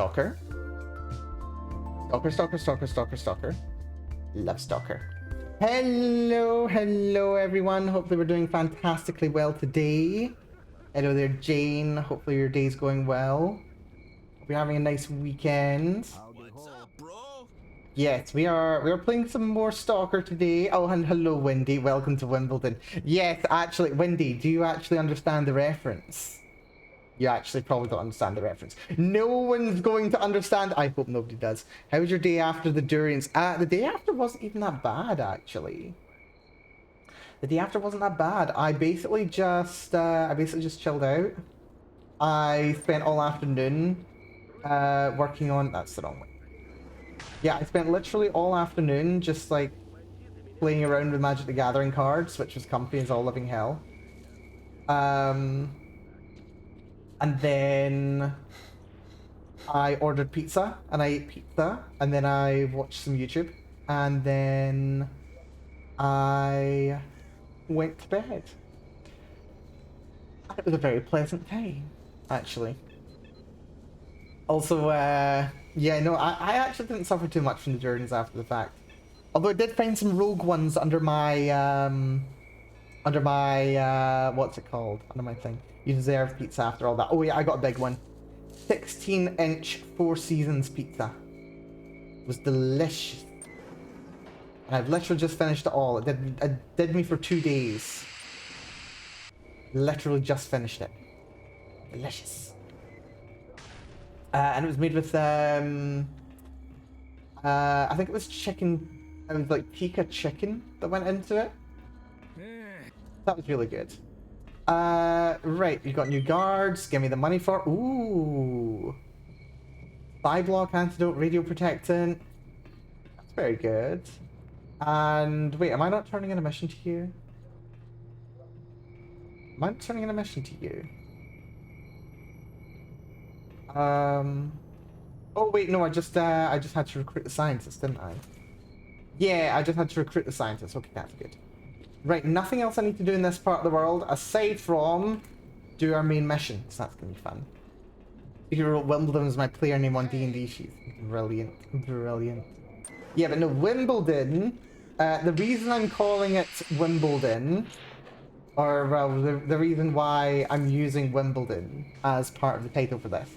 Stalker. Stalker, stalker, stalker, stalker, stalker. Love Stalker. Hello, hello everyone. Hopefully we're doing fantastically well today. Hello there, Jane. Hopefully your day's going well. Hope you're having a nice weekend. What's up, bro? Yes, we are playing some more Stalker today. Oh, and hello, Wendy. Welcome to Wimbledon. Yes, actually, Wendy, do you actually understand the reference? You actually probably don't understand the reference. No one's going to understand. I hope nobody does. How was your day after the durians? The day after wasn't even that bad, actually. The day after wasn't that bad. I basically just chilled out. I spent all afternoon working on. That's the wrong way. Yeah, I spent literally all afternoon just like playing around with Magic the Gathering cards, which was comfy as all living hell. And then I ordered pizza and I ate pizza and then I watched some YouTube and then I went to bed. It was a very pleasant time, actually. Also, yeah, no, I actually didn't suffer too much from the journeys after the fact. Although I did find some rogue ones under my, what's it called? Under my thing. You deserve pizza after all that. Oh yeah, I got a big one. 16-inch Four Seasons pizza. It was delicious. And I've literally just finished it all. It did me for 2 days. Literally just finished it. Delicious. And it was made with, I think it was chicken. It was like tikka chicken that went into it. That was really good. Right, you got new guards. Give me the money for. Ooh. Thigh block, antidote, radio protectant. That's very good. And wait, am I not turning in a mission to you? Am I not turning in a mission to you? Oh wait, no, I just had to recruit the scientist, didn't I? Yeah, I just had to recruit the scientist. Okay, that's good. Right, nothing else I need to do in this part of the world aside from do our main mission. So that's gonna be fun. You wrote Wimbledon as my player name on D&D sheet. Brilliant, brilliant. Yeah, but no, Wimbledon. The reason I'm calling it Wimbledon, or well, the reason why I'm using Wimbledon as part of the title for this,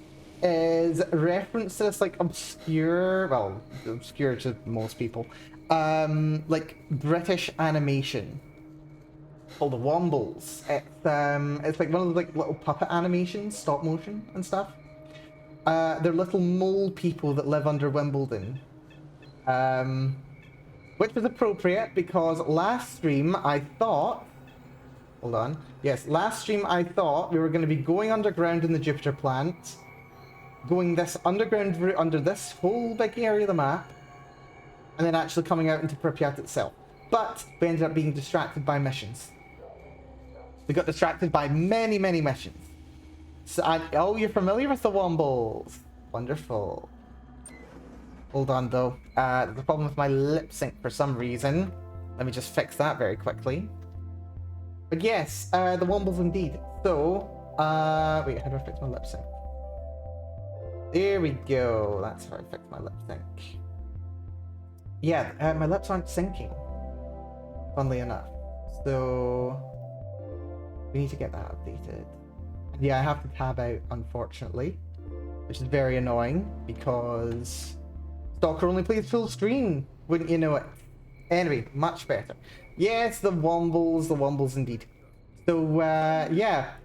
is reference to this like obscure, well, obscure to most people, like British animation called the Wombles. It's like one of the like little puppet animations, stop motion and stuff. They're little mole people that live under Wimbledon. Which was appropriate because last stream I thought, hold on, yes, last stream I thought we were going to be going underground in the Jupiter plant, going this underground route under this whole big area of the map, and then actually coming out into Pripyat itself. But we ended up being distracted by missions. We got distracted by many, many missions. So, oh, you're familiar with the Wombles. Wonderful. Hold on, though. There's a problem with my lip sync for some reason. Let me just fix that very quickly. But yes, the Wombles indeed. So, wait, how do I fix my lip sync? There we go. That's how I fix my lip sync. Yeah, my lips aren't syncing. Funnily enough. So, we need to get that updated. Yeah, I have to tab out, unfortunately, which is very annoying because Stalker only plays full screen, wouldn't you know it? Anyway, much better. Yes, the Wombles indeed. So, yeah,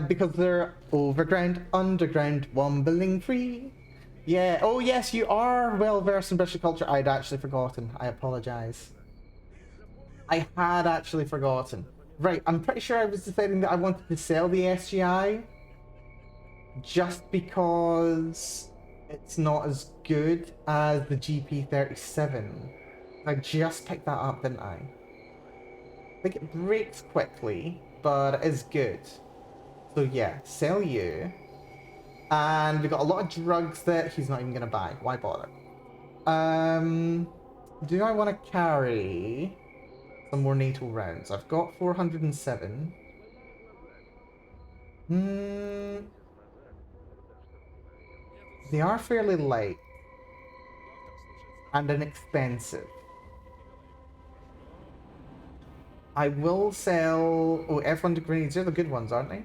because they're overground, underground, wombling free. Yeah, oh yes, you are well versed in British culture. I'd actually forgotten. I apologize. I had actually forgotten. Right, I'm pretty sure I was deciding that I wanted to sell the SGI just because it's not as good as the GP37. I just picked that up, didn't I? I think it breaks quickly, but it is good. So yeah, sell you. And we got a lot of drugs that he's not even gonna buy. Why bother? Do I want to carry some more NATO rounds? I've got 407. They are fairly light and inexpensive. I will sell... Oh, F1 grenades. They're the good ones, aren't they?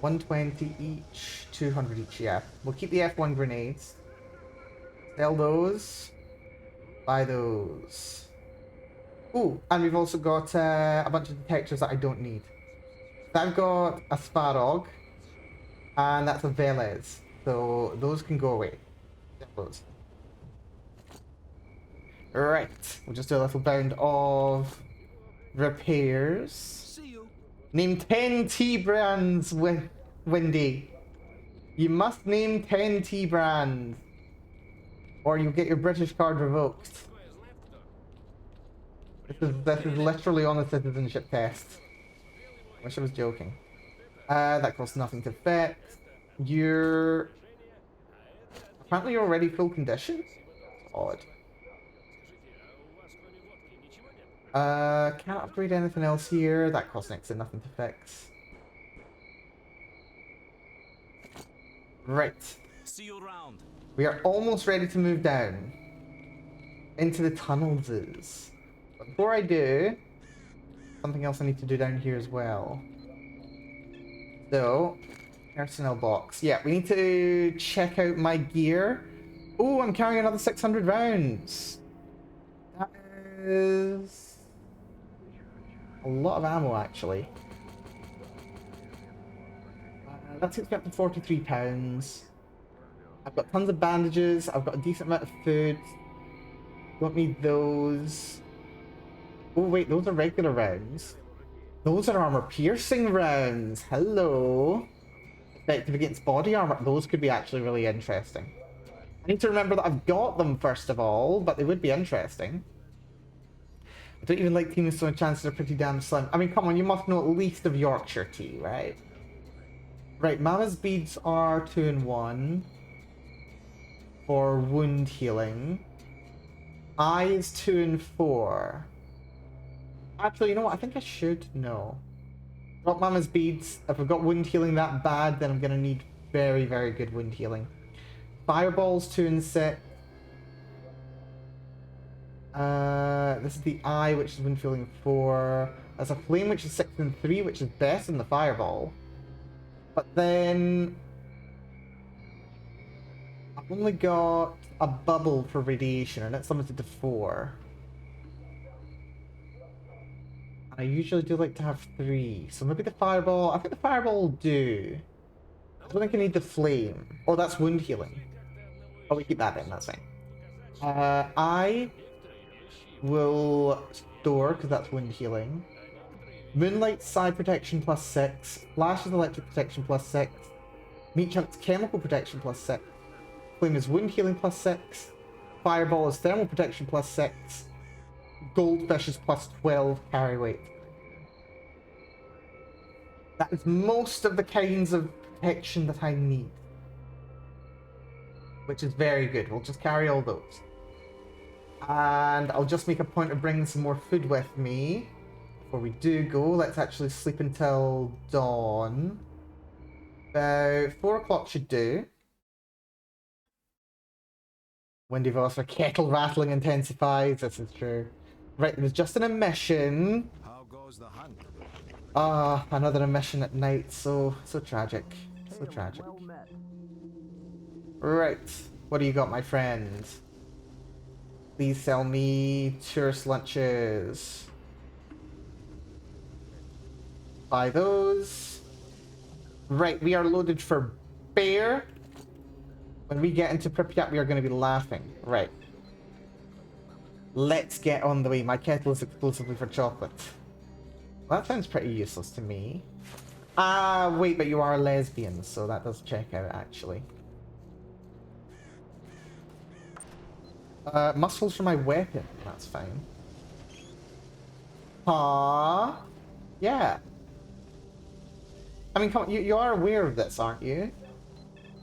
120 each, 200 each, yeah. We'll keep the F1 grenades. Sell those. Buy those. Ooh, and we've also got a bunch of detectors that I don't need. So I've got a Sparog, and that's a Velez. So those can go away. Sell those. Right, we'll just do a little round of repairs. Name 10 T brands, Wendy. You must name 10 T brands, or you'll get your British card revoked. This is literally on a citizenship test. Wish I was joking. That costs nothing to fix. You're apparently already full condition. Odd. Can't upgrade anything else here. That costs next to nothing to fix. Right. See you around. We are almost ready to move down into the tunnels. But before I do, something else I need to do down here as well. So, personnel box. Yeah, we need to check out my gear. Oh, I'm carrying another 600 rounds. That is a lot of ammo, actually. That takes me up to 43 pounds. I've got tons of bandages. I've got a decent amount of food. Don't need those. Oh, wait, those are regular rounds. Those are armor-piercing rounds. Hello. Effective against body armor. Those could be actually really interesting. I need to remember that I've got them, first of all, but they would be interesting. I don't even like teams, so the chances are pretty damn slim. I mean, come on, you must know at least of Yorkshire tea, right? Right, Mama's beads are 2-in-1 for wound healing. Eye is 2-in-4. Actually, you know what? I think I should know. Got Mama's beads. If I've got wound healing that bad, then I'm gonna need very, very good wound healing. Fireball's 2-in-6. This is the eye, which is wound healing 4. There's a flame, which is 6-in-3, which is best in the fireball. But then I've only got a bubble for radiation, and it's limited to 4. And I usually do like to have 3, so maybe the fireball. I think the fireball will do. I don't think I need the flame. Oh, that's wound healing. Oh, we keep that in. That's fine. I will store because that's wind healing. Moonlight side protection +6. Flash is electric protection +6. Meat chunks chemical protection +6. Flame is wound healing +6. Fireball is thermal protection +6. Goldfish is +12 carry weight. That is most of the kinds of protection that I need. Which is very good. We'll just carry all those. And I'll just make a point of bringing some more food with me. Before we do go, let's actually sleep until dawn. About 4 o'clock should do. Windy Voss, our kettle rattling intensifies. This is true. Right, it was just an emission. How goes the hunt? Ah, another emission at night. So tragic. So tragic. Well met. Right, what do you got, my friend? Please sell me tourist lunches. Buy those. Right, we are loaded for bear. When we get into Pripyat, we are going to be laughing. Right. Let's get on the way. My kettle is exclusively for chocolate. Well, that sounds pretty useless to me. Ah, wait, but you are a lesbian, so that does check out, actually. Muscles for my weapon. That's fine. Aww. Yeah. I mean, come on, you are aware of this, aren't you?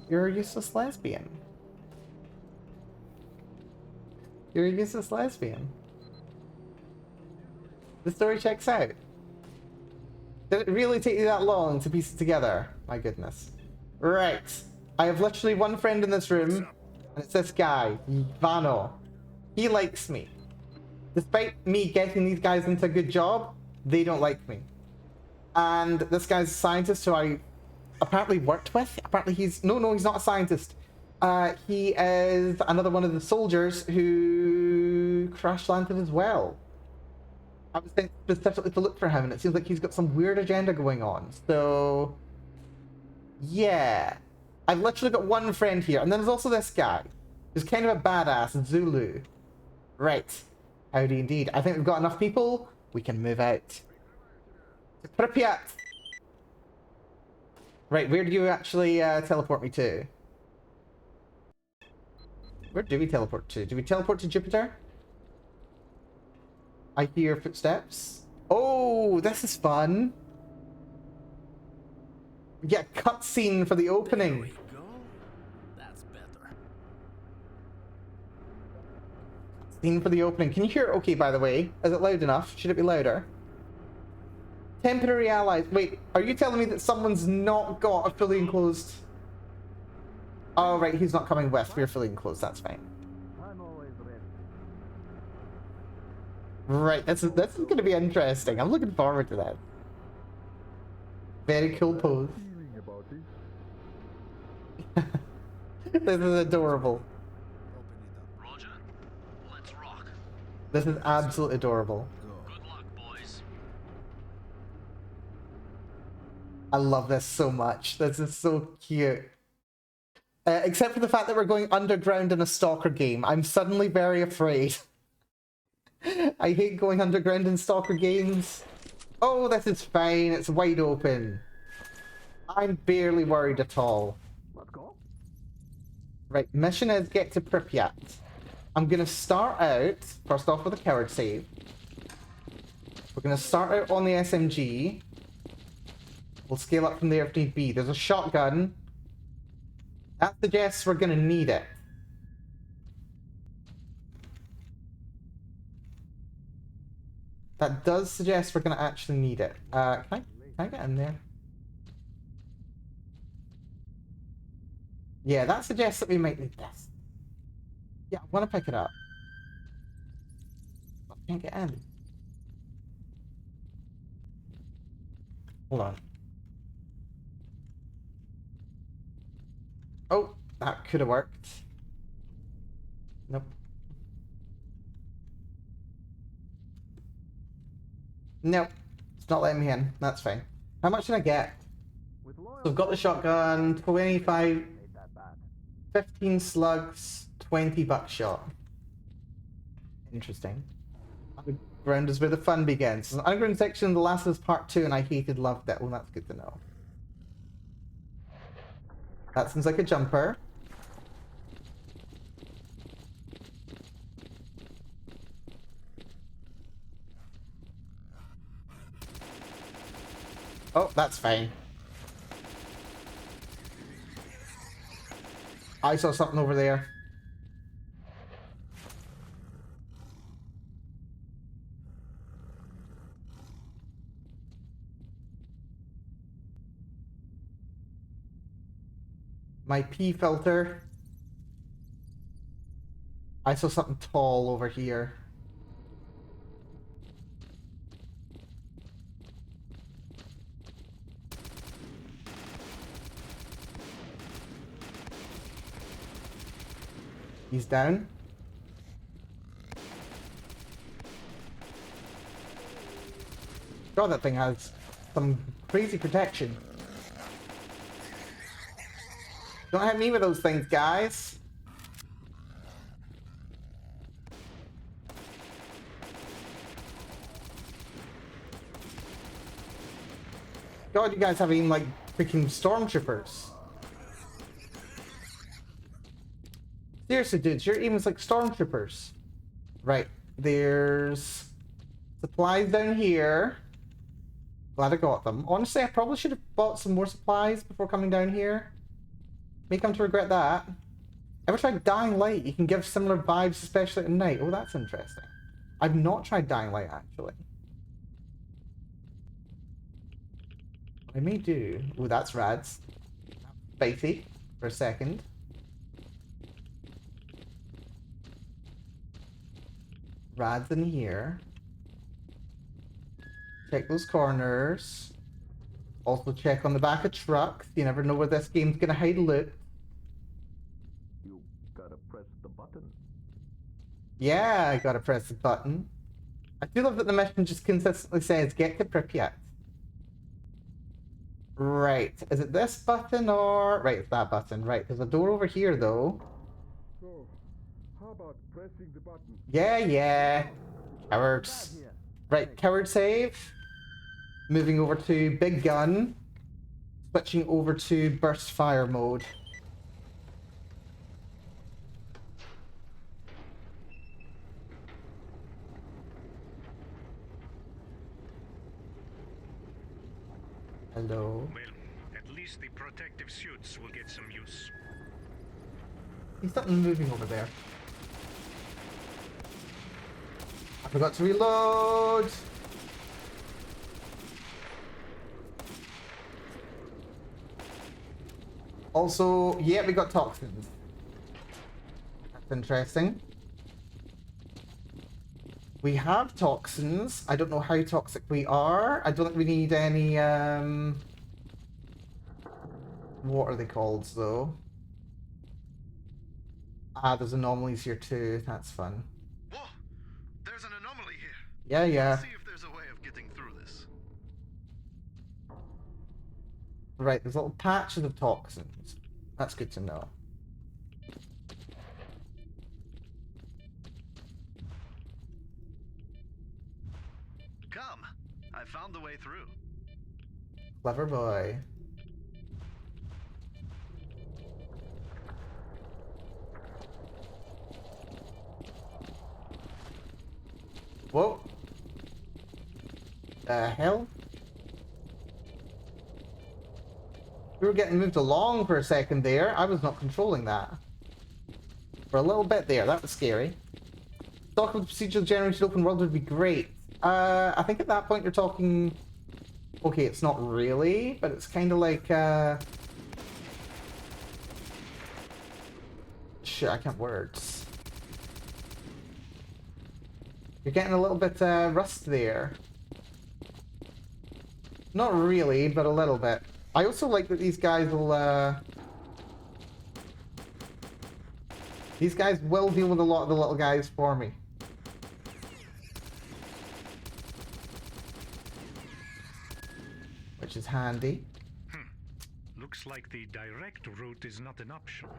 You're a useless lesbian. You're a useless lesbian. The story checks out. Did it really take you that long to piece it together? My goodness. Right. I have literally one friend in this room, and it's this guy, Vano. He likes me. Despite me getting these guys into a good job, they don't like me. And this guy's a scientist who I apparently worked with. Apparently he's... No, he's not a scientist. He is another one of the soldiers who crash landed as well. I was sent specifically to look for him, and it seems like he's got some weird agenda going on. So... yeah. I've literally got one friend here. And then there's also this guy, who's kind of a badass, Zulu. Right. Howdy indeed. I think we've got enough people. We can move out. To Pripyat. Right, where do you actually teleport me to? Where do we teleport to? Do we teleport to Jupiter? I hear footsteps. Oh, this is fun. We get a cutscene for the opening. There we go. That's better. Scene for the opening. Can you hear it okay, by the way? Is it loud enough? Should it be louder? Temporary allies. Wait, are you telling me that someone's not got a fully enclosed... oh, right, he's not coming with. We're fully enclosed. That's fine. I'm always ready. Right, this is going to be interesting. I'm looking forward to that. Very cool pose. This is adorable. Roger. Let's rock. This is absolutely adorable. Good luck, boys. I love this so much. This is so cute. Except for the fact that we're going underground in a stalker game. I'm suddenly very afraid. I hate going underground in stalker games. Oh, this is fine. It's wide open. I'm barely worried at all. Let's go. Right, mission is get to Pripyat. I'm going to start out, first off, with a coward save. We're going to start out on the SMG. We'll scale up from there if need be. There's a shotgun. That suggests we're going to need it. That does suggest we're going to actually need it. Can I get in there? Yeah, that suggests that we might need this. Yeah, I want to pick it up. I can't get in. Hold on. Oh, that could have worked. Nope. Nope. It's not letting me in. That's fine. How much did I get? So I've got the shotgun, 25, 15 slugs, 20 buckshot. Interesting. Underground is where the fun begins. There's an underground section in The Last of Us Part 2 and I hated, loved it. Well, that's good to know. That seems like a jumper. Oh, that's fine. I saw something over there. My pee filter. I saw something tall over here. He's down. God, that thing has some crazy protection. Don't hit me with those things, guys. God, you guys have even like freaking stormtroopers. Seriously, dudes, you're even like stormtroopers. Right, there's supplies down here. Glad I got them. Honestly, I probably should have bought some more supplies before coming down here. May come to regret that. Ever tried Dying Light? You can give similar vibes, especially at night. Oh, that's interesting. I've not tried Dying Light, actually. I may do. Oh, that's rad. Spicy. for a second. Rad's in here. Check those corners. Also check on the back of trucks. You never know where this game's gonna hide loot. You gotta press the button. Yeah, I gotta press the button. I do love that the mission just consistently says, get to Pripyat. Right, is it this button or... Right, it's that button. Right, there's a door over here though. So, how about pressing the button? Yeah. Cowards. Right, coward save. Moving over to big gun. Switching over to burst fire mode. Hello. Well, at least the protective suits will get some use. There's something moving over there. I forgot to reload. Also, yeah, we got toxins. That's interesting. We have toxins. I don't know how toxic we are. I don't think we need any, what are they called, though? Ah, there's anomalies here too. That's fun. Whoa! There's an anomaly here. Yeah. Let's see if there's a way of getting through this. Right, there's little patches of toxins. That's good to know. Come! I found the way through. Clever boy. Whoa. The hell? We were getting moved along for a second there. I was not controlling that. For a little bit there. That was scary. Talk of the procedural generated open world would be great. I think at that point you're talking... Okay, it's not really, but it's kind of like, Shit, I can't words. You're getting a little bit, rust there. Not really, but a little bit. I also like that these guys will, These guys will deal with a lot of the little guys for me. Which is handy. Looks like the direct route is not an option.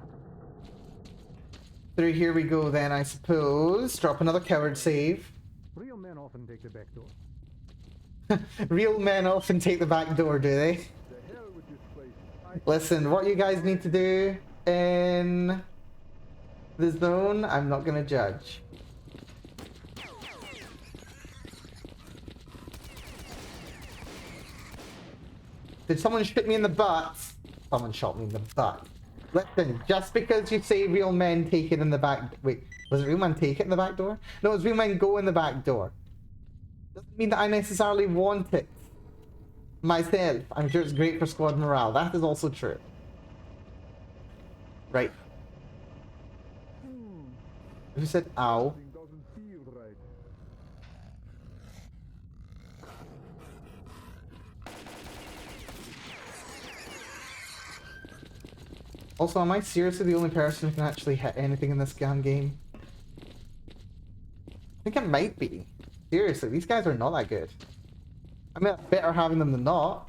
Through here we go then, I suppose. Drop another coward save. Real men often take the back door. Real men often take the back door, do they? The hell with this place. Listen, what you guys need to do in the zone, I'm not gonna judge. Did someone shoot me in the butt? Someone shot me in the butt. Listen, just because you say real men take it in the back... Wait, was it real men take it in the back door? No, it's real men go in the back door. Doesn't mean that I necessarily want it myself. I'm sure it's great for squad morale. That is also true. Right. Who said ow? Something doesn't feel right. Also, am I seriously the only person who can actually hit anything in this damn game? I think it might be. Seriously, these guys are not that good. I mean, it's better having them than not.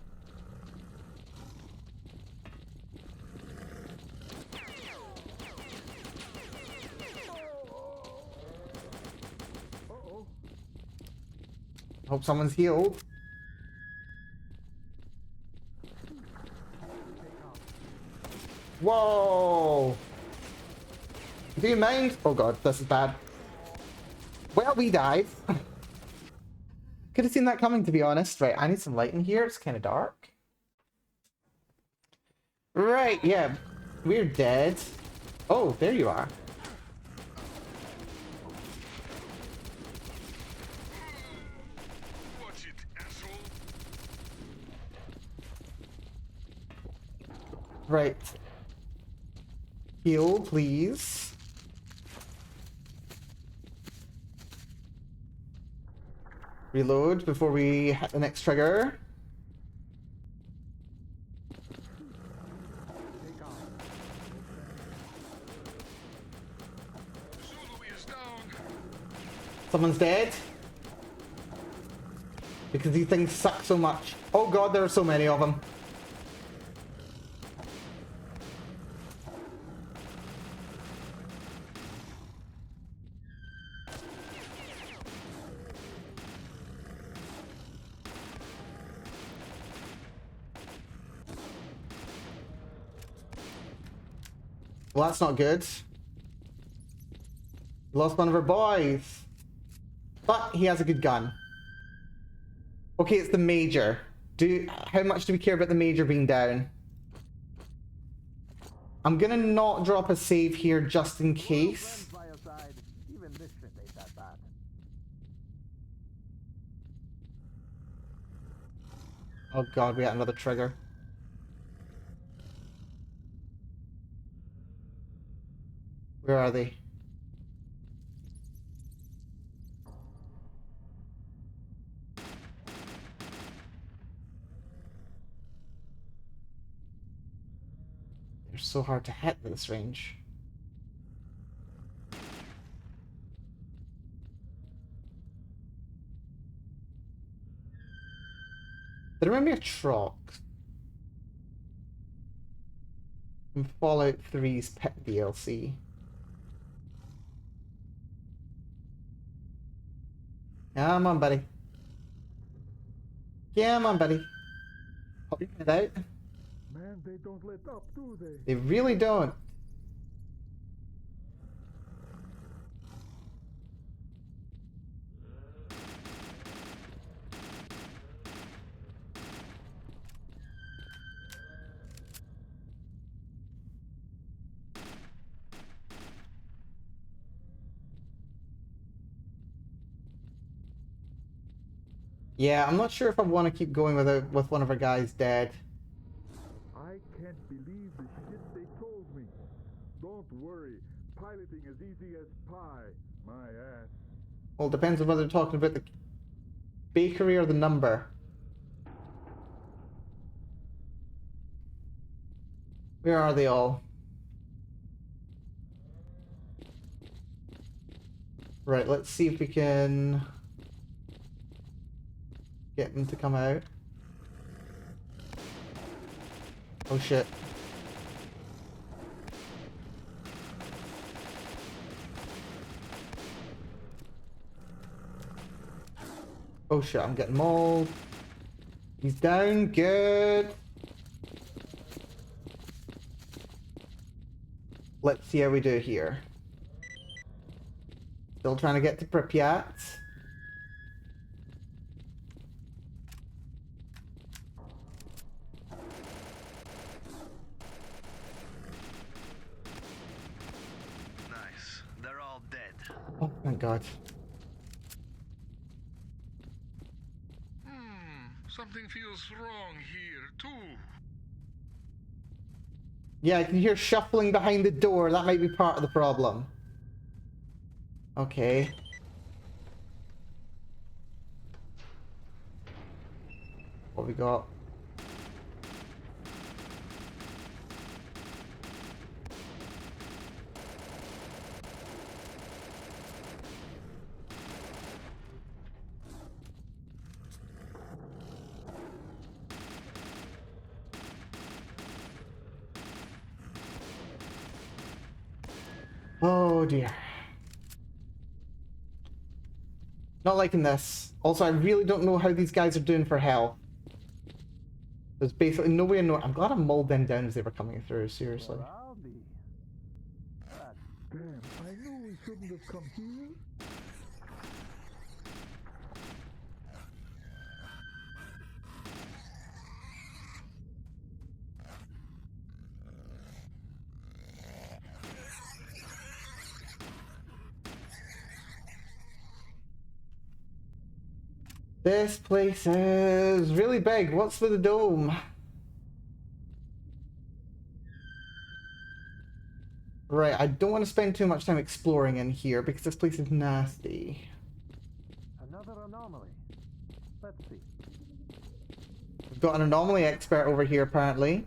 Uh-oh. Hope someone's healed. Whoa! Do you mind? Oh god, this is bad. Well, we died. Could have seen that coming, to be honest. Right, I need some light in here. It's kind of dark. Right, yeah. We're dead. Oh, there you are. Watch it, asshole! Right. Heal, please. Reload before we hit the next trigger. Someone's dead. Because these things suck so much. Oh god, there are so many of them. Well, that's not good. We lost one of our boys. But he has a good gun. Okay, it's the Major. How much do we care about the Major being down? I'm gonna not drop a save here just in case. By your side, even this shit ain't that bad. Oh god, we got another trigger. Where are they? They're so hard to hit at this range. They remind me of Troc. From Fallout 3's Pet DLC. Come on, buddy. Come on, buddy. Pop your head out. Man, they don't let up, do they? They really don't. Yeah, I'm not sure if I want to keep going with one of our guys dead. I can't believe the shit they told me. Don't worry, piloting is easy as pie. My ass. Well, it depends on whether they're talking about the bakery or the number. Where are they all? Right, let's see if we can get them to come out. Oh shit. Oh shit, I'm getting mauled. He's down, good. Let's see how we do here. Still trying to get to Pripyat. Nice. They're all dead. Oh my god. Something feels wrong here, too. Yeah, I can hear shuffling behind the door. That might be part of the problem. Okay. What we got? Oh dear. Not liking this. Also, I really don't know how these guys are doing for health. There's basically no way to know. I'm glad I mulled them down as they were coming through, seriously. Well, I'll be. God damn, I knew we shouldn't have come here. This place is really big. What's for the dome? Right, I don't want to spend too much time exploring in here because this place is nasty. Another anomaly. Let's see. We've got an anomaly expert over here, apparently.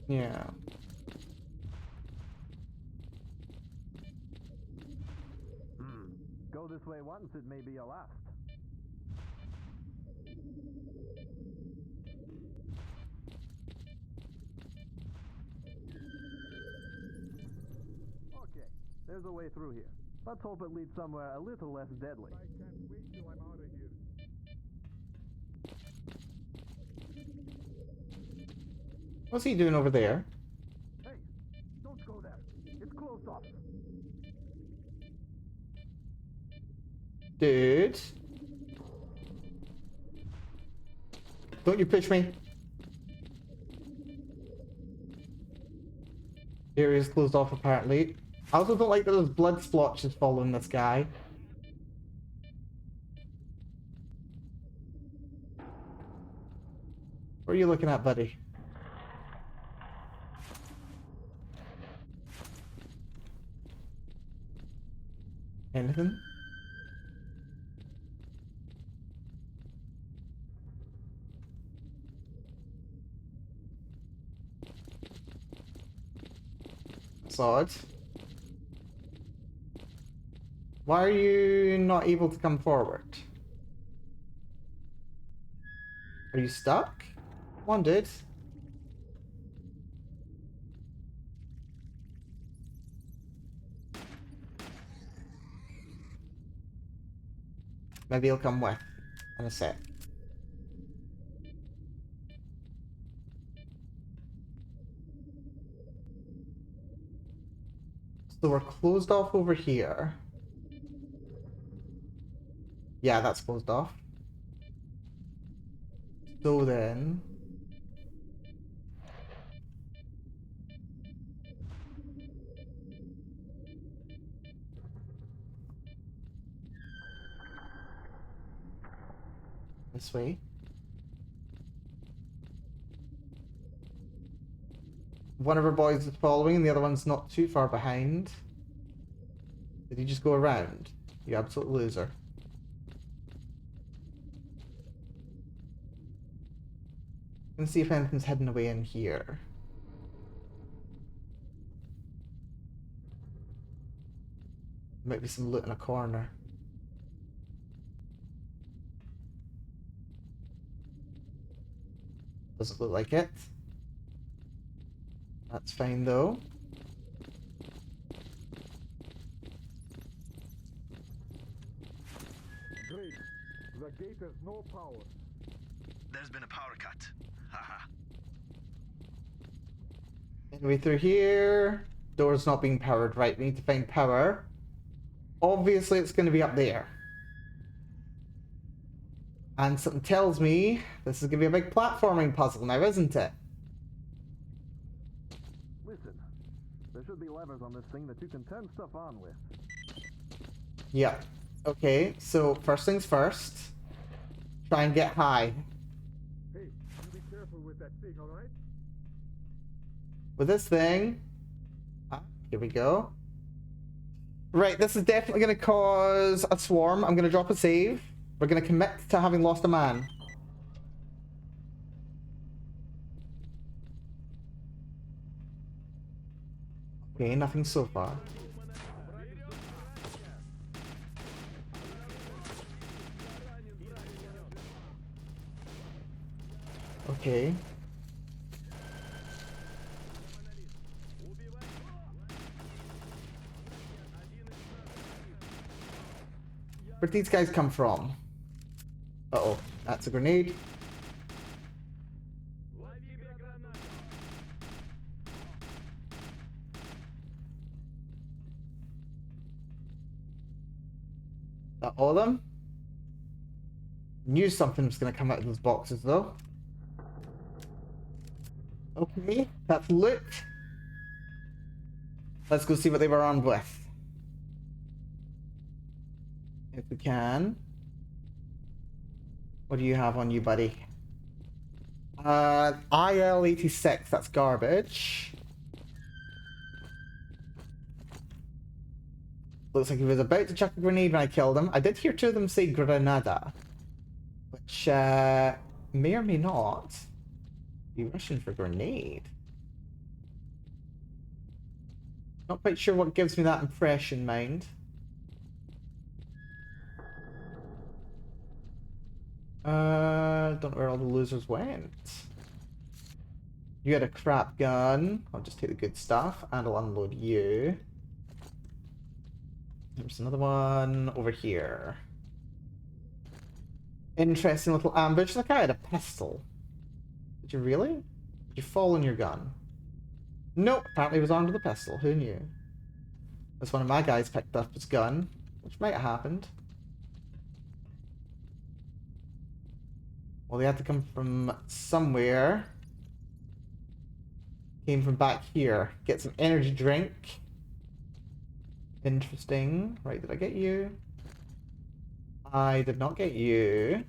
Yeah. Go this way once, it may be your last. Okay, there's a way through here. Let's hope it leads somewhere a little less deadly. I can't wait till I'm out of here. What's he doing over there? Hey, don't go there. It's closed off. Dude. Don't you push me. Area's closed off apparently. I also don't like that there's blood splotches following this guy. What are you looking at, buddy? Anything? Odd. Why are you not able to come forward? Are you stuck? Come on, dude. Maybe he'll come with in a sec. So we're closed off over here. Yeah, that's closed off. So then... this way. One of our boys is following and the other one's not too far behind. Did he just go around? You absolute loser. Let's see if anything's hidden away in here. Might be some loot in a corner. Doesn't look like it. That's fine though. Great. The gate has no power. There's been a power cut. Haha. Anyway, through here. Door's not being powered. Right, we need to find power. Obviously, it's going to be up there. And something tells me this is going to be a big platforming puzzle now, isn't it? Listen, there should be levers on this thing that you can turn stuff on with. Yeah. Okay, so first things first. Try and get high. Hey, you be careful with that thing, alright? With this thing. Ah, here we go. Right, this is definitely going to cause a swarm. I'm going to drop a save. We're going to commit to having lost a man. Okay, nothing so far. Okay. Where'd these guys come from? Uh-oh, that's a grenade. That all of them? Knew something was gonna come out of those boxes though. Okay, that's loot. Let's go see what they were armed with. If we can. What do you have on you, buddy? IL-86, that's garbage. Looks like he was about to chuck a grenade when I killed him. I did hear two of them say Granada, which may or may not be Russian for grenade. Not quite sure what gives me that impression, mind. Don't know where all the losers went. You had a crap gun. I'll just take the good stuff and I'll unload you. There's another one over here. Interesting little ambush. Like I had a pistol. Did you really? Did you fall on your gun? Nope, apparently he was armed with a pistol. Who knew? That's one of my guys picked up his gun, which might have happened. Well, they had to come from somewhere. Came from back here. Get some energy drink. Interesting. Right, did I get you? I did not get you.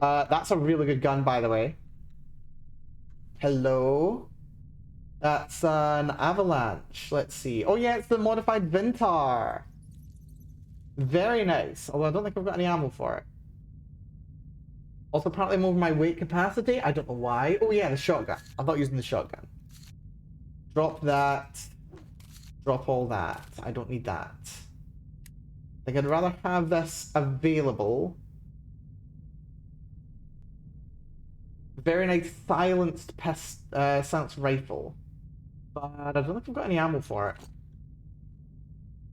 That's a really good gun, by the way. Hello? That's an avalanche. Let's see. Oh yeah, it's the modified Vintar. Very nice. Although I don't think I've got any ammo for it. Also, apparently I'm over my weight capacity. I don't know why. Oh yeah, the shotgun. I'm not using the shotgun. Drop that. Drop all that. I don't need that. Like, I'd rather have this available. Very nice silenced silenced rifle. But I don't know if I've got any ammo for it.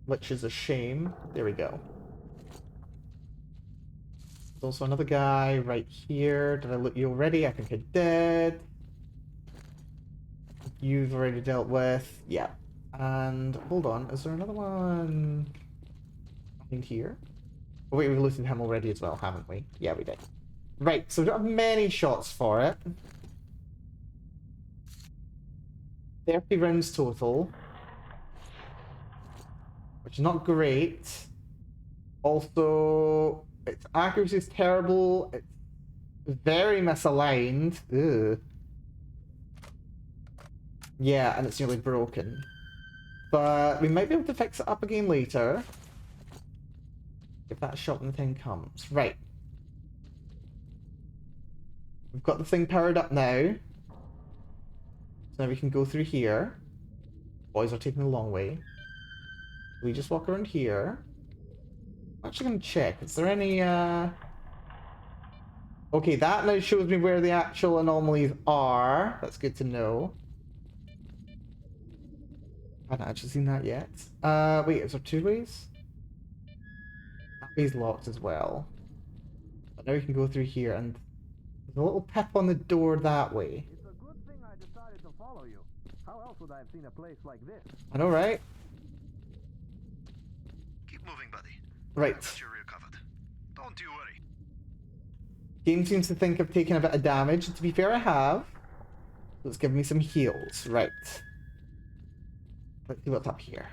Which is a shame. There we go. There's also another guy right here. Did I loot you already? I think I did. You've already dealt with. Yeah. And hold on, is there another one in here? Oh wait, we've looted him already as well, haven't we? Yeah, we did. Right, so we don't have many shots for it. 30 rounds total. Which is not great. Also, its accuracy is terrible. It's very misaligned. Ugh. Yeah, and it's nearly broken. But we might be able to fix it up again later. If that shot when the thing comes. Right. We've got the thing powered up now. So now we can go through here. Boys are taking the long way. We just walk around here. I'm actually going to check. Is there any, Okay, that now shows me where the actual anomalies are. That's good to know. I haven't actually seen that yet. Wait, is there two ways? That way's locked as well. But now we can go through here, and there's a little pip on the door that way. It's a good thing I decided to follow you. How else would I have seen a place like this? I know, right? Keep moving, buddy. Right. I've got your rear covered. Don't you worry. Game seems to think I've taken a bit of damage. And to be fair, I have. Let's give me some heals. Right. Let's see what's up here.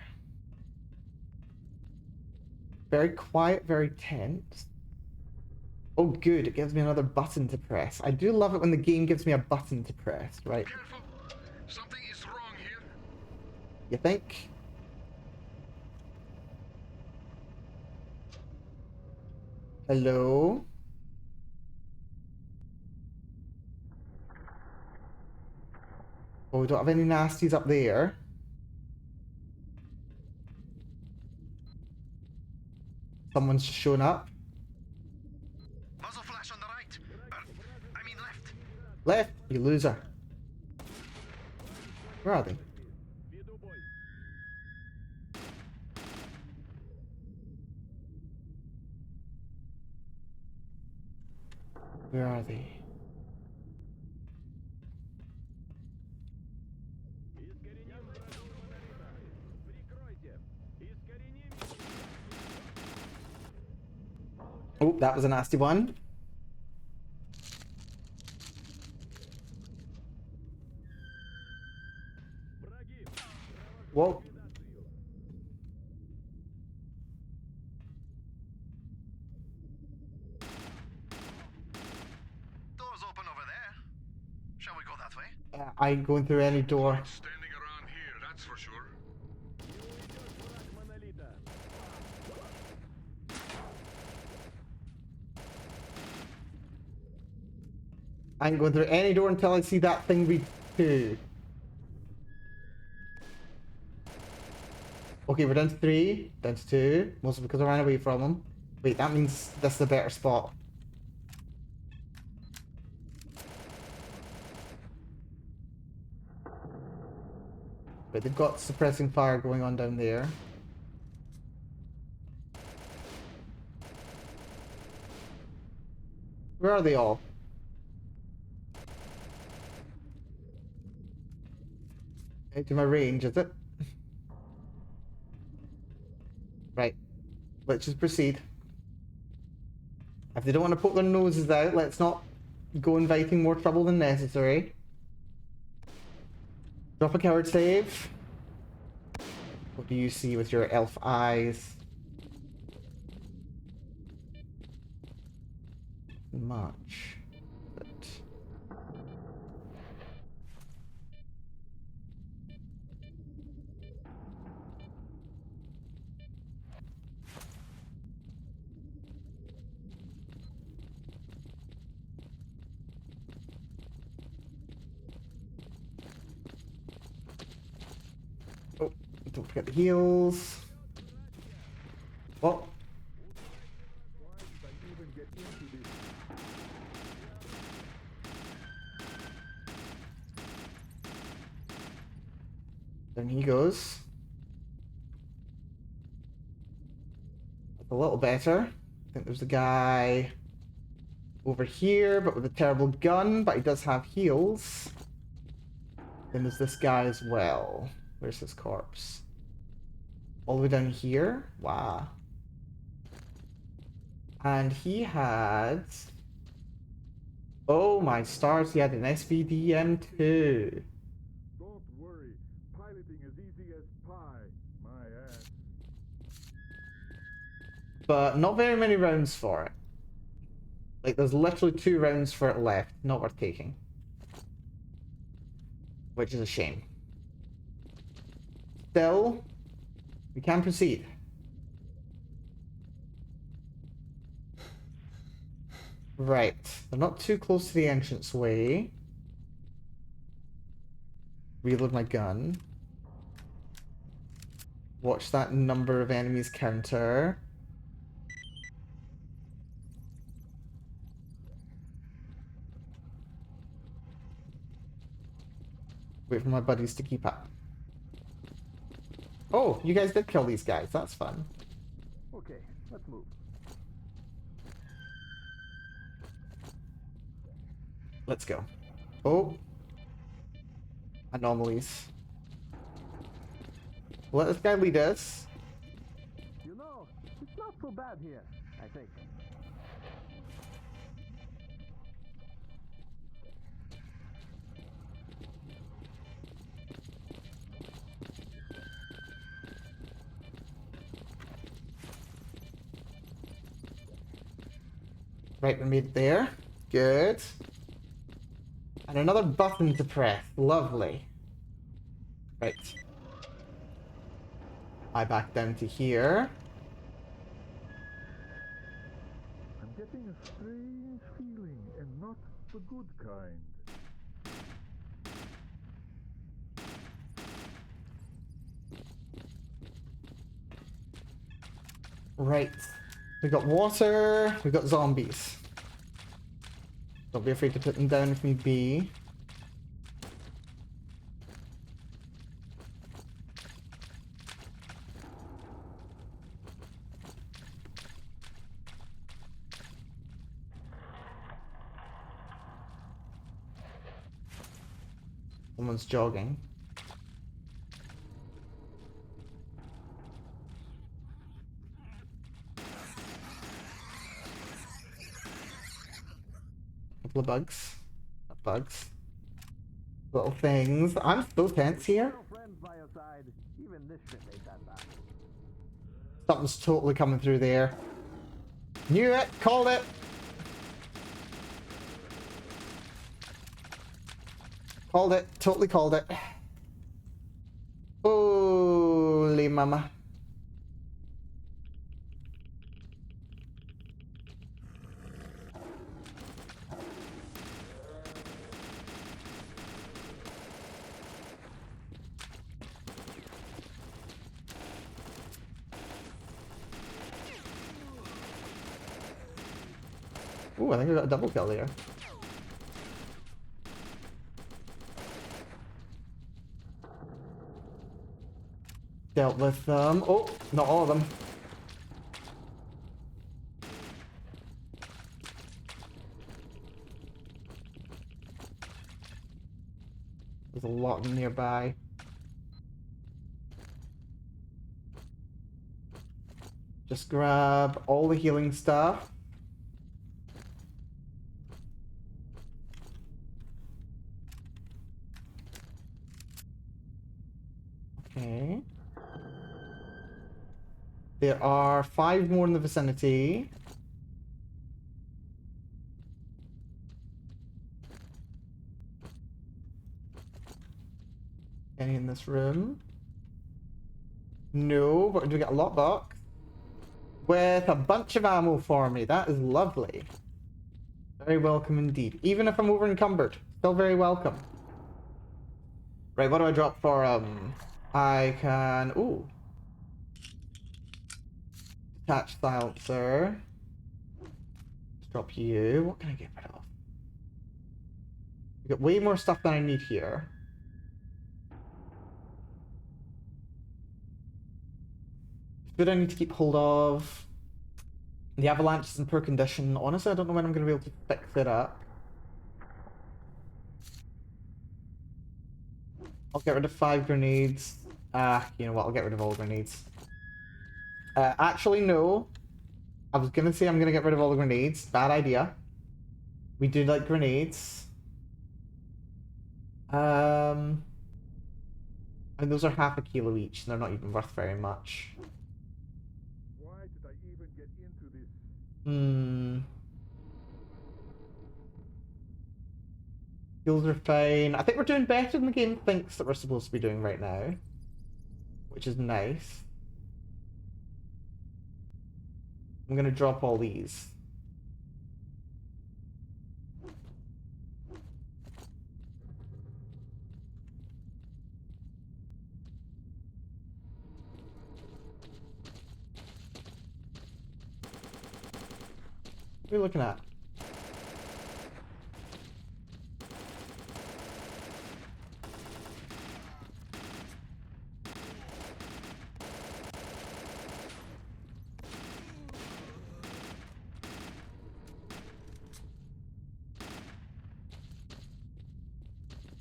Very quiet, very tense. Oh, good. It gives me another button to press. I do love it when the game gives me a button to press. Right. Careful. Something is wrong here. You think? Hello? Oh, we don't have any nasties up there. Someone's just shown up. Muzzle flash on the right. I mean left. Left, you loser. Where are they? Where are they? Oh, that was a nasty one. Whoa. I ain't going through any door. It's standing around here, that's for sure. I ain't going through any door until I see that thing read 2. Okay, we're down to 3, down to 2, mostly because I ran away from him. Wait, that means this is a better spot. But they've got suppressing fire going on down there. Where are they all? Into my range, is it? Right. Let's just proceed. If they don't want to poke their noses out, let's not go inviting more trouble than necessary. Drop a coward save. What do you see with your elf eyes? Much. But... Oh, don't forget the heals. Oh. Then he goes. That's a little better. I think there's a guy over here, but with a terrible gun, but he does have heals. Then there's this guy as well. Where's his corpse? All the way down here? Wow. And he had... Oh my stars, he had an SVDM too. Don't worry. Piloting is easy as pie. My ass. But not very many rounds for it. Like, there's literally 2 rounds for it left. Not worth taking. Which is a shame. Still, we can proceed. Right. They're not too close to the entranceway. Reload my gun. Watch that number of enemies counter. Wait for my buddies to keep up. Oh, you guys did kill these guys. That's fun. Okay, let's move. Let's go. Oh. Anomalies. Let this guy lead us. You know, it's not so bad here, I think. Right, we made it there. Good. And another button to press. Lovely. Right. I back down to here. I'm getting a strange feeling, and not the good kind. Right. We've got water. We've got zombies. Don't be afraid to put them down if need be. Someone's jogging. Couple of bugs. Not bugs. Little things. I'm so tense here. No friends by your side. Even this shit ain't that bad. Something's totally coming through there. Knew it! Called it! Called it. Totally called it. Holy mama. Ooh, I think I got a double kill there. Dealt with them. Oh, not all of them. There's a lot of them nearby. Just grab all the healing stuff. Okay. There are 5 more in the vicinity. Any in this room? No, but we get a lockbox with a bunch of ammo for me. That is lovely. Very welcome indeed. Even if I'm over encumbered, still very welcome. Right, what do I drop for I can ooh. Detach silencer. Let's drop you. What can I get rid of? We got way more stuff than I need here. Food I need to keep hold of. The avalanche is in poor condition. Honestly, I don't know when I'm going to be able to fix it up. I'll get rid of 5 grenades. You know what? I'll get rid of all grenades. Actually, no. I was going to say I'm going to get rid of all the grenades. Bad idea. We do like grenades. And those are half a kilo each, and they're not even worth very much. Why did I even get into this? Skills are fine. I think we're doing better than the game thinks that we're supposed to be doing right now. Which is nice. I'm gonna drop all these. What are you looking at?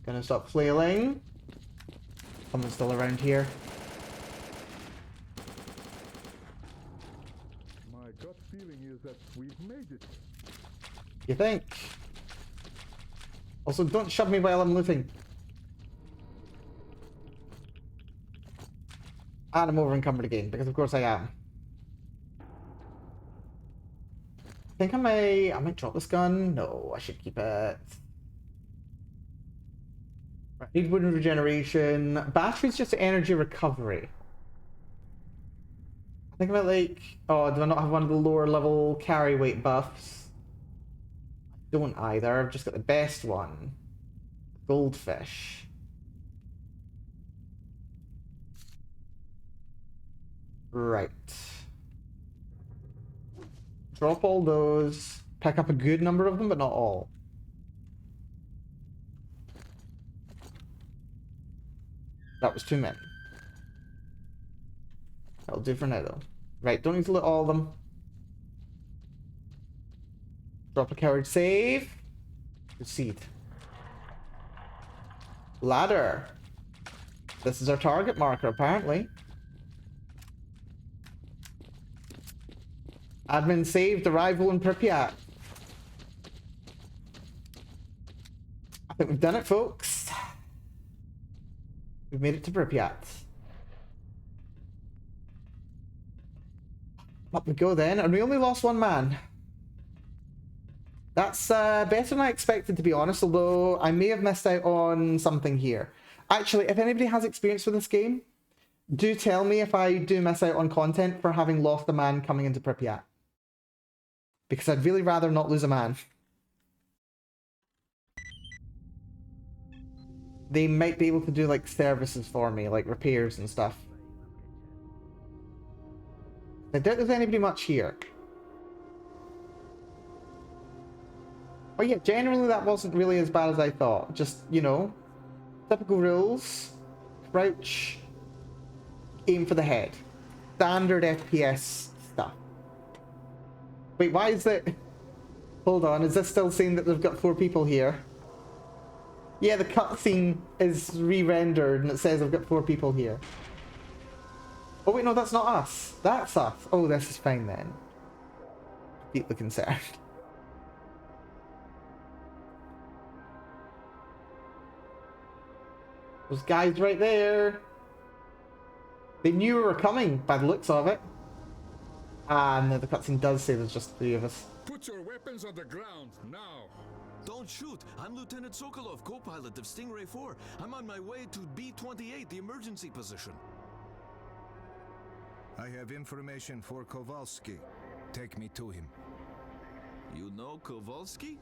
Gonna stop flailing. Someone's still around here. My gut feeling is that we've made it. You think? Also, don't shove me while I'm looting. And I'm over encumbered again, because of course I am. I think I might drop this gun. No, I should keep it. Right, need wound regeneration. Battery's just energy recovery. I think about like, oh, do I not have one of the lower level carry weight buffs? I don't either. I've just got the best one. Goldfish. Right. Drop all those. Pick up a good number of them, but not all. That was too many. That'll do for now, though. Right, don't need to loot all of them. Drop a coward save. Proceed. Ladder. This is our target marker, apparently. Admin saved arrival in Pripyat. I think we've done it, folks. We've made it to Pripyat. Up we go then, and we only lost 1 man. that's better than I expected, to be honest, although I may have missed out on something here. Actually, if anybody has experience with this game, do tell me if I do miss out on content for having lost a man coming into Pripyat. Because I'd really rather not lose a man. They might be able to do, like, services for me, like repairs and stuff. I doubt there's anybody much here. Oh yeah, generally that wasn't really as bad as I thought. Just, you know, typical rules. Crouch. Aim for the head. Standard FPS stuff. Wait, why is it... Hold on, is this still saying that they've got 4 people here? Yeah, the cutscene is re-rendered and it says I've got 4 people here. Oh wait, no, that's not us. That's us. Oh, this is fine then. Deeply concerned. Those guys right there. They knew we were coming by the looks of it. And the cutscene does say there's just 3 of us. Put your weapons on the ground now. Don't shoot! I'm Lieutenant Sokolov, co-pilot of Stingray 4. I'm on my way to B-28, the emergency position. I have information for Kowalski. Take me to him. You know Kowalski?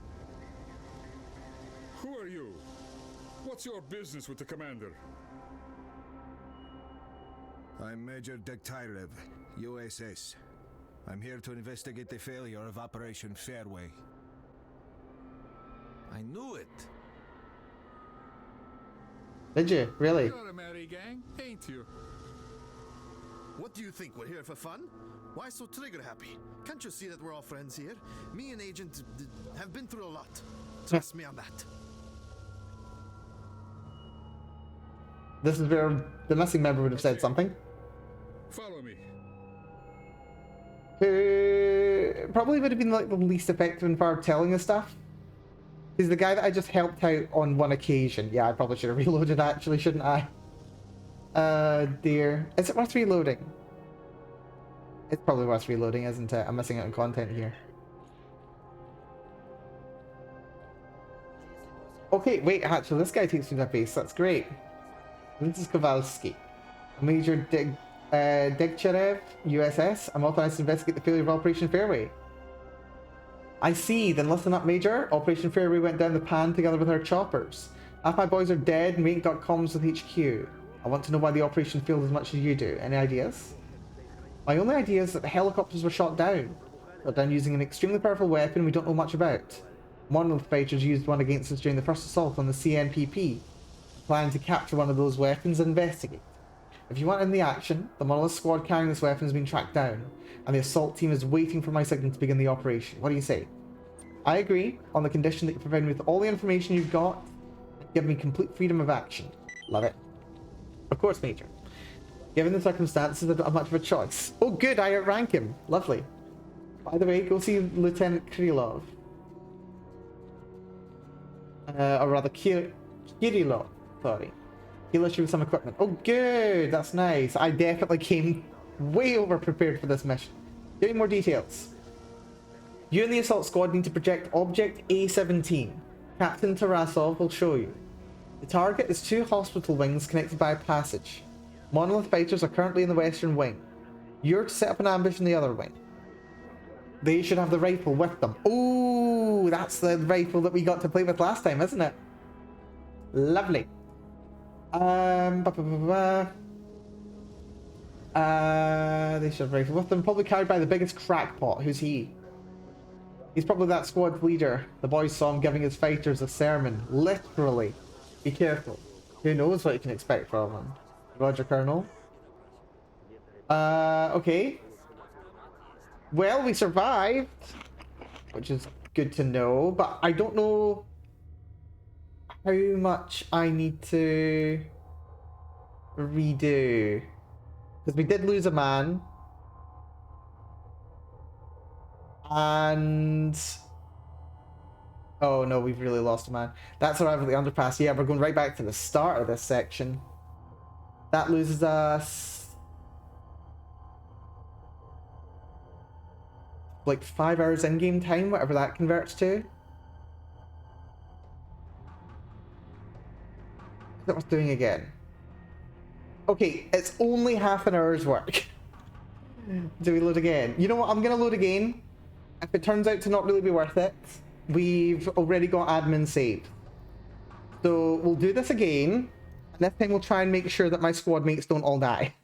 Who are you? What's your business with the commander? I'm Major S.T.A.L.K.E.R, USS. I'm here to investigate the failure of Operation Fairway. I knew it. Did you? Really? You're a merry gang, ain't you? What do you think? We're here for fun? Why so trigger happy? Can't you see that we're all friends here? Me and Agent have been through a lot. Trust me on that. This is where the missing member would have said something. Follow me. Who probably would have been like the least effective in far telling us stuff. He's the guy that I just helped out on one occasion. Yeah, I probably should have reloaded actually, shouldn't I? Dear. Is it worth reloading? It's probably worth reloading, isn't it? I'm missing out on content here. Okay, wait, actually, this guy takes me to base. That's great. This is Kowalski. Major S.T.A.L.K.E.R, USS. I'm authorized to investigate the failure of Operation Fairway. I see. Then listen up, Major. Operation Fairway went down the pan together with our choppers. Half my boys are dead and we ain't got comms with HQ. I want to know why the operation failed as much as you do. Any ideas? My only idea is that the helicopters were shot down. They're done using an extremely powerful weapon we don't know much about. Monolith fighters used one against us during the first assault on the CNPP. Planning to capture one of those weapons and investigate. If you want in the action, the Monolith squad carrying this weapon has been tracked down, and the assault team is waiting for my signal to begin the operation. What do you say? I agree, on the condition that you provide me with all the information you've got, and give me complete freedom of action. Love it. Of course, Major. Given the circumstances, I don't have much of a choice. Oh good, I outrank him. Lovely. By the way, go see Lieutenant Krylov. Or rather, Kirillov. Sorry. He'll issue some equipment. Oh good, that's nice. I definitely came way over prepared for this mission. Getting more details. You and the assault squad need to project object A17. Captain Tarasov will show you. The target is 2 hospital wings connected by a passage. Monolith fighters are currently in the western wing. You're to set up an ambush in the other wing. They should have the rifle with them. Ooh, that's the rifle that we got to play with last time, isn't it? Lovely. They should have a rifle with them. Probably carried by the biggest crackpot. Who's he? He's probably that squad's leader. The boys saw him giving his fighters a sermon. Literally. Be careful. Who knows what you can expect from him. Roger, Colonel. Okay. Well, we survived. Which is good to know. But I don't know how much I need to redo. Because we did lose a man. And... oh no, we've really lost a man. That's arrival at the underpass. Yeah, we're going right back to the start of this section. That loses us... like 5 hours in-game time, whatever that converts to. that worth doing again? Okay, it's only half an hour's work. Do we load again? You know what? I'm gonna load again. If it turns out to not really be worth it, we've already got admin saved. So we'll do this again. And this time we'll try and make sure that my squad mates don't all die.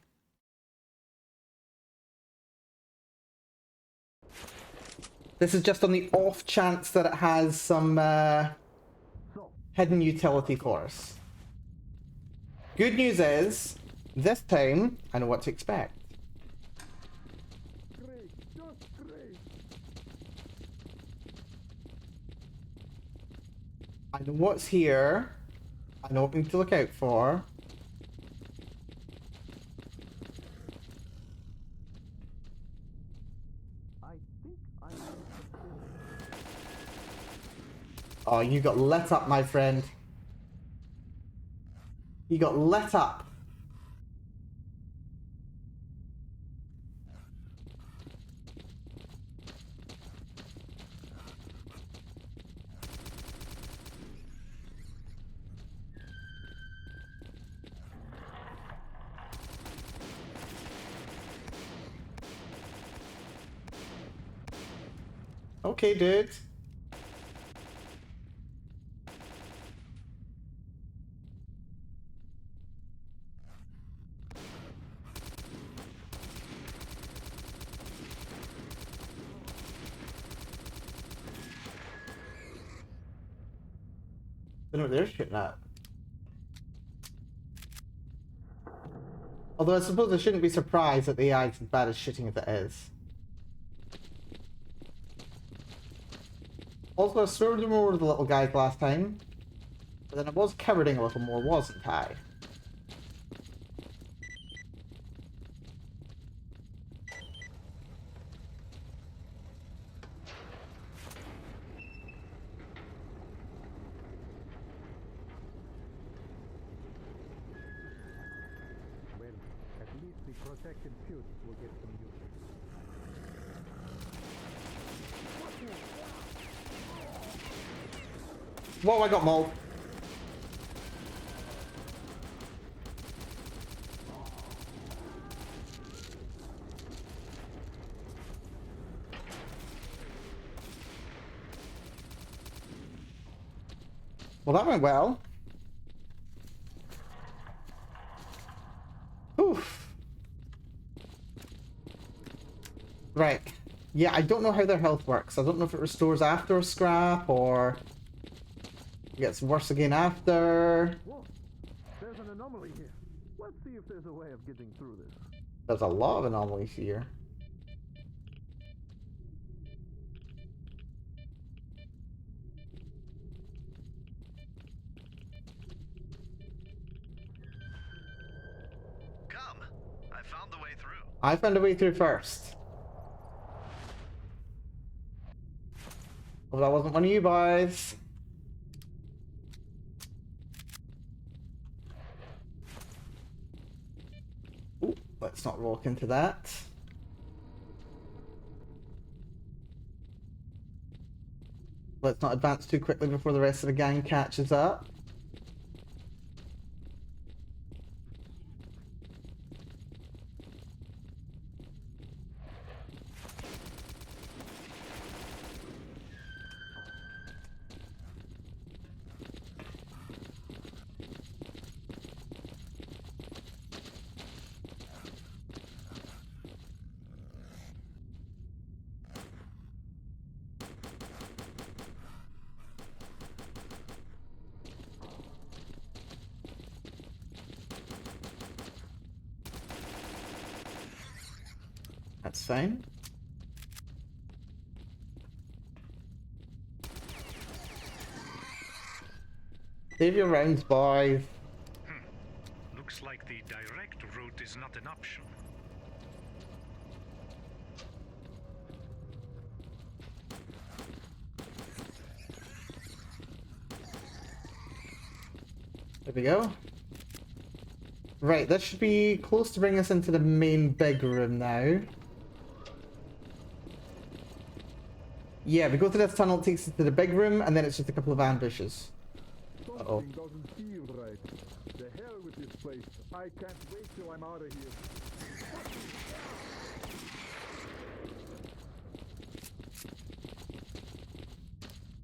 This is just on the off chance that it has some hidden utility for us. Good news is, this time, I know what to expect. Great, just great. I know what's here. I know what we need to look out for. I think I know something. Oh, you got lit up, my friend. You got lit up. Okay, dude. I don't know what they're shooting at. Although I suppose I shouldn't be surprised that the AI is as bad as shooting as it is. Also, I swore more with the little guys last time. But then I was cowarding a little more, wasn't I? Well, at least the protected suits will get some use. Whoa, I got mauled. Well, that went well. Oof. Right. Yeah, I don't know how their health works. I don't know if it restores after a scrap or it gets worse again after. Whoa, there's an anomaly here. Let's see if there's a way of getting through this. There's a lot of anomalies here. Come. I found the way through. I found a way through first. Well, that wasn't one of you boys. Ooh, let's not walk into that. Let's not advance too quickly before the rest of the gang catches up. That's fine. Save your rounds, boys. Looks like the direct route is not an option. There we go. Right, that should be close to bring us into the main big room now. Yeah, we go through this tunnel, it takes us to the big room, and then it's just a couple of ambushes. Uh-oh. Something doesn't feel right. I can't wait till I'm out of here.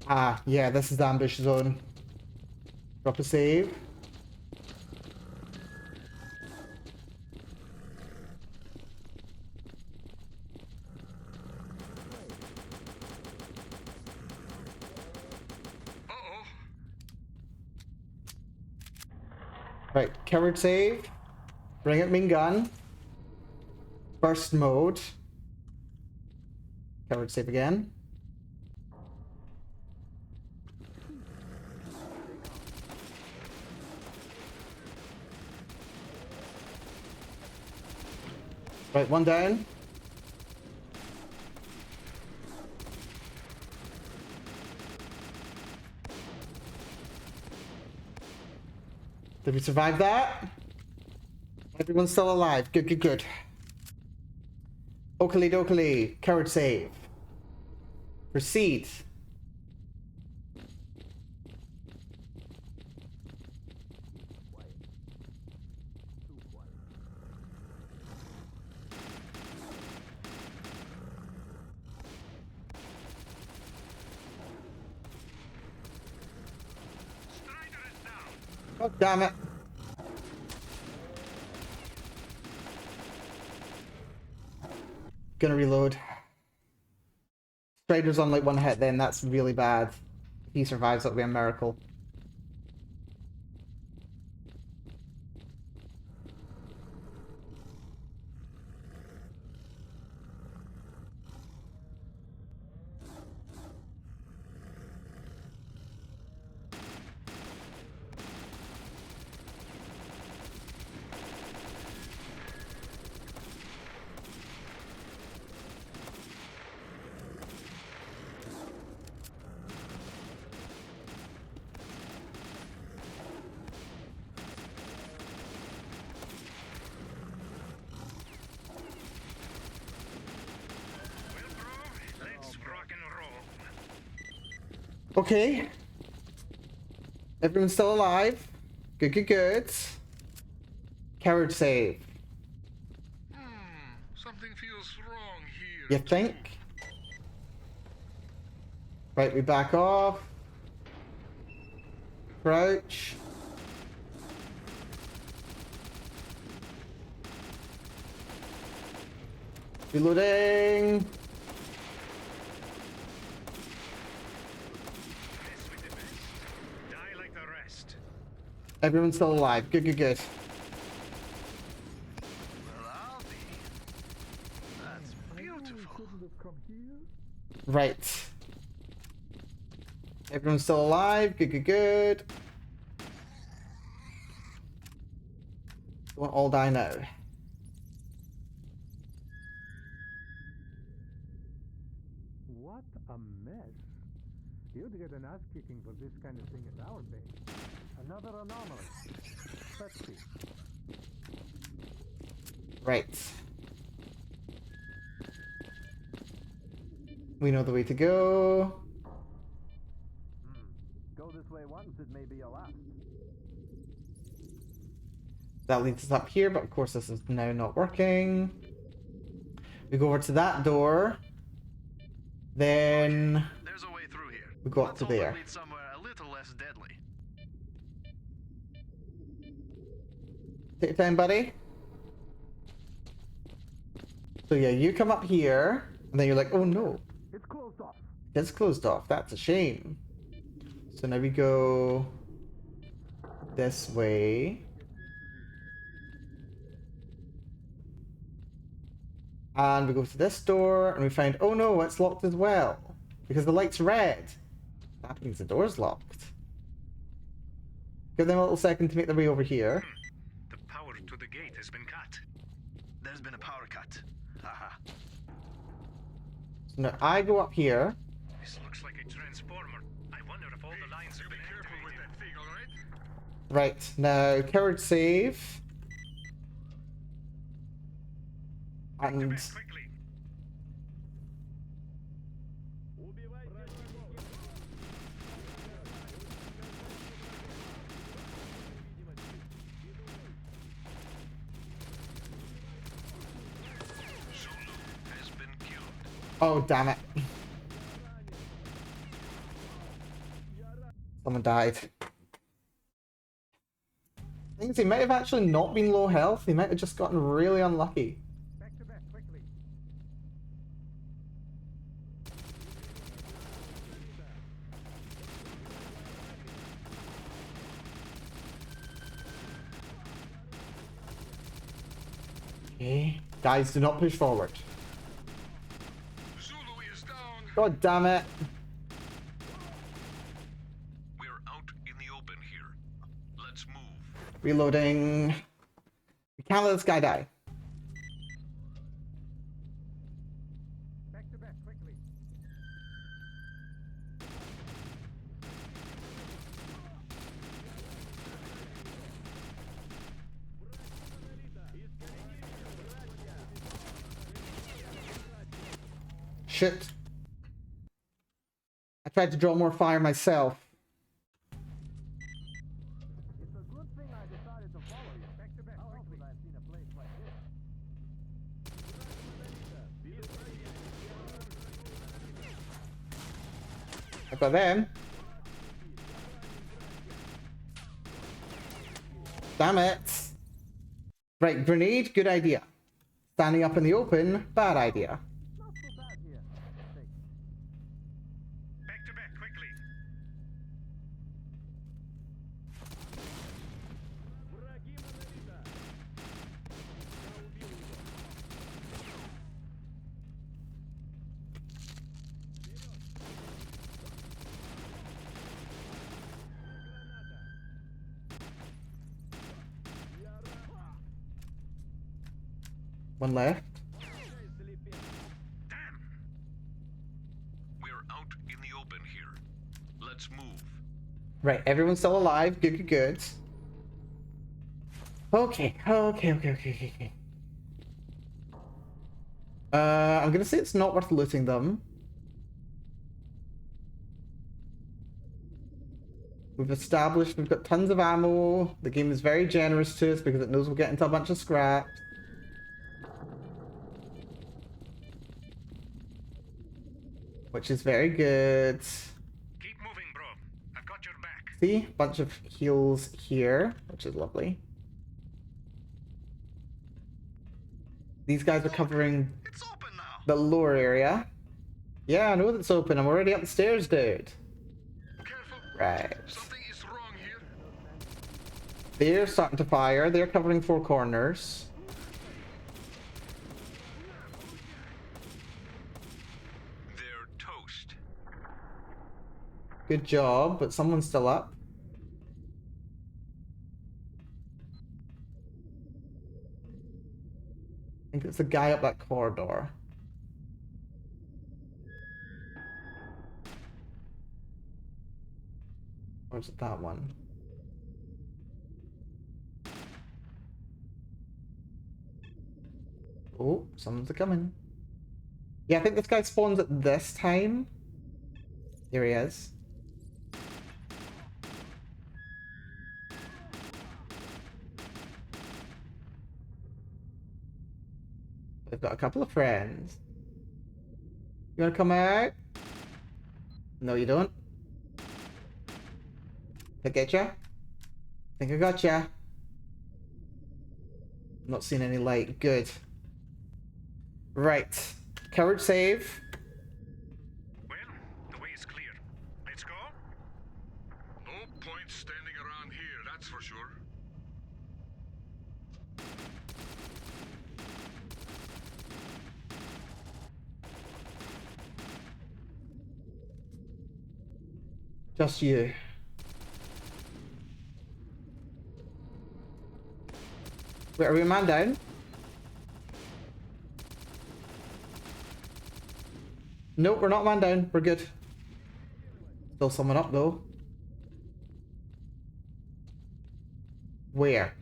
Ah, yeah, this is the ambush zone. Drop a save. Uh-oh. Right, coward save. Bring it, main gun. Burst mode. Coward save again. Right, one down. Did we survive that? Everyone's still alive. Good, good, good. Oakley dokley. Coward save. Proceed. Strider is down. Oh, damn it. Gonna reload. Strider's on like one hit then, that's really bad. If he survives, that'll be a miracle. Well, bro, let's rock and roll. Okay. Everyone's still alive. Good, good, good. Coward save. Something feels wrong here. You think? Right, we back off. Crouch. Reloading. Mess with the best. Die like the rest. Everyone's still alive. Good, good, good. Well, I'll be. That's beautiful. Shouldn't have come here. Right. Everyone's still alive. Good, good, good. Don't all die now. What a mess. You'd get an ass kicking for this kind of thing at our base. Another anomaly. Let's see. Right. We know the way to go. Go this way once, it may be a last. That leads us up here, but of course this is now not working. We go over to that door. Then There's a way through here. we go up Let's to hope it there. leads somewhere a little less deadly. Take your time, buddy. So yeah, you come up here, and then you're like, oh no, It's closed off. it's closed off. That's a shame. So now we go this way. And we go to this door, and we find, oh no, it's locked as well. Because the light's red. That means the door's locked. Give them a little second to make their way over here. The power to the gate has been cut. There's been a power cut. Haha. So now I go up here. This looks like a transformer. I wonder if all the lines have Be been careful with activated. that thing, all right? Right, now, coward save. And Back quickly. Oh, damn it. Someone died. Thing is, he might have actually not been low health. He might have just gotten really unlucky. Back to back, quickly. Okay. Guys, do not push forward. Zulu is down. God damn it. We're out in the open here. Let's move. Reloading. We can't let this guy die. Back to back, quickly. Shit. I tried to draw more fire myself. It's a good thing I decided to follow you. Back to back, quickly. I've seen a place like this. I got them. Damn it. Right, grenade, good idea. Standing up in the open, bad idea. Not so bad here. Thanks. Back to back, quickly. One left. Damn! We're out in the open here. Let's move. Right, everyone's still alive. Good, good, good. Okay. I'm gonna say it's not worth looting them. We've established we've got tons of ammo. The game is very generous to us because it knows we'll get into a bunch of scraps. Which is very good. Keep moving, bro. I've got your back. See? Bunch of heals here, which is lovely. These guys are covering It's open now. the lower area. Yeah, I know that it's open. I'm already up the stairs, dude. Careful. Right. Something is wrong here. They're starting to fire. They're covering four corners. They're toast. Good job, but someone's still up. I think it's the guy up that corridor. Or is it that one? Oh, someone's coming. Yeah, I think this guy spawns at this time. Here he is. We've got a couple of friends. You wanna come out? No, you don't. Did I get ya? Think I got ya. Not seeing any light. Good. Right. Courage save. Well, the way is clear. Let's go. No point standing around here, that's for sure. Just you. Wait, are we a man down? Nope, we're not man down. We're good. Still someone up though. Where?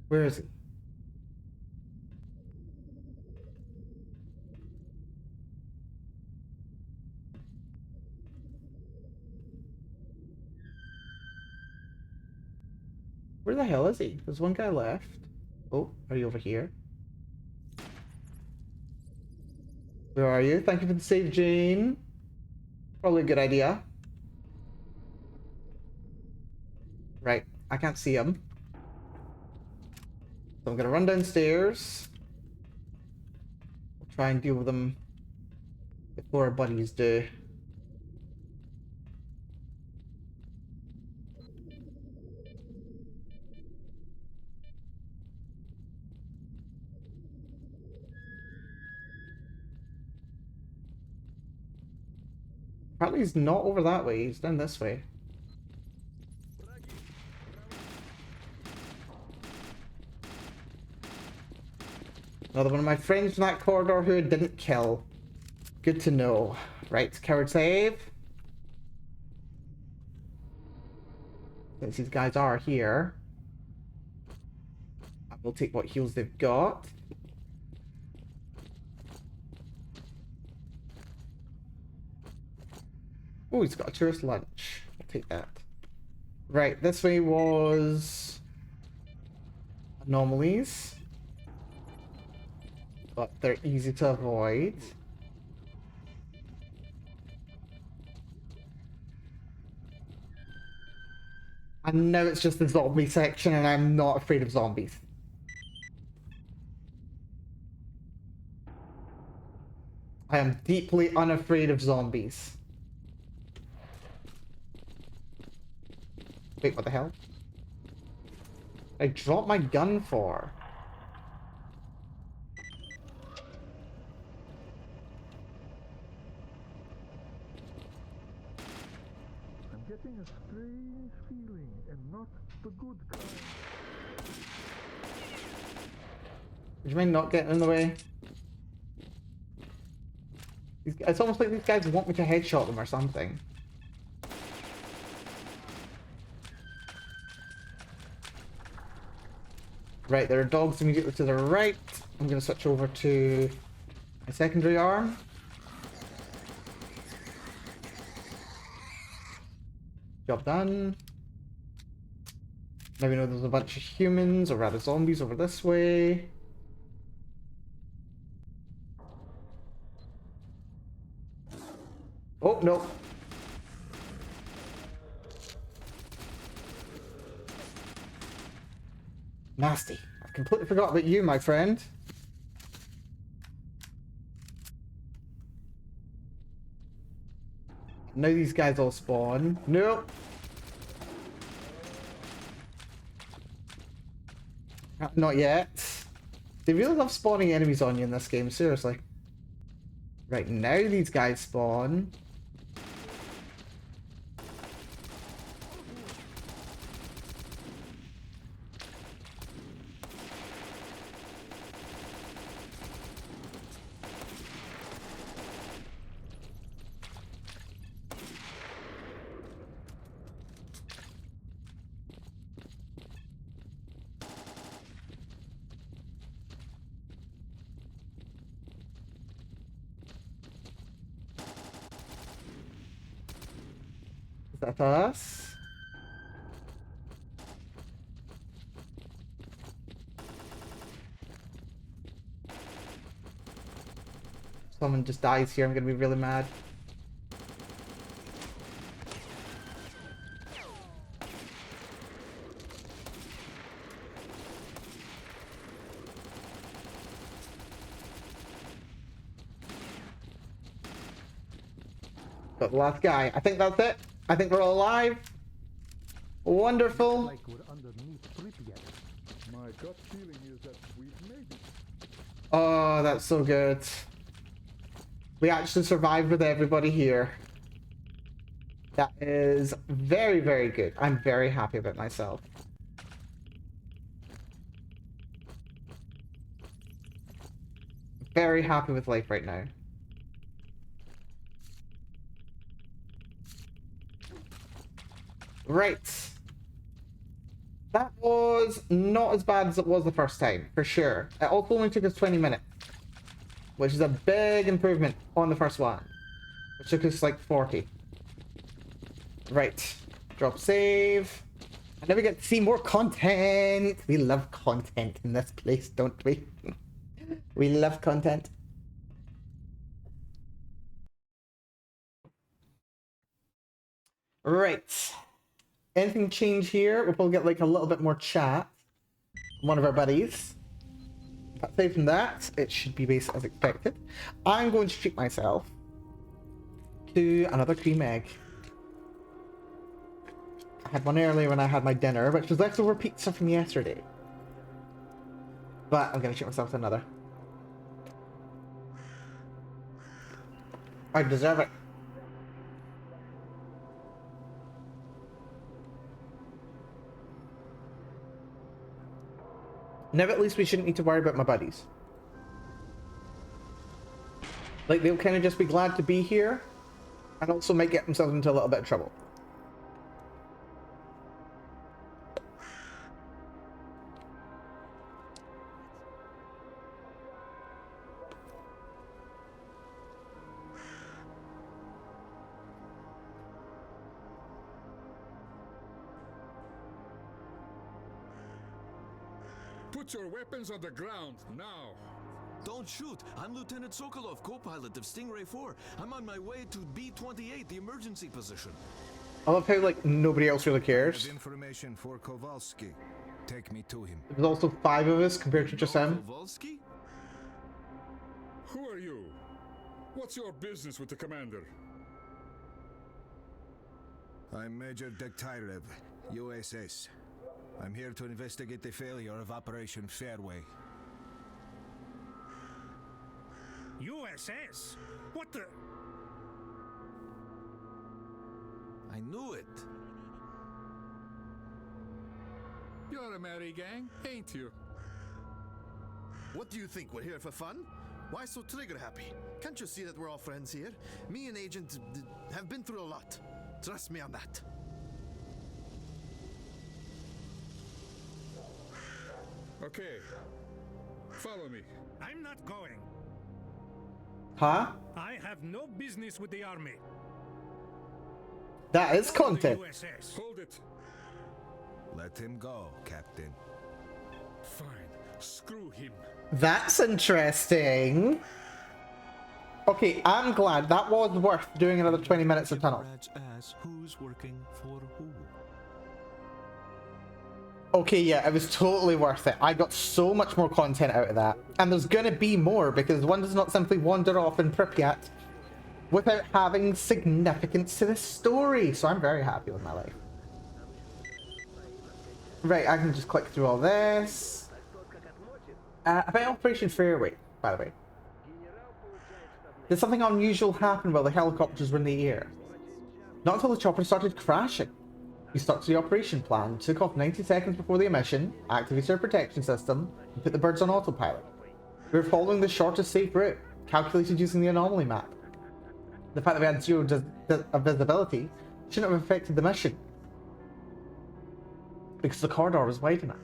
Where is he? Where the hell is he? There's one guy left. Oh, are you over here? Where are you? Thank you for the save, Jane. Probably a good idea. Right, I can't see him. So I'm gonna run downstairs. We'll try and deal with him before our buddies do. Apparently he's not over that way, he's down this way. Another one of my friends from that corridor who didn't kill. Good to know. Right, coward save. Since these guys are here, I will take what heals they've got. Oh, he's got a tourist lunch. I'll take that. Right, this way was anomalies, but they're easy to avoid. And now it's just the zombie section, and I'm not afraid of zombies. I am deeply unafraid of zombies. Wait, what the hell? I dropped my gun for. I'm getting a strange feeling, and not the good kind. Would you mind not getting in the way? It's almost like these guys want me to headshot them or something. Right, there are dogs immediately to the right. I'm going to switch over to my secondary arm. Job done. Now we know there's a bunch of humans, or rather zombies, over this way. Oh, no. Nasty. I completely forgot about you, my friend. Now these guys all spawn. Nope. Not yet. They really love spawning enemies on you in this game, seriously. Right, now these guys spawn. Is that us? Someone just dies here, I'm gonna be really mad. Got the last guy. I think that's it. I think we're all alive. Wonderful. Like we're underneath Pripyat. My gut feeling is that we've made it. Oh, that's so good. We actually survived with everybody here. That is very, very good. I'm very happy about myself. Very happy with life right now. Right. That was not as bad as it was the first time, for sure. It also only took us 20 minutes, which is a big improvement on the first one, which took us like 40. Right. Drop save. And then we get to see more content. We love content in this place, don't we? We love content. Right. Anything change here? We'll probably get like a little bit more chat from one of our buddies. But aside from that, it should be based as expected. I'm going to treat myself to another cream egg. I had one earlier when I had my dinner, which was leftover pizza from yesterday. But I'm going to treat myself to another. I deserve it. Now at least we shouldn't need to worry about my buddies. Like, they'll kind of just be glad to be here, and also might get themselves into a little bit of trouble. Put your weapons on the ground, now! Don't shoot! I'm Lieutenant Sokolov, co-pilot of Stingray 4. I'm on my way to B-28, the emergency position. I love how, like, nobody else really I cares. have information for Kowalski. Take me to him. There's also 5 of us compared to just him. Kowalski? Who are you? What's your business with the commander? I'm Major Dektyrev, USS. I'm here to investigate the failure of Operation Fairway. USS? What the? I knew it. You're a merry gang, ain't you? What do you think? We're here for fun? Why so trigger happy? Can't you see that we're all friends here? Me and Agent have been through a lot. Trust me on that. Okay. Follow me. I'm not going. Huh? I have no business with the army. That is The content. USS. Hold it. Let him go, Captain. Fine. Screw him. That's interesting. Okay, I'm glad. That was worth doing another 20 minutes of tunnel. Who's working for who? Okay, yeah, it was totally worth it. I got so much more content out of that. And there's gonna be more, because one does not simply wander off in Pripyat without having significance to the story. So I'm very happy with my life. Right, I can just click through all this. About Operation Fairway, by the way. Did something unusual happen while the helicopters were in the air? Not until the chopper started crashing. We stuck to the operation plan, took off 90 seconds before the emission, activated our protection system, and put the birds on autopilot. We were following the shortest safe route, calculated using the anomaly map. The fact that we had zero visibility shouldn't have affected the mission, because the corridor was wide enough.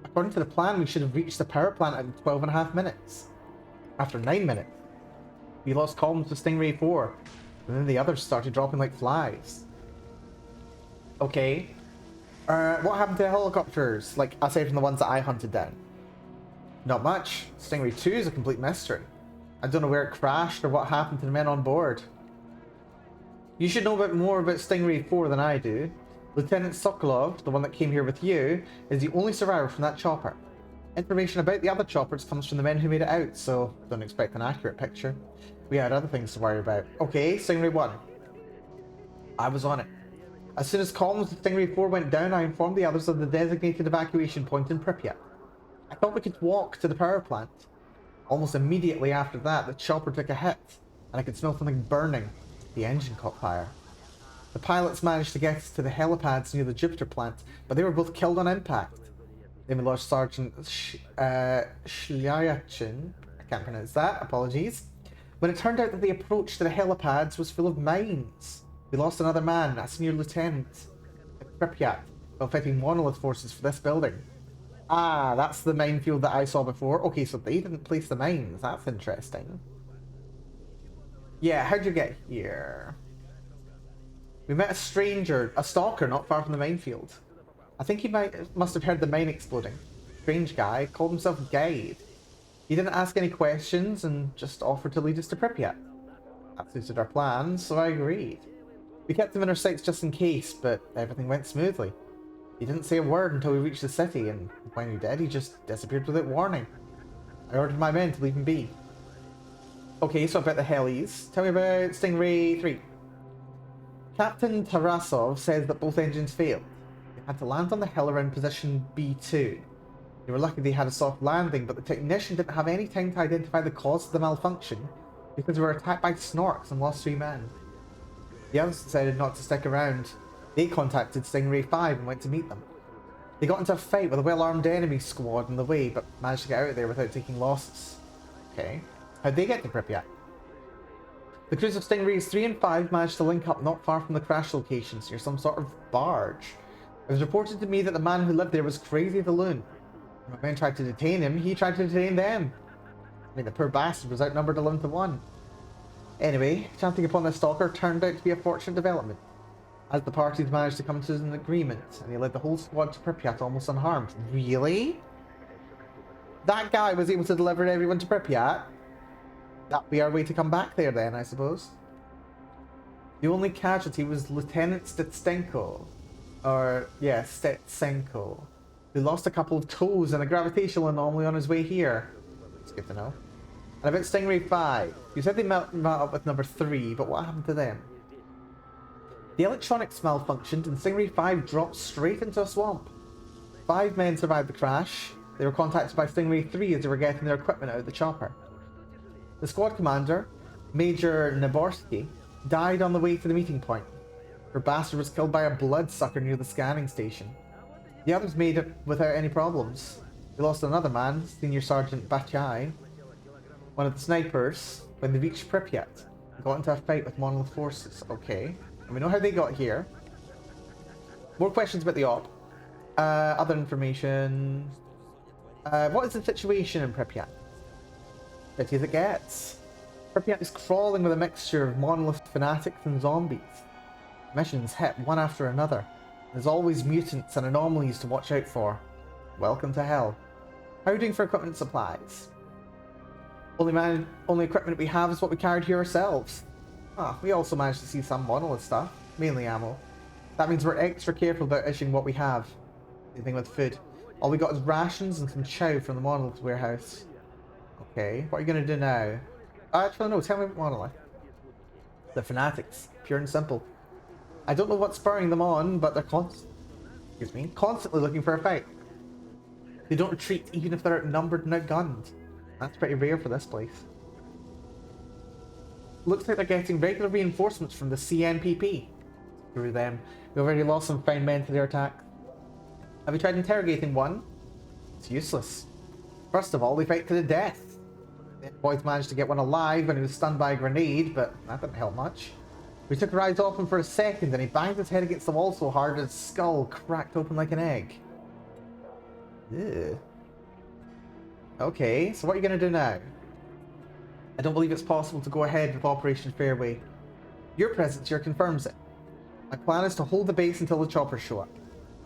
According to the plan, we should have reached the power plant in 12.5 minutes. After 9 minutes, we lost comms with Stingray 4, and then the others started dropping like flies. Okay. What happened to the helicopters? Like, aside from the ones that I hunted down? Not much. Stingray 2 is a complete mystery. I don't know where it crashed or what happened to the men on board. You should know a bit more about Stingray 4 than I do. Lieutenant Sokolov, the one that came here with you, is the only survivor from that chopper. Information about the other choppers comes from the men who made it out, so don't expect an accurate picture. We had other things to worry about. Okay, Stingray 1. I was on it. As soon as comms with Stingray 4 went down, I informed the others of the designated evacuation point in Pripyat. I thought we could walk to the power plant. Almost immediately after that, the chopper took a hit, and I could smell something burning. The engine caught fire. The pilots managed to get to the helipads near the Jupiter plant, but they were both killed on impact. Then we lost Sergeant Shlyachin. I can't pronounce that, apologies. When it turned out that the approach to the helipads was full of mines. We lost another man, a senior lieutenant at Pripyat, while fighting monolith forces for this building. Ah, that's the minefield that I saw before. Okay, so they didn't place the mines. That's interesting. Yeah, how'd you get here? We met a stranger, a stalker, not far from the minefield. I think he must have heard the mine exploding. Strange guy, called himself Guide. He didn't ask any questions and just offered to lead us to Pripyat. That suited our plans, so I agreed. We kept him in our sights just in case, but everything went smoothly. He didn't say a word until we reached the city, and when he did, he just disappeared without warning. I ordered my men to leave him be. Okay, so about the helis. Tell me about Stingray 3. Captain Tarasov says that both engines failed. They had to land on the hill around position B2. They were lucky they had a soft landing, but the technician didn't have any time to identify the cause of the malfunction because they were attacked by snorks and lost 3 men. The others decided not to stick around. They contacted Stingray 5 and went to meet them. They got into a fight with a well-armed enemy squad on the way, but managed to get out of there without taking losses. Okay. How'd they get to Pripyat? The crews of Stingrays 3 and 5 managed to link up not far from the crash locations near some sort of barge. It was reported to me that the man who lived there was crazy as a loon. When my men tried to detain him, he tried to detain them. I mean, the poor bastard was outnumbered 11 to 1. Anyway, chancing upon the stalker turned out to be a fortunate development, as the parties managed to come to an agreement, and he led the whole squad to Pripyat almost unharmed. Really? That guy was able to deliver everyone to Pripyat? That'd be our way to come back there then, I suppose. The only casualty was Lieutenant Stitsenko, Stitsenko, who lost a couple of toes and a gravitational anomaly on his way here. It's good to know. And about Stingray 5, you said they met up with number 3, but what happened to them? The electronics malfunctioned and Stingray 5 dropped straight into a swamp. 5 men survived the crash. They were contacted by Stingray 3 as they were getting their equipment out of the chopper. The squad commander, Major Naborsky, died on the way to the meeting point. Her bastard was killed by a bloodsucker near the scanning station. The others made it without any problems. They lost another man, Senior Sergeant Bachai, one of the snipers, when they reached Pripyat. They got into a fight with Monolith forces. Okay. And we know how they got here. More questions about the op. Other information. What is the situation in Pripyat? Pretty as it gets. Pripyat is crawling with a mixture of Monolith fanatics and zombies. Missions hit one after another. There's always mutants and anomalies to watch out for. Welcome to hell. How are you doing for equipment and supplies? Only equipment we have is what we carried here ourselves. We also managed to see some Monolith stuff, mainly ammo. That means we're extra careful about issuing what we have. Same thing with food. All we got is rations and some chow from the Monolith warehouse. Okay, what are you going to do now? Actually, no, tell me about Monolith. The fanatics, pure and simple. I don't know what's spurring them on, but they're constantly looking for a fight. They don't retreat even if they're outnumbered and outgunned. That's pretty rare for this place. Looks like they're getting regular reinforcements from the CNPP. Screw them. We already lost some fine men to their attack. Have you tried interrogating one? It's useless. First of all, they fight to the death. The boys managed to get one alive when he was stunned by a grenade, but that didn't help much. We took our eyes off him for a second and he banged his head against the wall so hard his skull cracked open like an egg. Ew. Okay, so what are you going to do now? I don't believe it's possible to go ahead with Operation Fairway. Your presence here confirms it. My plan is to hold the base until the choppers show up.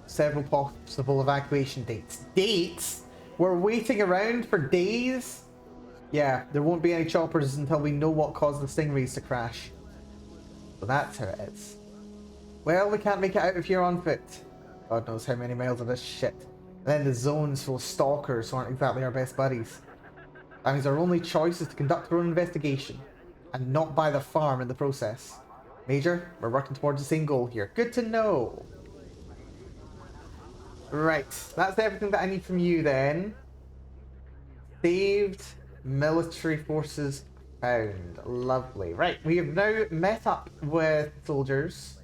Several possible evacuation dates. Dates? We're waiting around for days? Yeah, there won't be any choppers until we know what caused the Stingrays to crash. So that's how it is. Well, we can't make it out of here on foot. God knows how many miles of this shit. And then the zone's full of stalkers who aren't exactly our best buddies. That means our only choice is to conduct our own investigation, and not buy the farm in the process. Major, we're working towards the same goal here. Good to know. Right, that's everything that I need from you then. Saved military forces found. Lovely. Right, we have now met up with soldiers,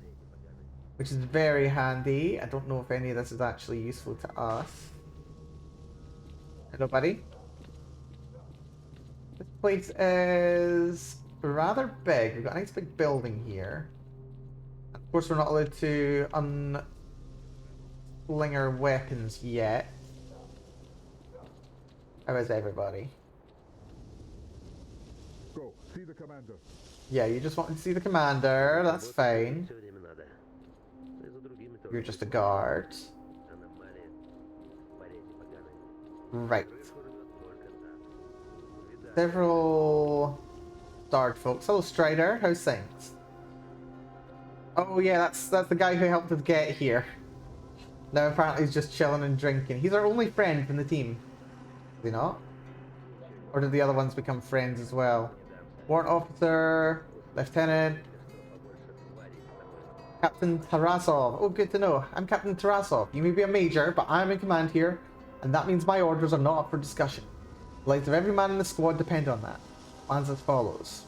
which is very handy. I don't know if any of this is actually useful to us. Hello, buddy. This place is rather big. We've got a nice big building here. Of course, we're not allowed to unsling our weapons yet. How is everybody? Go, see the commander. Yeah, you just wanted to see the commander. That's fine. You're just a guard. Right. Several starred folks. Hello, Strider. How's things? Oh yeah, that's the guy who helped us get here. Now apparently he's just chilling and drinking. He's our only friend from the team. Is he not? Or did the other ones become friends as well? Warrant Officer, Lieutenant, Captain Tarasov. Oh, good to know. I'm Captain Tarasov. You may be a major, but I'm in command here, and that means my orders are not up for discussion. The lives of every man in the squad depend on that. Plans as follows.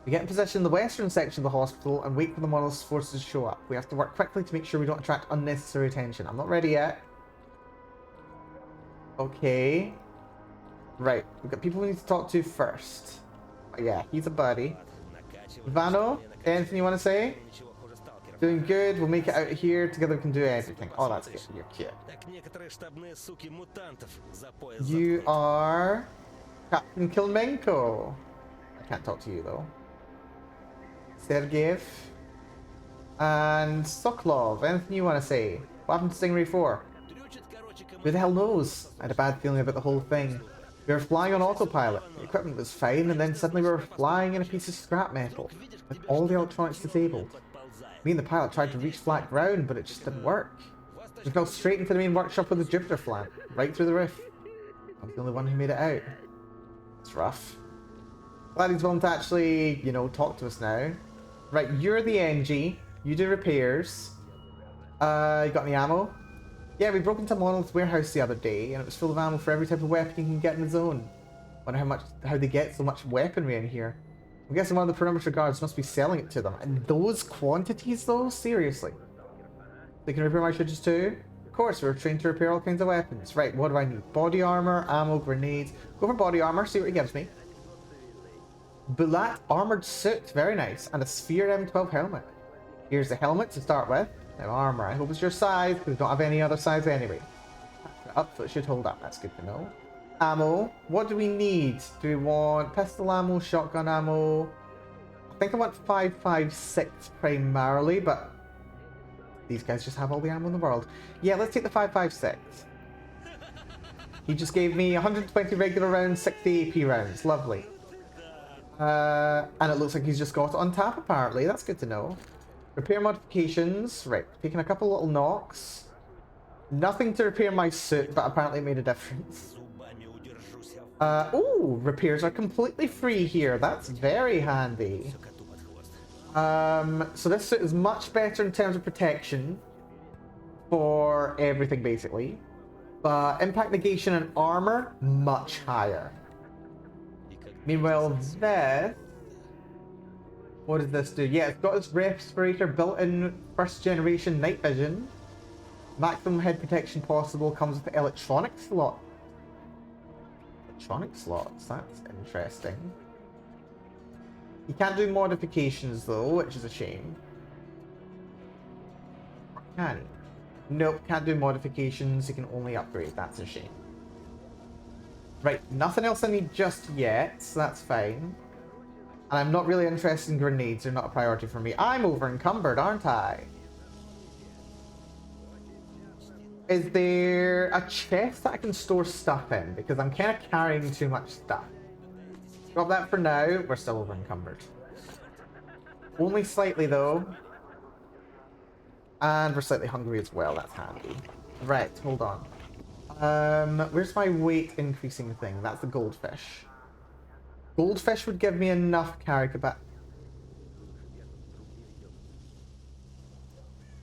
We get in position in the western section of the hospital and wait for the monolith forces to show up. We have to work quickly to make sure we don't attract unnecessary attention. I'm not ready yet. Okay. Right, we've got people we need to talk to first. Oh, yeah, he's a buddy. Vano, anything you want to say? Doing good, we'll make it out here. Together we can do everything. Oh, that's good. You're cute. You are Captain Kilmenko. I can't talk to you though. Sergeyev. And Sokolov, anything you want to say? What happened to Stingray 4? Who the hell knows? I had a bad feeling about the whole thing. We were flying on autopilot. The equipment was fine, and then suddenly we were flying in a piece of scrap metal, with all the electronics disabled. Me and the pilot tried to reach flat ground, but it just didn't work. We fell straight into the main workshop of the Jupiter plant, right through the roof. I was the only one who made it out. It's rough. Glad he's willing to actually, you know, talk to us now. Right, you're the NG. You do repairs. You got any ammo? Yeah, we broke into Monolith's warehouse the other day, and it was full of ammo for every type of weapon you can get in the zone. Wonder how they get so much weaponry in here. I'm guessing one of the perimeter guards must be selling it to them. And those quantities, though? Seriously. They can repair my shridges too? Of course, we were trained to repair all kinds of weapons. Right, what do I need? Body armor, ammo, grenades. Go for body armor, see what it gives me. Bulat armored suit, very nice. And a Sphere M12 helmet. Here's the helmet to start with. Now armor, I hope it's your size, because we don't have any other size anyway. Up, so it should hold up, that's good to know. Ammo, what do we need? Do we want pistol ammo, shotgun ammo? I think I want 5.56 primarily, but these guys just have all the ammo in the world. Yeah, let's take the 5.56. He just gave me 120 regular rounds, 60 AP rounds, lovely. And it looks like he's just got it on tap apparently, that's good to know. Repair modifications, right, taking a couple little knocks. Nothing to repair my suit, but apparently it made a difference. Ooh, repairs are completely free here, that's very handy. So this suit is much better in terms of protection for everything basically. But impact negation and armor, much higher. Meanwhile, this... What does this do? Yeah, it's got its respirator built-in first generation night vision. Maximum head protection possible, comes with the electronic slot. Electronic slots, that's interesting. You can't do modifications though, which is a shame. Or can you? Nope, can't do modifications, you can only upgrade, that's a shame. Right, nothing else I need just yet, so that's fine. And I'm not really interested in grenades, they're not a priority for me. I'm over encumbered, aren't I? Is there a chest that I can store stuff in? Because I'm kind of carrying too much stuff. Drop that for now, we're still over encumbered. Only slightly though. And we're slightly hungry as well, that's handy. Right, hold on. Where's my weight increasing thing? That's the goldfish. Goldfish would give me enough carry capacity.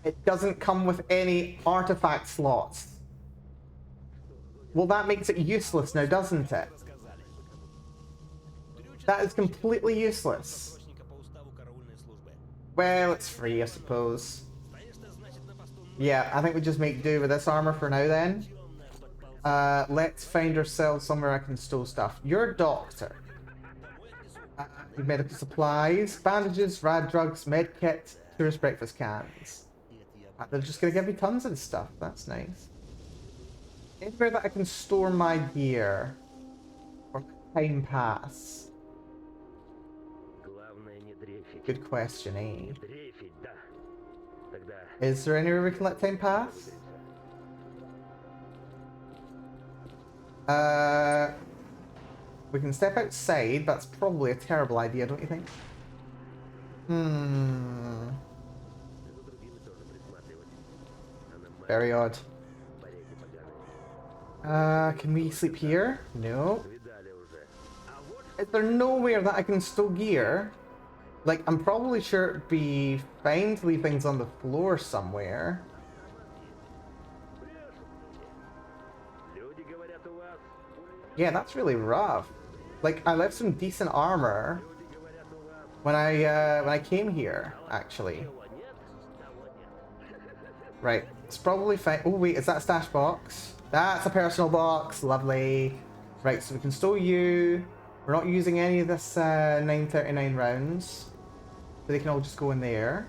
It doesn't come with any artifact slots. Well, that makes it useless now, doesn't it? That is completely useless. Well, it's free, I suppose. Yeah, I think we just make do with this armor for now then. Let's find ourselves somewhere I can stow stuff. You're a doctor. Medical supplies, bandages, rad drugs, med kit, tourist breakfast cans. They're just gonna give me tons of stuff, that's nice. Anywhere that I can store my gear. Or time pass. Good question, eh? Is there anywhere we can let time pass? We can step outside. That's probably a terrible idea, don't you think? Hmm. Very odd. Can we sleep here? No. Is there nowhere that I can stow gear? Like, I'm probably sure it'd be fine to leave things on the floor somewhere. Yeah, that's really rough. Like, I left some decent armor when I came here, actually. Right, it's probably fine. Oh wait, is that a stash box? That's a personal box. Lovely. Right, so we can stow you. We're not using any of this 939 rounds. So they can all just go in there.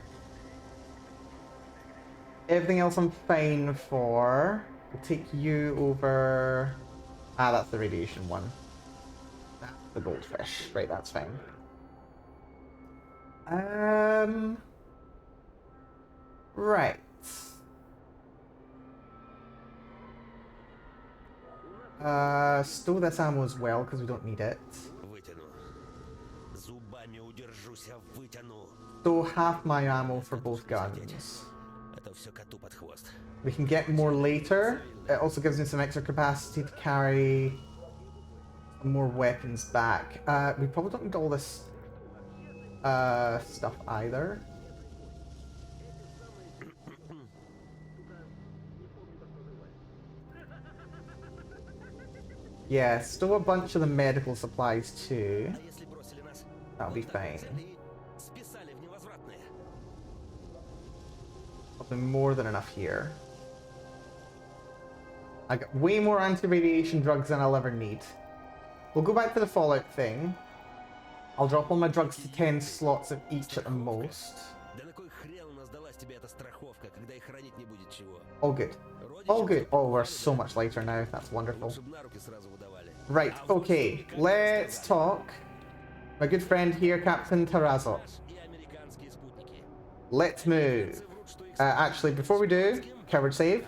Everything else I'm fine for. We'll take you over... Ah, that's the radiation one. That's the goldfish. Right, that's fine. Right. Stow this ammo as well, because we don't need it. Stow half my ammo for both guns. We can get more later. It also gives me some extra capacity to carry more weapons back. We probably don't need all this stuff either. Yeah, stow a bunch of the medical supplies too. That'll be fine. I'll be more than enough here. I got way more anti-radiation drugs than I'll ever need. We'll go back to the Fallout thing. I'll drop all my drugs to 10 slots of each at the most. All good. All good. Oh, we're so much lighter now. That's wonderful. Right, okay. Let's talk. My good friend here, Captain Tarazov. Let's move. Actually, before we do, coward save.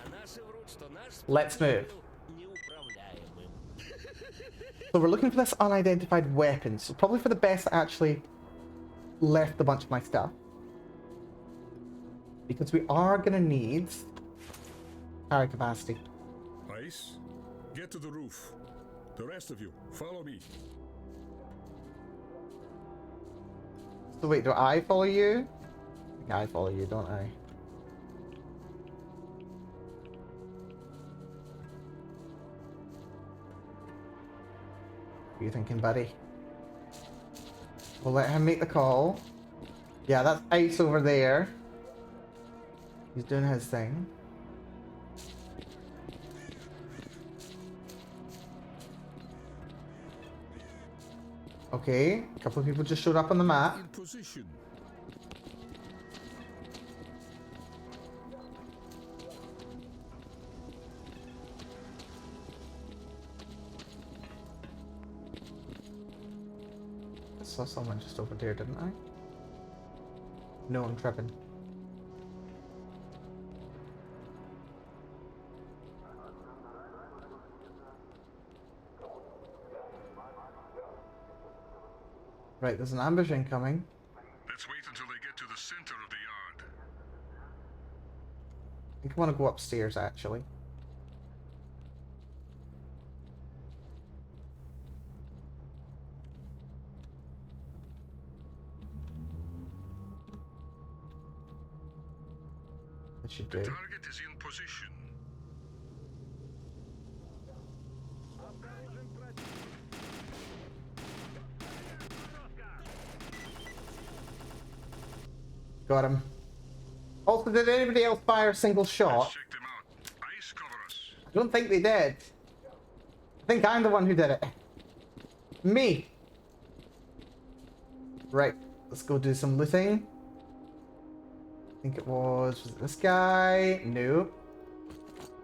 Let's move. So we're looking for this unidentified weapon. So probably for the best I actually left a bunch of my stuff. Because we are going to need carry capacity. Ice, get to the roof. The rest of you, follow me. So wait, do I follow you? I follow you, don't I? What are you thinking, buddy? We'll let him make the call. Yeah, that's Ice over there. He's doing his thing. Okay, a couple of people just showed up on the map. In position. I saw someone just over there, didn't I? No, I'm tripping. Right, there's an ambush incoming. Let's wait until they get to the center of the yard. I think I want to go upstairs, actually. That should do. The target is in position. Got him. Also, did anybody else fire a single shot? Let's check them out. Ice, cover us. I don't think they did. I think I'm the one who did it. Me. Right, let's go do some looting. I think it was it this guy? No.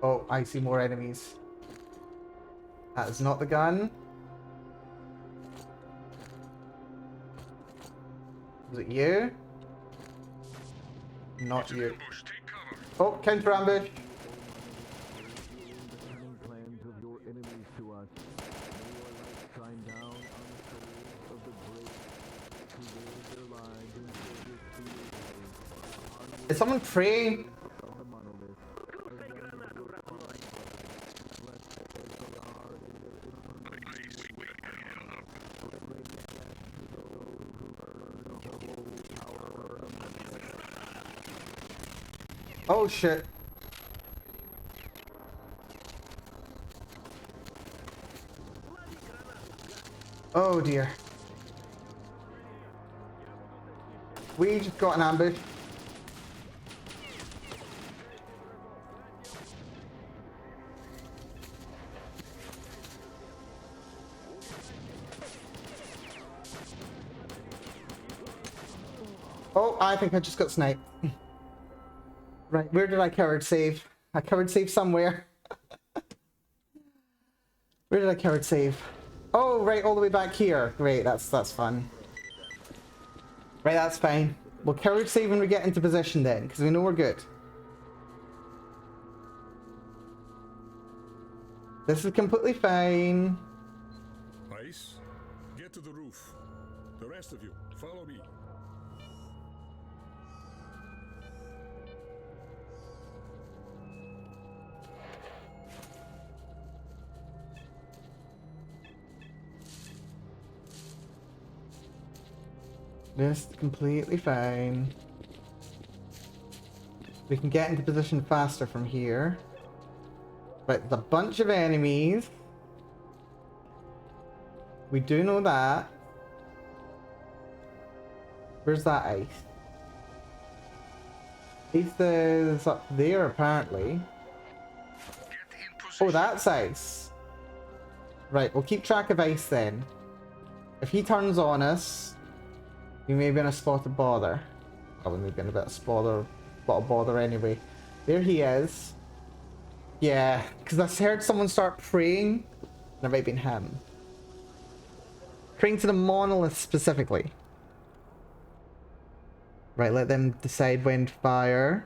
Oh, I see more enemies. That is not the gun. Was it you? Not you. Ambush, take cover. Oh, counter ambush. Plans of your enemies to us. Is someone praying? Oh shit. Oh dear. We just got an ambush. Oh, I think I just got sniped. Right, where did I coward save? I coward save somewhere. Where did I coward save? Oh, right, all the way back here. Great, that's fun. Right, that's fine. We'll coward save when we get into position then, because we know we're good. This is completely fine. Ice, get to the roof. The rest of you, follow me. This is completely fine. We can get into position faster from here. Right, there's a bunch of enemies. We do know that. Where's that ice? Ice is up there, apparently. Oh, that's ice. Right, we'll keep track of ice then. If he turns on us, we may be in a spot of bother. Oh, we may be in a bit of bother anyway. There he is. Yeah, because I heard someone start praying. And it might have been him. Praying to the monolith specifically. Right, let them decide when to fire.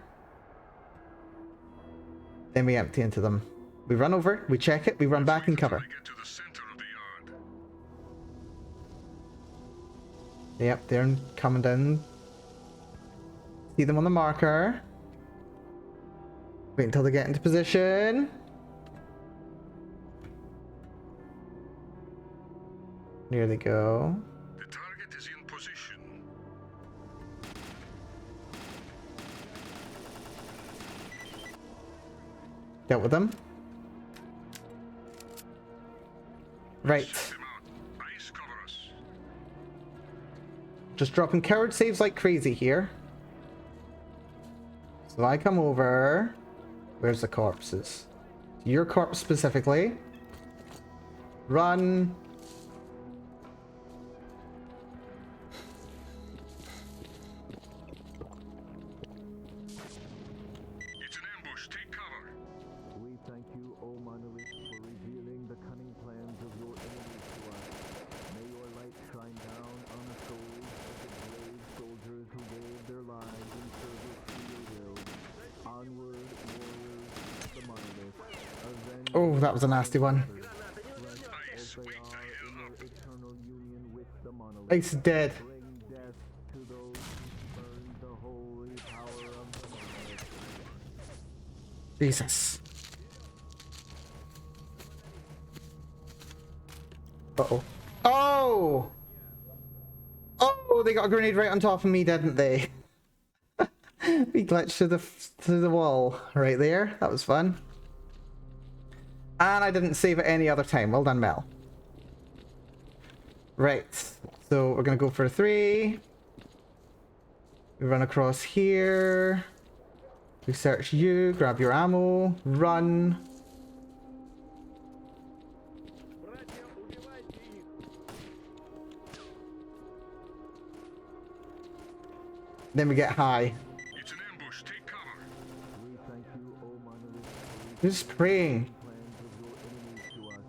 Then we empty into them. We run over, we check it, we run back and cover. Yep, they're coming down. See them on the marker. Wait until they get into position. There they go. The target is in position. Dealt with them. Right. Ice cover us. Just dropping coward saves like crazy here. So I come over. Where's the corpses? Your corpse specifically. Run. It's an ambush. Take cover. We thank you, O monolith, for revealing the cunning plans of your enemies to us. May your light shine down on the souls of the brave soldiers who gave their lives in service to your will. Onward, warriors of the monolith. Avenge Oh, that was a nasty one. Ice, wake the hell up. eternal union with the monolith. Ice is dead. Bring death to those who burn the holy power of the monolith. Jesus. Uh-oh. Oh! Oh, they got a grenade right on top of me, didn't they? We glitched to the wall right there. That was fun. And I didn't save it any other time. Well done, Mel. Right. So we're going to go for a 3. We run across here. We search you. Grab your ammo. Run. Then we get high. It's an ambush. Take cover. We thank you, O monolith, for Just praying. plans of your enemies to us.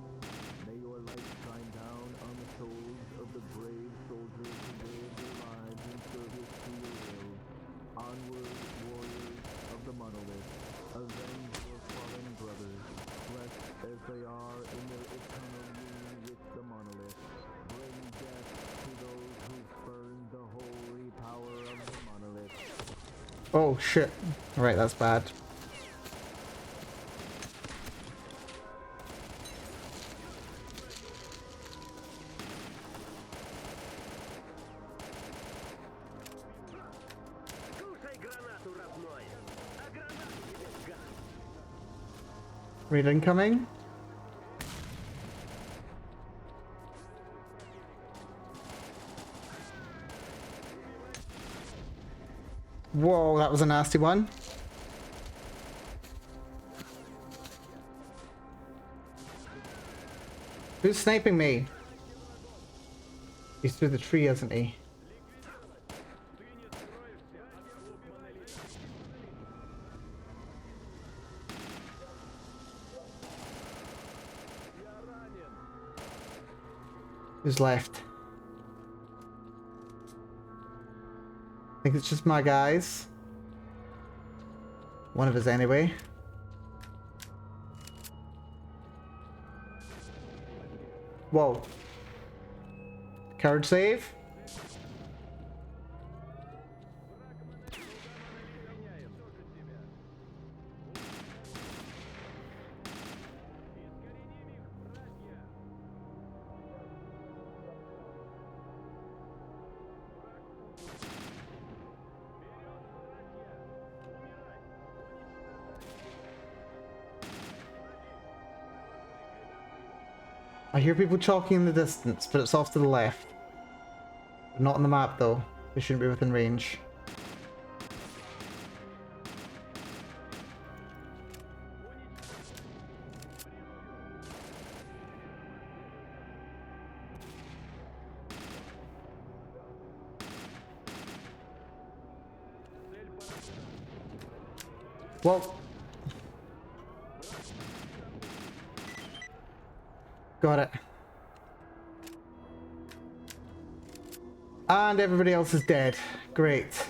May your light shine down on the souls of the brave soldiers who gave their lives in service to your will. Onward, warriors of the monolith. Avenge your fallen brothers, blessed as they are in their eternal union with the monolith. Bring death to those who spurn the holy power of the monolith. Oh shit. Right, that's bad. Raid incoming. Whoa, that was a nasty one. Who's sniping me? He's through the tree, isn't he? Who's left? I think it's just my guys. One of us anyway. Whoa. Courage save. I hear people talking in the distance, but it's off to the left. Not on the map though. They shouldn't be within range. Well, got it. And everybody else is dead. Great.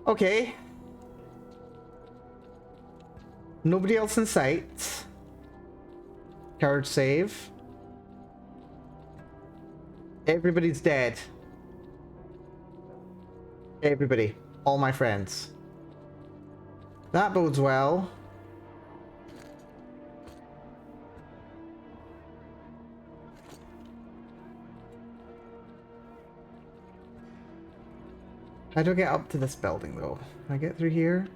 Okay. Nobody else in sight. Courage save. Everybody's dead. Everybody. All my friends. That bodes well. How do I get up to this building though? Can I get through here?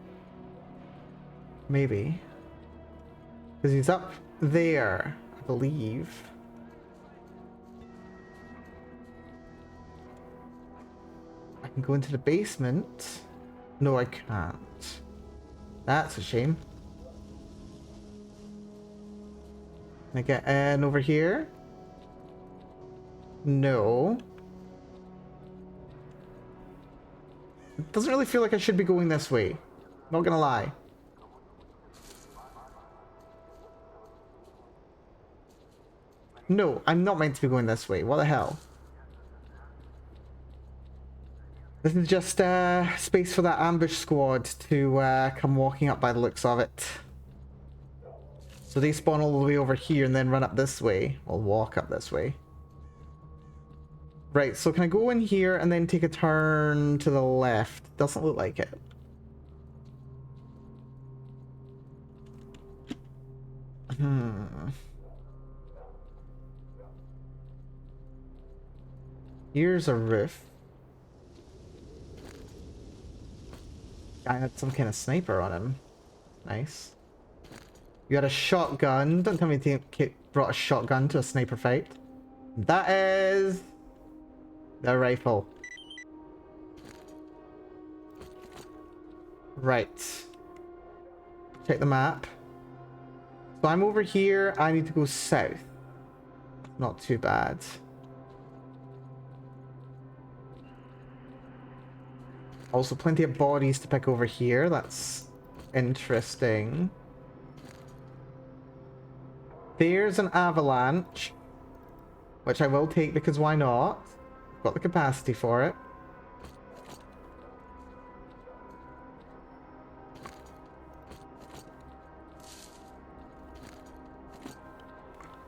Maybe. Because he's up there, I believe. I can go into the basement. No, I can't. That's a shame. Can I get in over here? No. It doesn't really feel like I should be going this way. Not gonna lie. No, I'm not meant to be going this way. What the hell? This is just space for that ambush squad to come walking up by the looks of it. So they spawn all the way over here and then run up this way. Or walk up this way. Right, so can I go in here and then take a turn to the left? Doesn't look like it. Here's a roof. Guy had some kind of sniper on him. Nice. You had a shotgun. Don't tell me you brought a shotgun to a sniper fight. That is the rifle. Right. Check the map. So I'm over here. I need to go south. Not too bad. Also, plenty of bodies to pick over here. That's interesting. There's an avalanche, which I will take because why not? Got the capacity for it.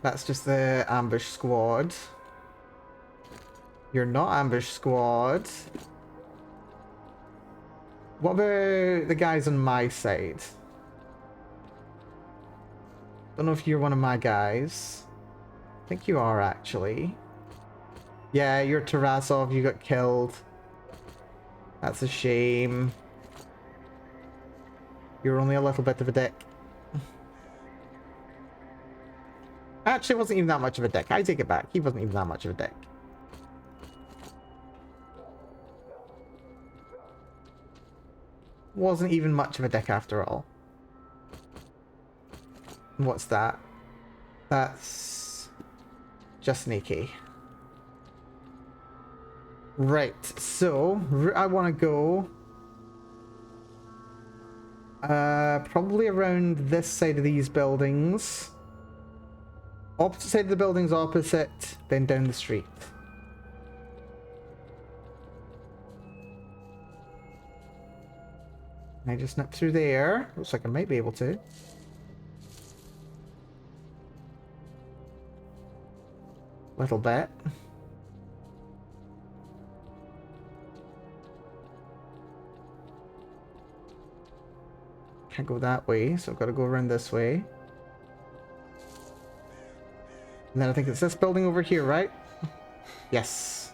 That's just the ambush squad. You're not ambush squad. What about the guys on my side? Don't know if you're one of my guys. I think you are, actually. Yeah, you're Tarasov. You got killed. That's a shame. You're only a little bit of a dick. Actually, wasn't even that much of a dick. I take it back. He wasn't even that much of a dick. Wasn't even much of a dick after all. What's that? That's just sneaky. Right, so I want to go probably around this side of these buildings. Opposite side of the buildings opposite, then down the street. Can I just nip through there? Looks like I might be able to. Little bit. Can't go that way, so I've got to go around this way. And then I think it's this building over here, right? Yes.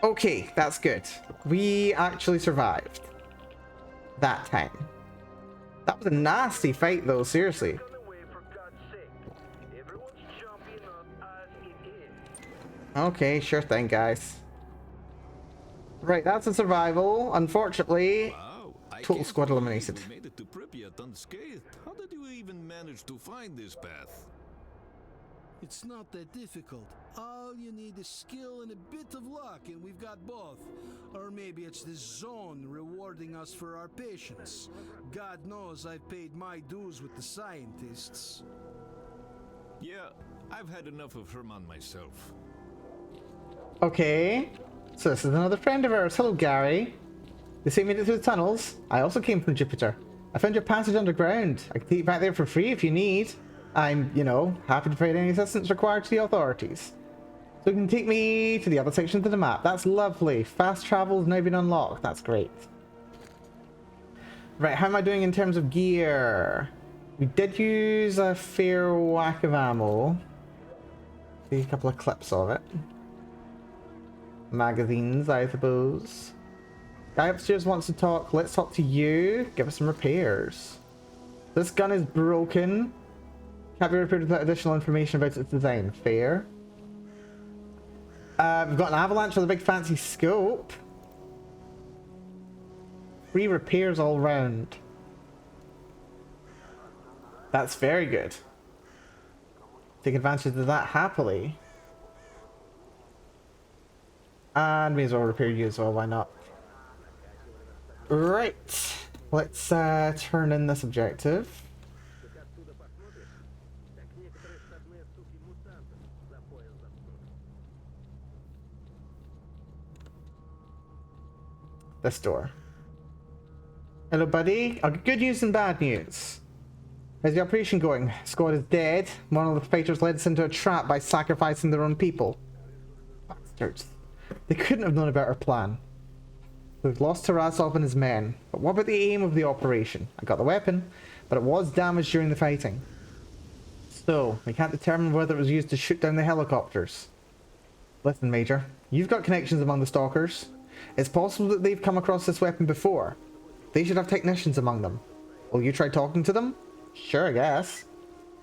Okay, that's good. We actually survived. That time. That was a nasty fight, though, seriously. Okay, sure thing, guys. Right, that's a survival. Unfortunately, Wow, total squad eliminated. We made it to Pripyat unscathed. How did you even manage to find this path? It's not that difficult. All you need is skill and a bit of luck, and we've got both. Or maybe it's this zone rewarding us for our patience. God knows I've paid my dues with the scientists. Yeah, I've had enough of Herman myself. Okay. So this is another friend of ours. Hello, Gary. They say you made it through the tunnels. I also came from Jupiter. I found your passage underground. I can take you back there for free if you need. I'm, you know, happy to provide any assistance required to the authorities. So you can take me to the other sections of the map. That's lovely. Fast travel's now been unlocked. That's great. Right, how am I doing in terms of gear? We did use a fair whack of ammo. See a couple of clips of it. Magazines, I suppose. Guy upstairs wants to talk. Let's talk to you. Give us some repairs. This gun is broken. Can't be repaired without additional information about its design. Fair. We've got an avalanche with a big fancy scope. Free repairs all round. That's very good. Take advantage of that happily. And may as well repair you as well, why not? Right. Let's turn in this objective. This door. Hello, buddy. I'll get good news and bad news. How's the operation going? Squad is dead. One of the fighters led us into a trap by sacrificing their own people. Bastards. They couldn't have known about our plan. We've lost Tarasov and his men. But what about the aim of the operation? I got the weapon, but it was damaged during the fighting. So, we can't determine whether it was used to shoot down the helicopters. Listen, Major. You've got connections among the stalkers. It's possible that they've come across this weapon before. They should have technicians among them. Will you try talking to them? Sure, I guess.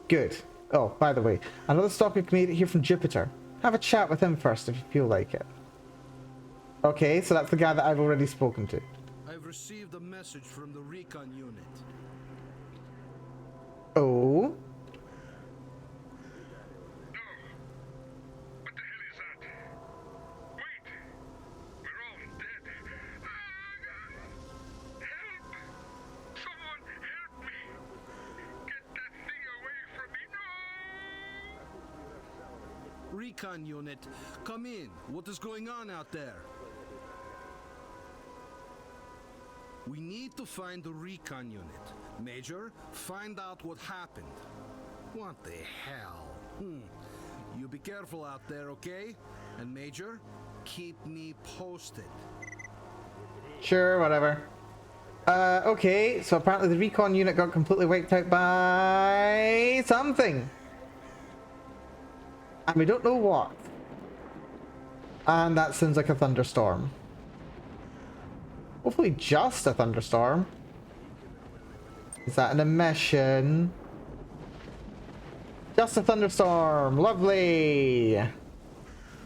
Good. Oh, by the way, another stalker made it here from Jupiter. Have a chat with him first if you feel like it. Okay, so that's the guy that I've already spoken to. I've received a message from the recon unit. Oh? What the hell is that? Wait! We're all dead. Help! Someone help me! Get that thing away from me! No! Recon unit, come in. What is going on out there? We need to find the recon unit. Major, find out what happened. What the hell? You be careful out there, okay? And Major, keep me posted. Sure, whatever. Okay, so apparently the recon unit got completely wiped out by something. And we don't know what. And that sounds like a thunderstorm. Hopefully just a thunderstorm. Is that an emission? Just a thunderstorm. Lovely.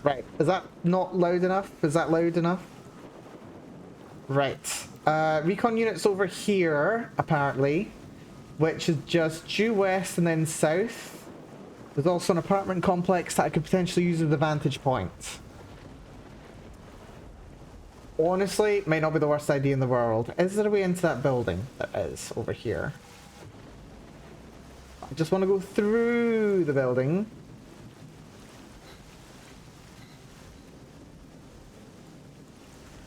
Right. Is that not loud enough? Is that loud enough? Right. Recon units over here, apparently, which is just due west and then south. There's also an apartment complex that I could potentially use as a vantage point. Honestly, may not be the worst idea in the world. Is there a way into that building? There is, over here. I just want to go through the building.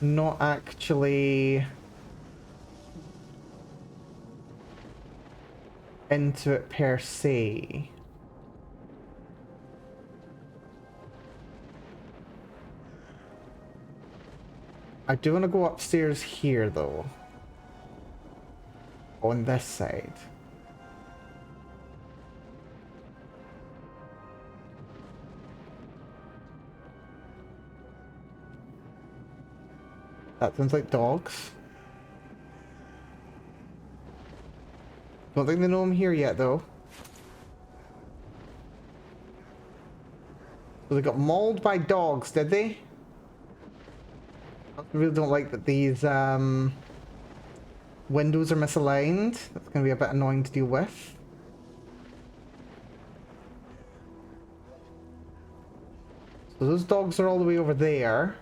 Not actually into it per se. I do want to go upstairs here though. On this side. That sounds like dogs. Don't think they know I'm here yet, though. So they got mauled by dogs, did they? I really don't like that these windows are misaligned. That's going to be a bit annoying to deal with. So those dogs are all the way over there.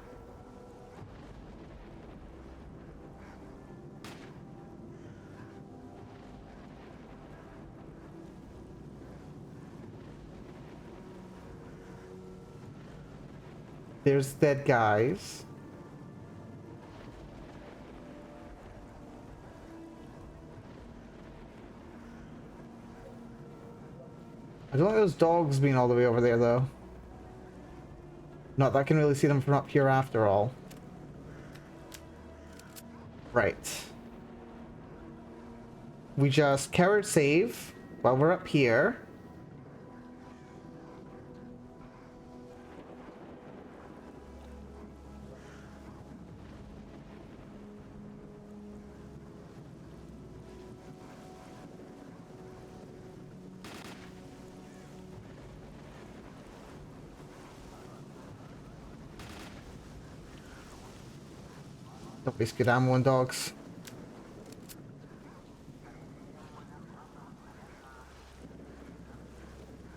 There's dead guys. I don't like those dogs being all the way over there, though. Not that I can really see them from up here after all. Right. We just coward save while we're up here. Don't waste good ammo on dogs.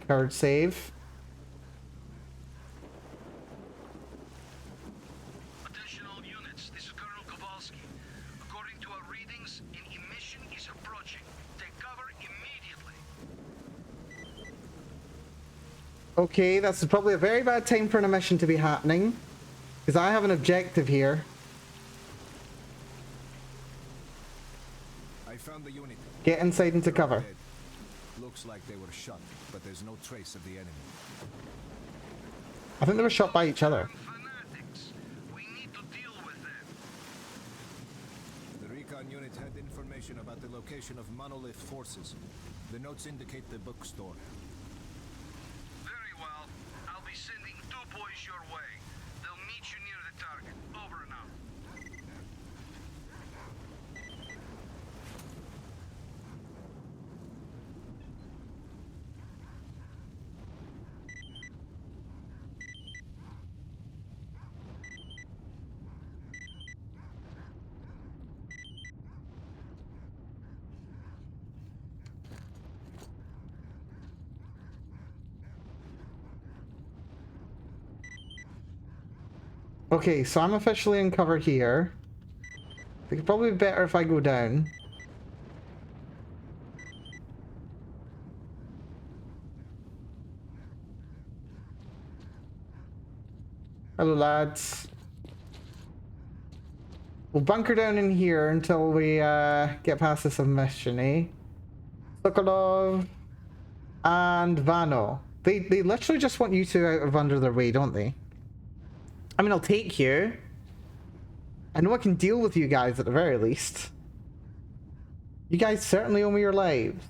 Card save. Additional units. This is Colonel Kowalski. According to our readings, an emission is approaching. Take cover immediately. Okay, that's probably a very bad time for an emission to be happening. Because I have an objective here. I found the unit. Get inside into cover. Dead. Looks like they were shot, but there's no trace of the enemy. I think they were shot by each other. Fanatics. We need to deal with them. The recon unit had information about the location of monolith forces. The notes indicate the bookstore. Very well. I'll be sending 2 boys your way. They'll meet you near the target. Over and out. Okay, so I'm officially in cover here. I think it'd probably be better if I go down. Hello, lads. We'll bunker down in here until we get past this mission, eh? Sokolov and Vano. They literally just want you two out of under their way, don't they? I mean, I'll take you. I know I can deal with you guys at the very least. You guys certainly owe me your lives.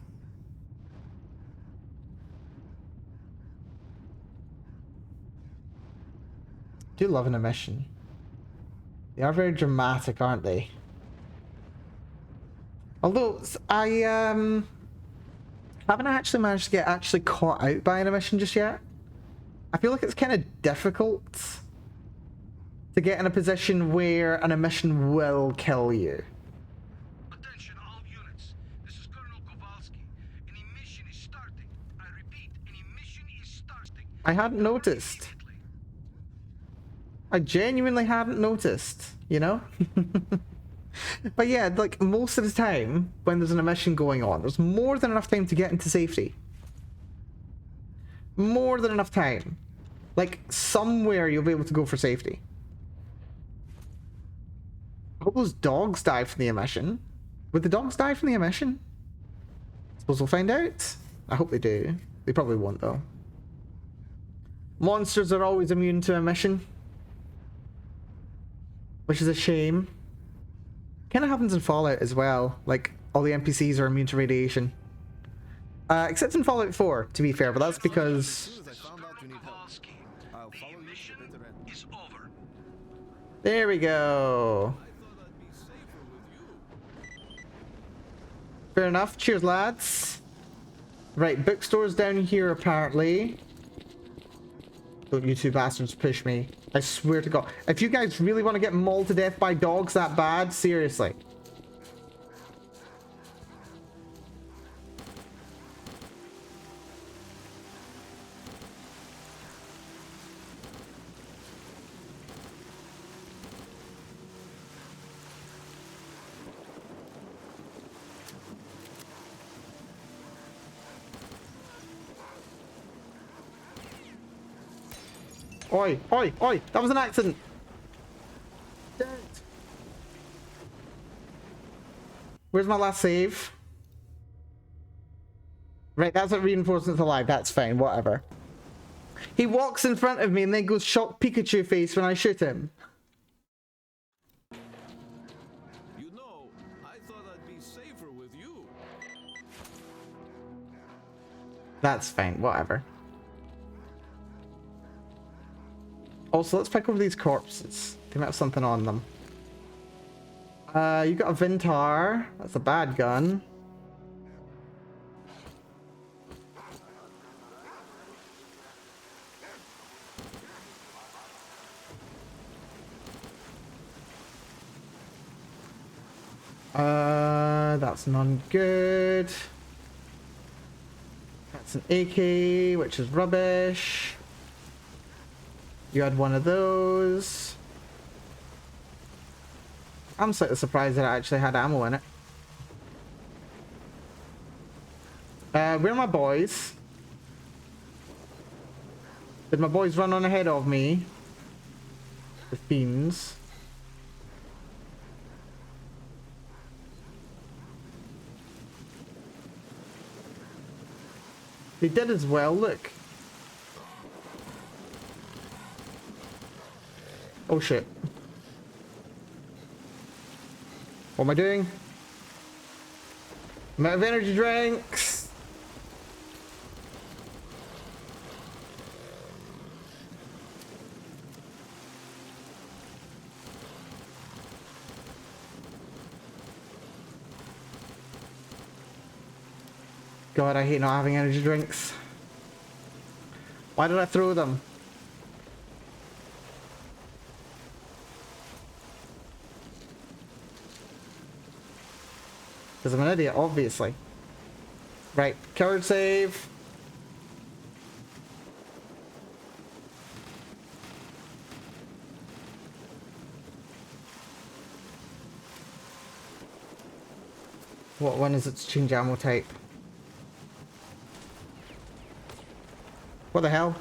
I do love an emission. They are very dramatic, aren't they? Although I haven't actually managed to get caught out by an emission just yet. I feel like it's kind of difficult to get in a position where an emission will kill you. Attention all units. This is Colonel Kowalski. An emission is starting. I repeat, an emission is starting. I hadn't noticed. I genuinely hadn't noticed, you know? But yeah, like most of the time when there's an emission going on, there's more than enough time to get into safety. More than enough time. Like somewhere you'll be able to go for safety. I hope those dogs die from the emission. Would the dogs die from the emission? Suppose we'll find out. I hope they do. They probably won't though. Monsters are always immune to emission. Which is a shame. Kind of happens in Fallout as well. Like, all the NPCs are immune to radiation. Except in Fallout 4, to be fair, but that's because... There we go. Fair enough. Cheers, lads. Right, bookstore's down here, apparently. Don't you two bastards push me. I swear to God. If you guys really want to get mauled to death by dogs that bad, seriously. Oi, oi, oi! That was an accident! Where's my last save? Right, that's what reinforcements alive. That's fine, whatever. He walks in front of me and then goes shocked Pikachu face when I shoot him. You know, I thought I'd be safer with you. That's fine, whatever. Also, let's pick over these corpses. They might have something on them. You got a Vintar. That's a bad gun. That's none good. That's an AK, which is rubbish. You had one of those. I'm slightly surprised that it actually had ammo in it. Where are my boys? Did my boys run on ahead of me? The fiends. They did as well, look. Oh shit. What am I doing? I'm out of energy drinks. God, I hate not having energy drinks. Why did I throw them? Because I'm an idiot, obviously. Right, coward save. What one is it to change ammo type? What the hell?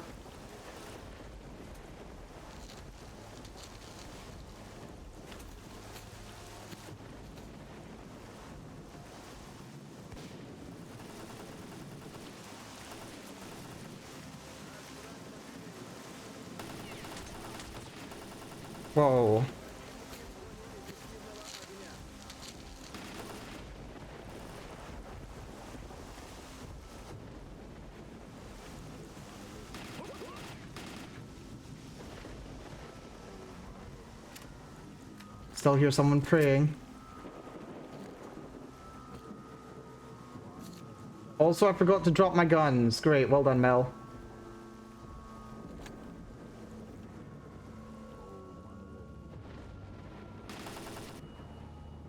Whoa. Still hear someone praying. Also, I forgot to drop my guns. Great, well done, Mel.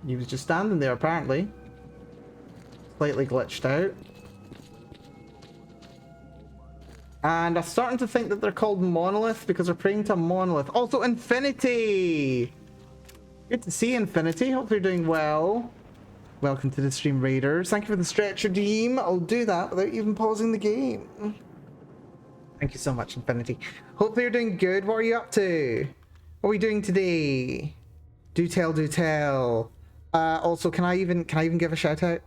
He was just standing there, apparently. Slightly glitched out. And I'm starting to think that they're called Monolith because they're praying to Monolith. Also, Infinity! Good to see Infinity. Hope you're doing well. Welcome to the stream, Raiders. Thank you for the stretch redeem. I'll do that without even pausing the game. Thank you so much, Infinity. Hopefully you're doing good. What are you up to? What are we doing today? Do tell, do tell. Also, can I even give a shout out?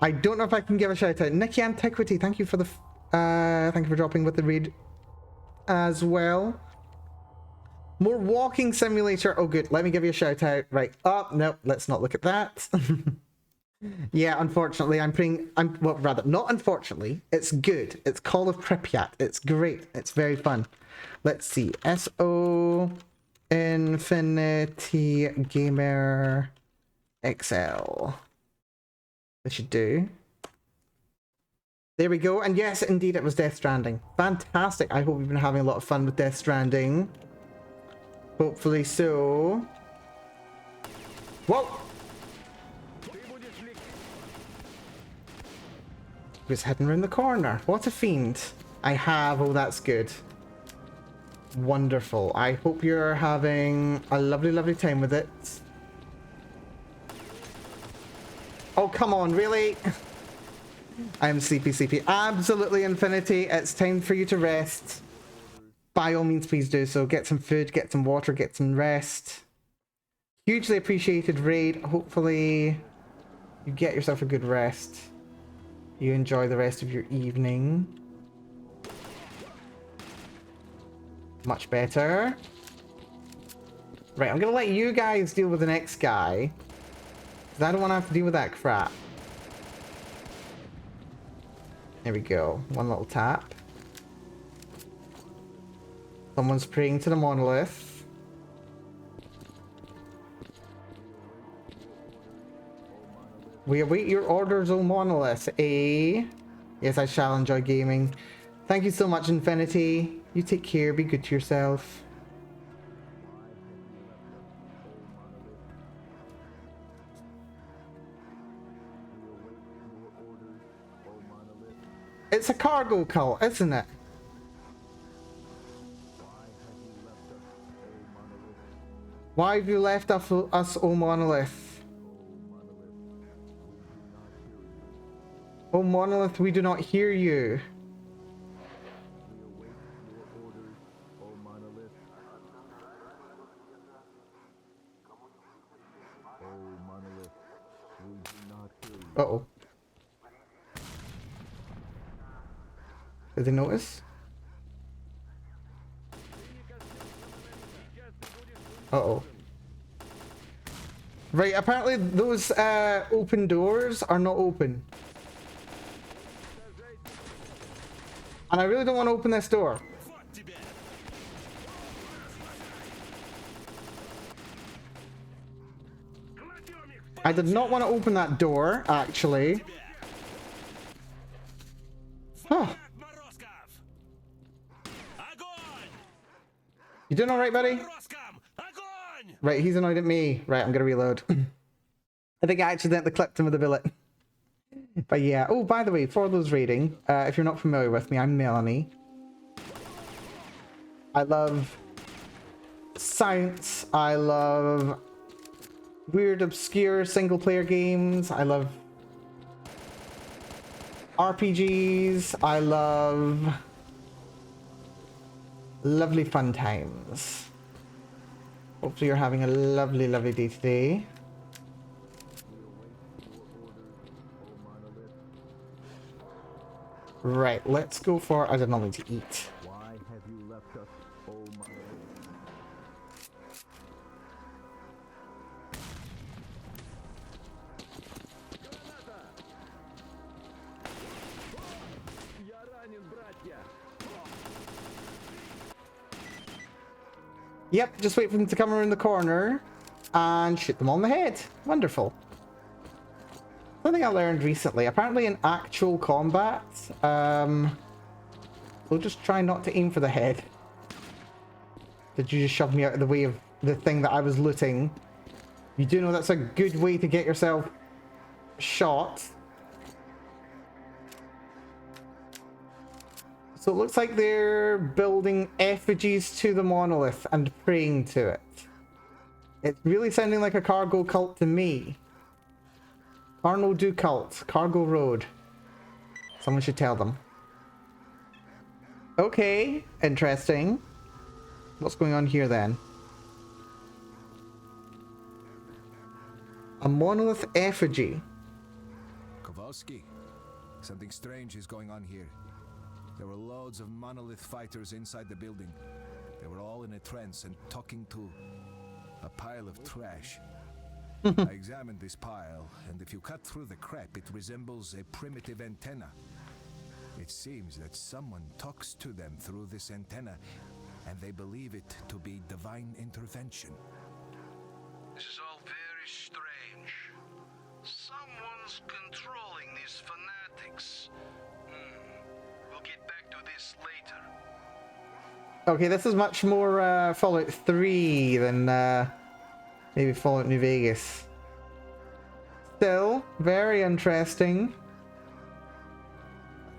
I don't know if I can give a shout out. Nikki Antiquity, thank you for the thank you for dropping with the raid as well. More walking simulator. Oh, good. Let me give you a shout out. Right. Oh, no, let's not look at that. Yeah, unfortunately, well, rather, not unfortunately. It's good. It's Call of Pripyat. It's great. It's very fun. Let's see. S.O. Infinity Gamer XL. This should do. There we go. And yes, indeed, it was Death Stranding. Fantastic. I hope you've been having a lot of fun with Death Stranding. Hopefully so. Whoa! He was heading around the corner. What a fiend. I have. Oh, that's good. Wonderful. I hope you're having a lovely, lovely time with it. Oh, come on, really? I'm sleepy. Absolutely, Infinity. It's time for you to rest. By all means, please do so. Get some food, get some water, get some rest. Hugely appreciated raid. Hopefully, you get yourself a good rest. You enjoy the rest of your evening. Much better. Right, I'm gonna let you guys deal with the next guy. Because I don't want to have to deal with that crap. There we go. One little tap. Someone's praying to the monolith. We await your orders, O monolith. Yes, I shall enjoy gaming. Thank you so much, Infinity. You take care. Be good to yourself. It's a cargo cult, isn't it? Why have you left us, O Monolith? O Monolith, we do not hear you. Uh-oh. Did they notice? Uh-oh. Right, apparently those open doors are not open. And I really don't want to open this door. I did not want to open that door, actually. Huh. You doing alright, buddy? Right, he's annoyed at me. Right, I'm gonna reload. I think I accidentally clipped him with a bullet. But yeah. Oh, by the way, for those raiding, if you're not familiar with me, I'm Melanie. I love science. I love weird, obscure single-player games. I love RPGs. I love lovely fun times. Hopefully you're having a lovely, lovely day today. Right, let's go for... I did not need to eat. Why have you left us, O monolith? Yep, just wait for them to come around the corner. and shoot them on the head. Wonderful. Something I learned recently. Apparently in actual combat, we'll just try not to aim for the head. Did you just shove me out of the way of the thing that I was looting? You do know that's a good way to get yourself shot. So it looks like they're building effigies to the monolith and praying to it. It's really sounding like a cargo cult to me. Carno do cult. Cargo Road. Someone should tell them. Okay, interesting. What's going on here then? A monolith effigy. Kowalski, something strange is going on here. There were loads of monolith fighters inside the building. They were all in a trance and talking to a pile of trash. I examined this pile, and if you cut through the crap, it resembles a primitive antenna. It seems that someone talks to them through this antenna, and they believe it to be divine intervention. This is all very strange. Someone's controlling these fanatics. We'll get back to this later. Okay, this is much more Fallout 3 than maybe Fallout New Vegas. Still, very interesting.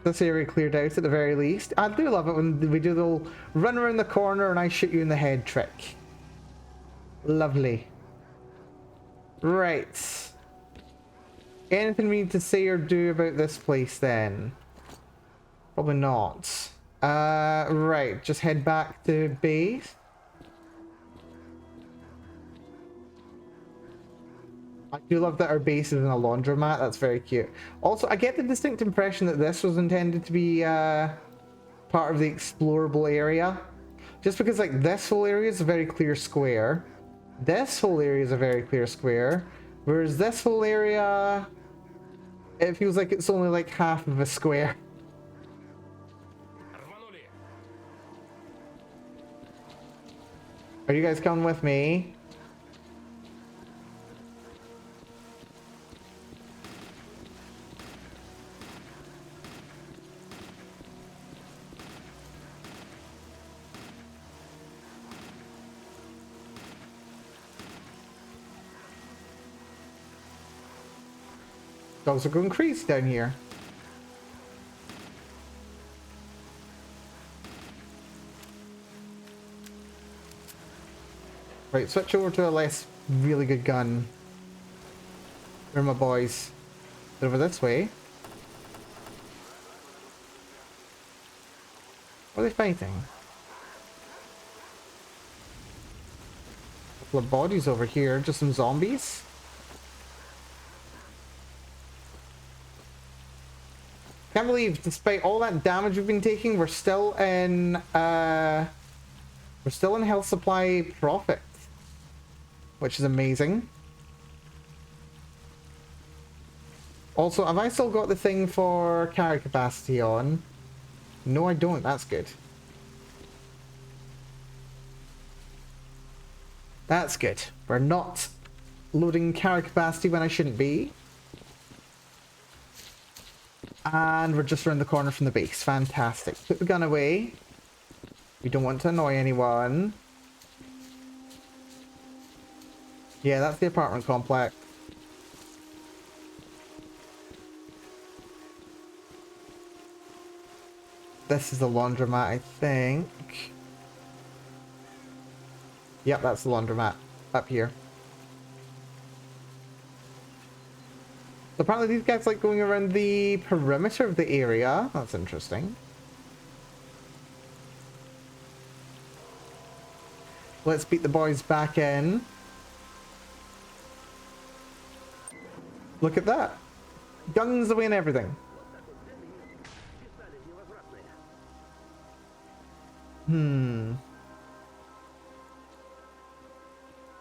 This area cleared out at the very least. I do love it when we do the little run around the corner and I shoot you in the head trick. Lovely. Right. Anything we need to say or do about this place then? Probably not. Right, just head back to base. I do love that our base is in a laundromat. That's very cute. Also, I get the distinct impression that this was intended to be part of the explorable area. Just because, like, this whole area is a very clear square. This whole area is a very clear square. Whereas this whole area, it feels like it's only like half of a square. Are you guys coming with me? Dogs are going crazy down here. Right, switch over to a less really good gun. Where are my boys? They're over this way. What are they fighting? A couple of bodies over here, just some zombies. Can't believe, despite all that damage we've been taking, we're still in health supply profit, which is amazing. Also, have I still got the thing for carry capacity on? No, I don't. That's good. That's good. We're not loading carry capacity when I shouldn't be. And we're just around the corner from the base. Fantastic. Put the gun away. We don't want to annoy anyone. Yeah, that's the apartment complex. This is the laundromat, I think. Yep, that's the laundromat. Up here. So apparently these guys like going around the perimeter of the area. That's interesting. Let's beat the boys back in. Look at that. Guns away and everything.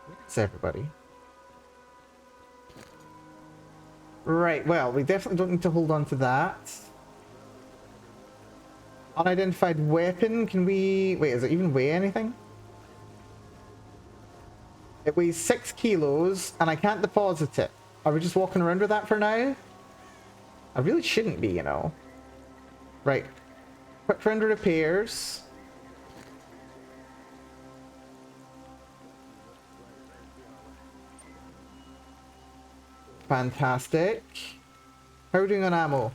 Where's everybody? Right, well, we definitely don't need to hold on to that. Unidentified weapon, can we... Wait, does it even weigh anything? It weighs 6 kilos, and I can't deposit it. Are we just walking around with that for now? I really shouldn't be, you know. Right. Quick round of repairs. Fantastic. How are we doing on ammo?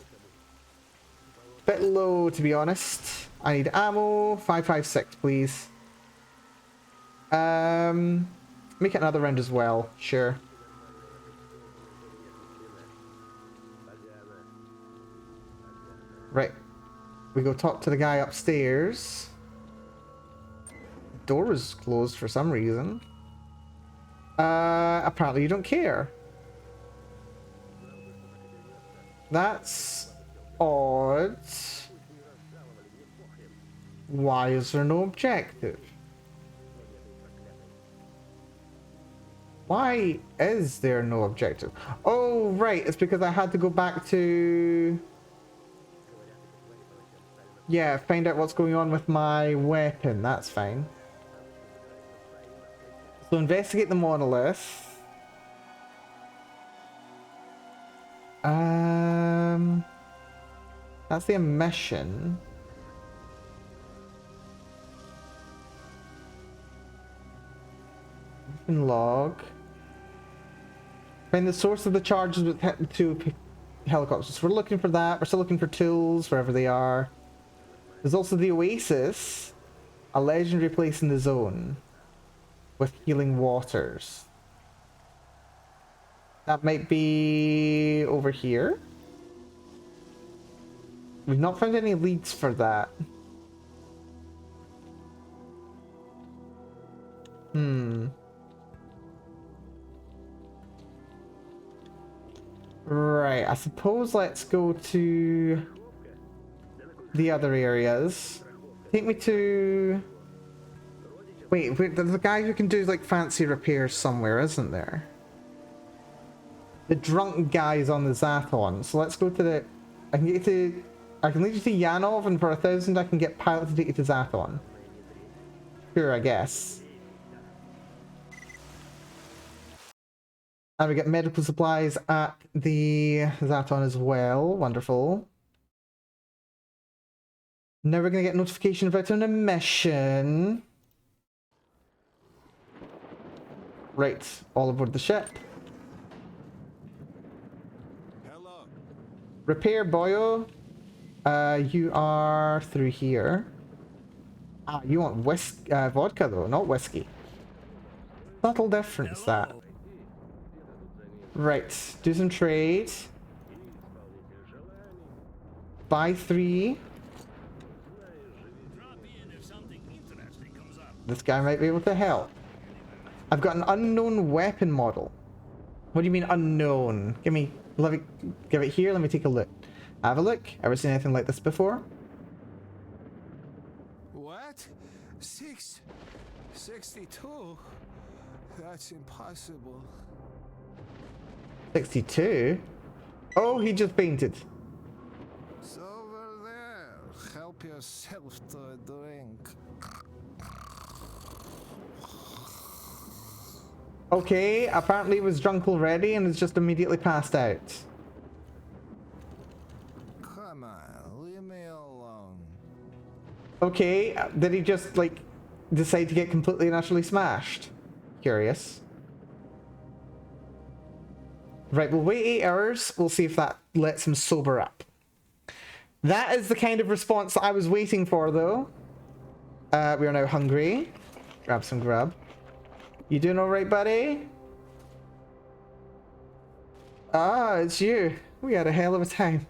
Bit low, to be honest. I need ammo. 556, please. Make it another round as well. Sure. Right. We go talk to the guy upstairs. Door was closed for some reason. Apparently you don't care. That's odd. Why is there no objective? Why is there no objective? Oh, right. It's because I had to go back to... Yeah, find out what's going on with my weapon. That's fine. So investigate the monolith. That's the emission. Log. Find the source of the charges with the two helicopters. So we're looking for that. We're still looking for tools wherever they are. There's also the Oasis, a legendary place in the zone with healing waters. That might be over here. We've not found any leads for that. Right, I suppose let's go to the other areas. Take me to... Wait, there's a guy who can do like fancy repairs somewhere, isn't there? The drunk guy is on the Zaton, so let's go to the... I can lead you to Yanov, and for 1,000 I can get Pilot to take you to Zaton. Sure, I guess. And we get medical supplies at the Zaton as well. Wonderful. Now we're going to get notification about an emission. Right, all aboard the ship. Hello. Repair boyo. You are through here. Ah, you want vodka though, not whiskey. Subtle difference that. Right, do some trade. Buy 3. This guy might be able to help. I've got an unknown weapon model. What do you mean unknown? Give it here, let me take a look. Have a look. Ever seen anything like this before? What? 62? That's impossible. 62? Oh, he just fainted. It's over there. Help yourself to a drink. Okay, apparently he was drunk already and has just immediately passed out. Come on, leave me alone. Okay, did he just, like, decide to get completely and utterly smashed? Curious. Right, we'll wait 8 hours. We'll see if that lets him sober up. That is the kind of response that I was waiting for, though. We are now hungry. Grab some grub. You doing alright, buddy? Ah, it's you. We had a hell of a time.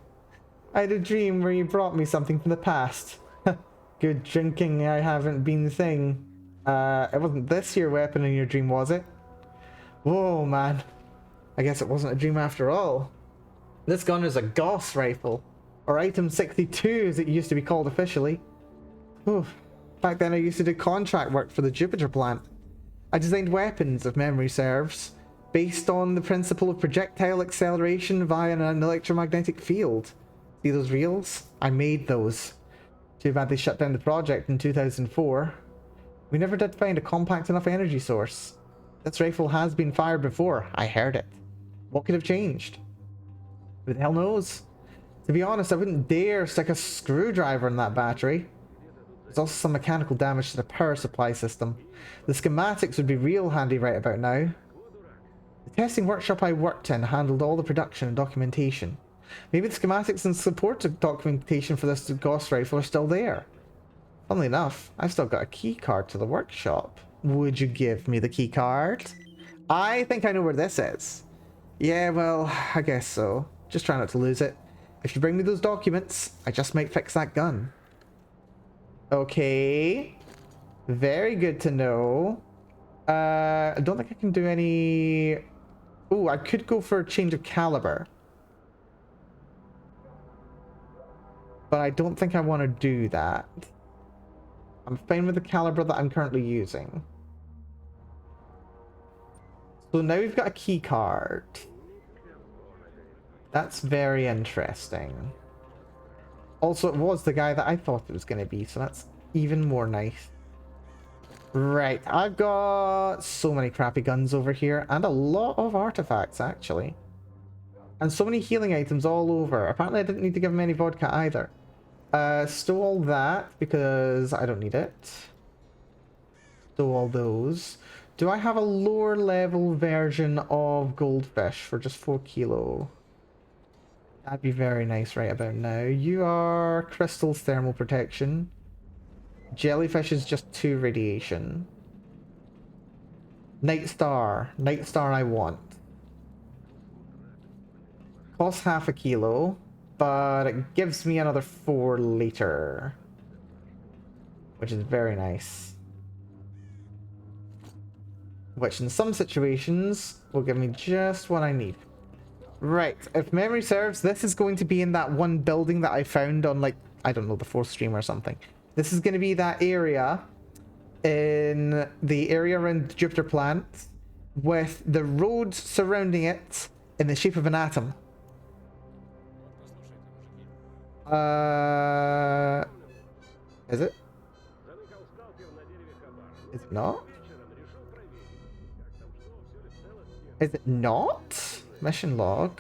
I had a dream where you brought me something from the past. Good drinking, I haven't been the thing. It wasn't this your weapon in your dream, was it? Whoa, man. I guess it wasn't a dream after all. This gun is a Gauss rifle. Or Item 62 as it used to be called officially. Oof. Back then I used to do contract work for the Jupiter plant. I designed weapons, if memory serves, based on the principle of projectile acceleration via an electromagnetic field. See those reels? I made those. Too bad they shut down the project in 2004. We never did find a compact enough energy source. This rifle has been fired before. I heard it. What could have changed? Who the hell knows? To be honest, I wouldn't dare stick a screwdriver in that battery. There's also some mechanical damage to the power supply system. The schematics would be real handy right about now. The testing workshop I worked in handled all the production and documentation. Maybe the schematics and support documentation for this Gauss rifle are still there. Funnily enough, I've still got a key card to the workshop. Would you give me the key card? I think I know where this is. Yeah, well, I guess so. Just try not to lose it. If you bring me those documents, I just might fix that gun. Okay. Very good to know. I don't think I can do any... Ooh, I could go for a change of caliber. But I don't think I want to do that. I'm fine with the caliber that I'm currently using. So now we've got a key card. That's very interesting. Also, it was the guy that I thought it was going to be, so that's even more nice. Right, I've got so many crappy guns over here, and a lot of artifacts, actually. And so many healing items all over. Apparently I didn't need to give him any vodka either. Stow all that, because I don't need it. Stow all those. Do I have a lower level version of goldfish for just 4 kilo? That'd be very nice right about now. You are crystals thermal protection. Jellyfish is just 2 radiation. Night Star. Night Star I want. Costs half a kilo, but it gives me another 4 later. Which is very nice. Which in some situations will give me just what I need. Right, if memory serves, this is going to be in that one building that I found on, like, I don't know, the 4th stream or something. This is going to be that area in the area around the Jupiter plant with the roads surrounding it in the shape of an atom. Is it? Is it not? Is it not? Mission log.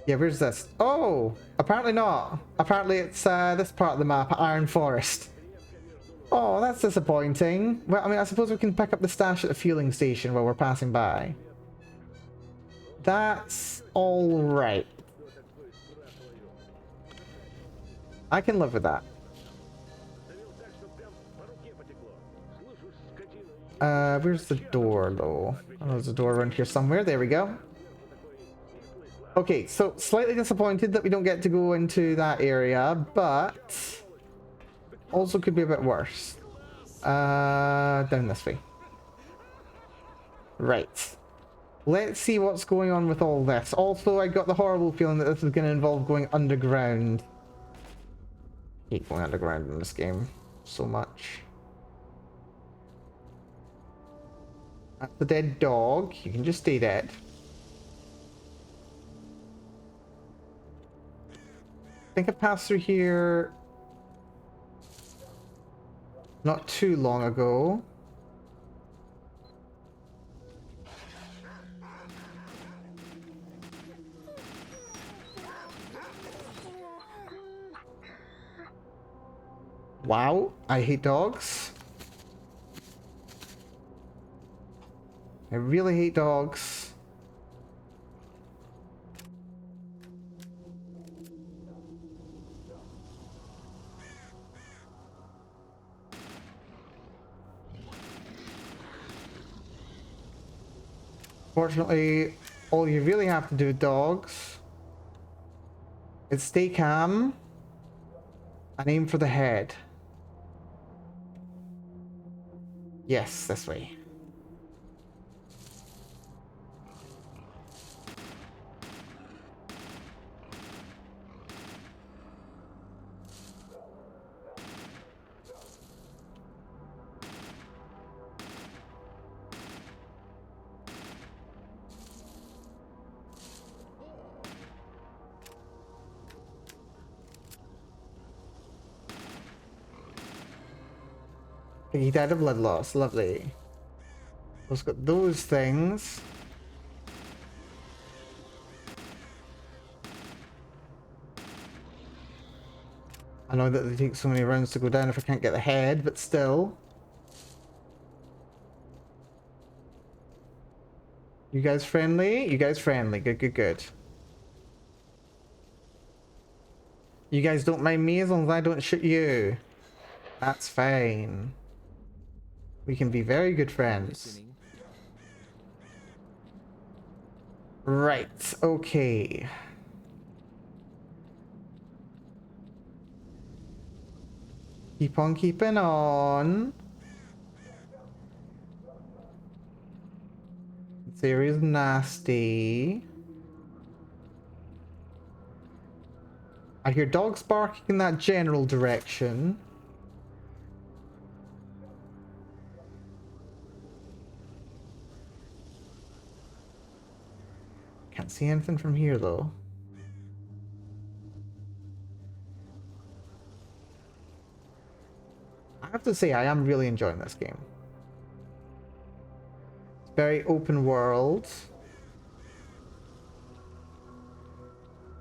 Yeah, where's this? Oh, apparently not. Apparently it's this part of the map, Iron Forest. Oh, that's disappointing. Well, I mean, I suppose we can pick up the stash at the fueling station while we're passing by. That's all right. I can live with that. Where's the door, though? Oh, there's a door around here somewhere. There we go. Okay, so slightly disappointed that we don't get to go into that area, but also could be a bit worse. Down this way. Right. Let's see what's going on with all this. Also, I got the horrible feeling that this is going to involve going underground. I hate going underground in this game so much. That's the dead dog. You can just stay dead. I think I passed through here not too long ago. Wow, I hate dogs. I really hate dogs. Fortunately, all you really have to do with dogs is stay calm and aim for the head. Yes, this way. He died of blood loss. Lovely. Let's got those things. I know that they take so many rounds to go down if I can't get the head, but still. You guys friendly? You guys friendly. Good, good, good. You guys don't mind me as long as I don't shoot you. That's fine. We can be very good friends. Right, okay. Keep on keeping on. This area's nasty. I hear dogs barking in that general direction. Can't see anything from here though. I have to say, I am really enjoying this game. It's very open world.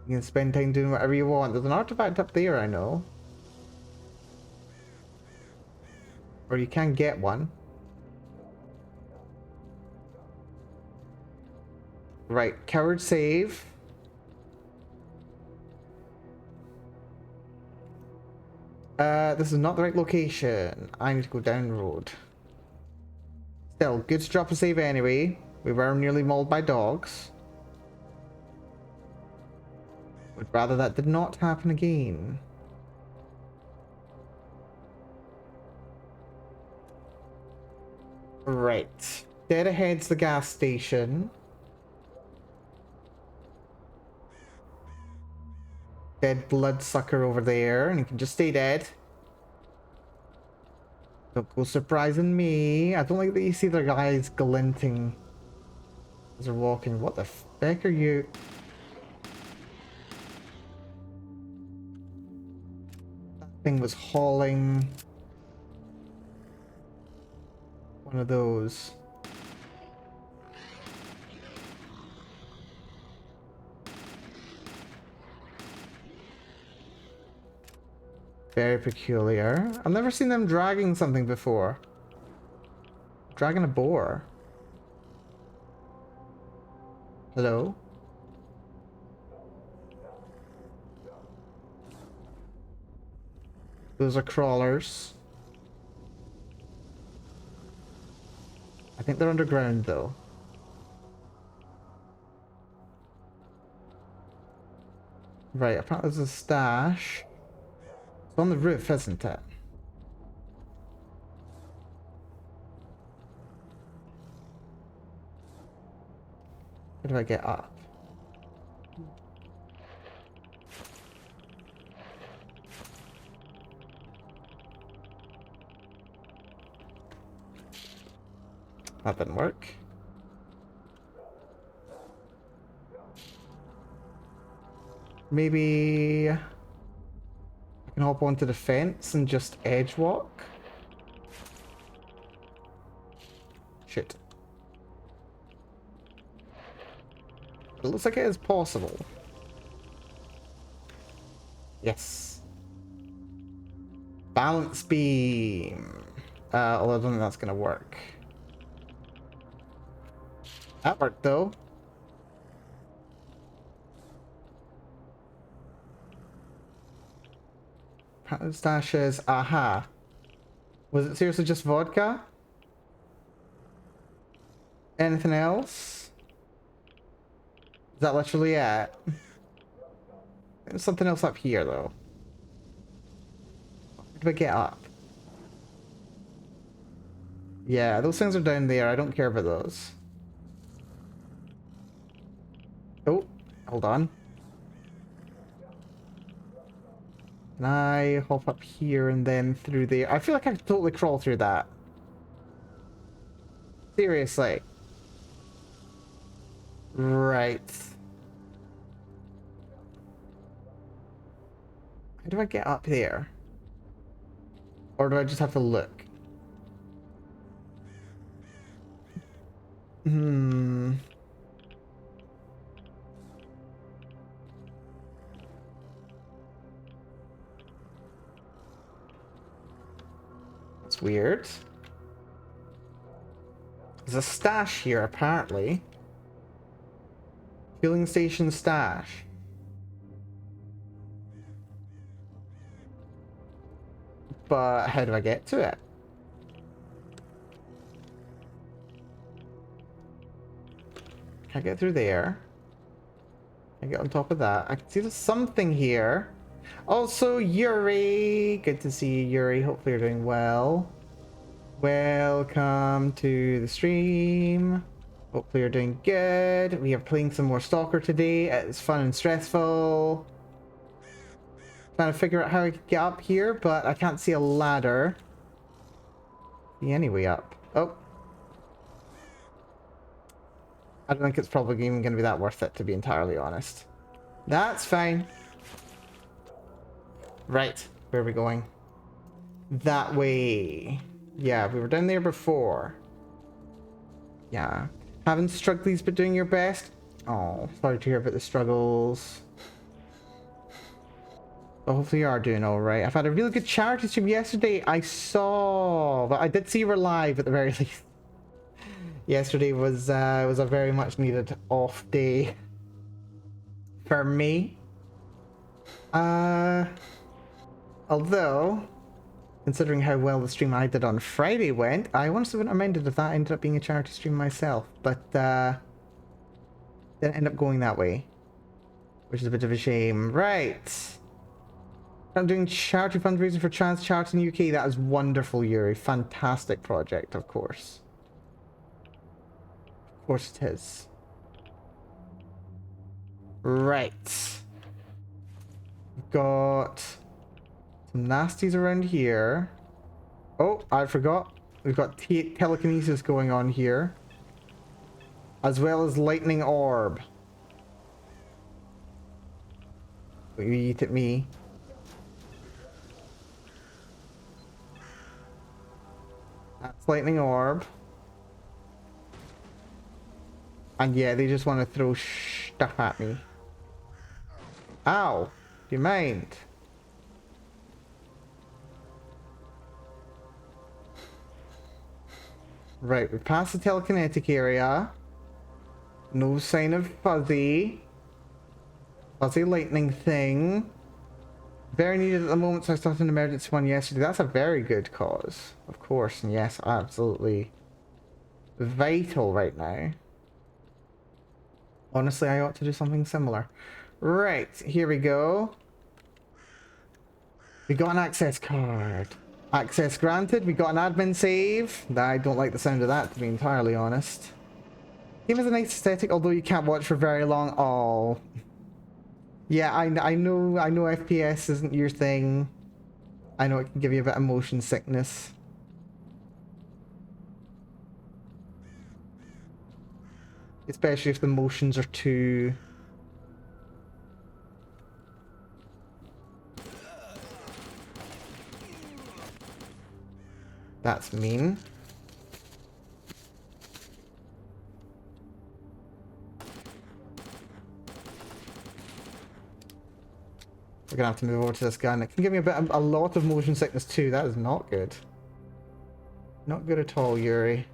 You can spend time doing whatever you want. There's an artifact up there, I know. Or you can get one. Right, coward save. This is not the right location. I need to go down the road. Still, good to drop a save anyway. We were nearly mauled by dogs. Would rather that did not happen again. Right. Dead ahead's the gas station. Dead bloodsucker over there, and you can just stay dead. Don't go surprising me. I don't like that you see the guys glinting as they're walking. What the feck are you? That thing was hauling one of those. Very peculiar. I've never seen them dragging something before. Dragging a boar. Hello? Those are crawlers. I think they're underground though. Right, apparently there's a stash. It's on the roof, isn't it? How do I get up? That didn't work. Maybe I can hop onto the fence and just edge walk. Shit. It looks like it is possible. Yes. Balance beam. Although I don't think that's gonna work. That worked though. Stashes. Aha. Was it seriously just vodka? Anything else? Is that literally it? There's something else up here though. Where do I get up? Yeah, those things are down there. I don't care about those. Oh, hold on. Can I hop up here and then through there? I feel like I could totally crawl through that. Seriously. Right. How do I get up there? Or do I just have to look? Hmm. That's weird. There's a stash here, apparently. Fueling station stash. But how do I get to it? Can I get through there? Can I get on top of that? I can see there's something here. Also, Yuri! Good to see you, Yuri. Hopefully you're doing well. Welcome to the stream. Hopefully you're doing good. We are playing some more S.T.A.L.K.E.R today. It's fun and stressful. Trying to figure out how I can get up here, but I can't see a ladder. See any way up. Oh. I don't think it's probably even going to be that worth it, to be entirely honest. That's fine. Right. Where are we going? That way. Yeah, we were down there before. Yeah. Having strugglies but doing your best? Oh, sorry to hear about the struggles. But hopefully you are doing alright. I've had a really good charity stream yesterday. I saw... But I did see you were live at the very least. Yesterday was a very much needed off day for me. Although, considering how well the stream I did on Friday went, I honestly wouldn't have minded if that ended up being a charity stream myself. But didn't end up going that way, which is a bit of a shame. Right. I'm doing charity fundraising for trans charity in the UK. That is wonderful, Yuri. Fantastic project, of course. Of course it is. Right. We've got some nasties around here. Oh, I forgot. We've got telekinesis going on here. As well as lightning orb. You eat at me. That's lightning orb. And yeah, they just want to throw stuff at me. Ow! Do you mind? Right, we passed the telekinetic area. No sign of fuzzy. Fuzzy lightning thing. Very needed at the moment, so I started an emergency one yesterday. That's a very good cause, of course, and yes, absolutely vital right now. Honestly, I ought to do something similar. Right, here we go. We got an access card. Access granted. We got an admin save. I don't like the sound of that, to be entirely honest. Game has a nice aesthetic, although you can't watch for very long. Oh. Yeah, I know FPS isn't your thing. I know it can give you a bit of motion sickness. Especially if the motions are too... That's mean. We're gonna have to move over to this gun. It can give me a lot of motion sickness too. That is not good. Not good at all, Yuri.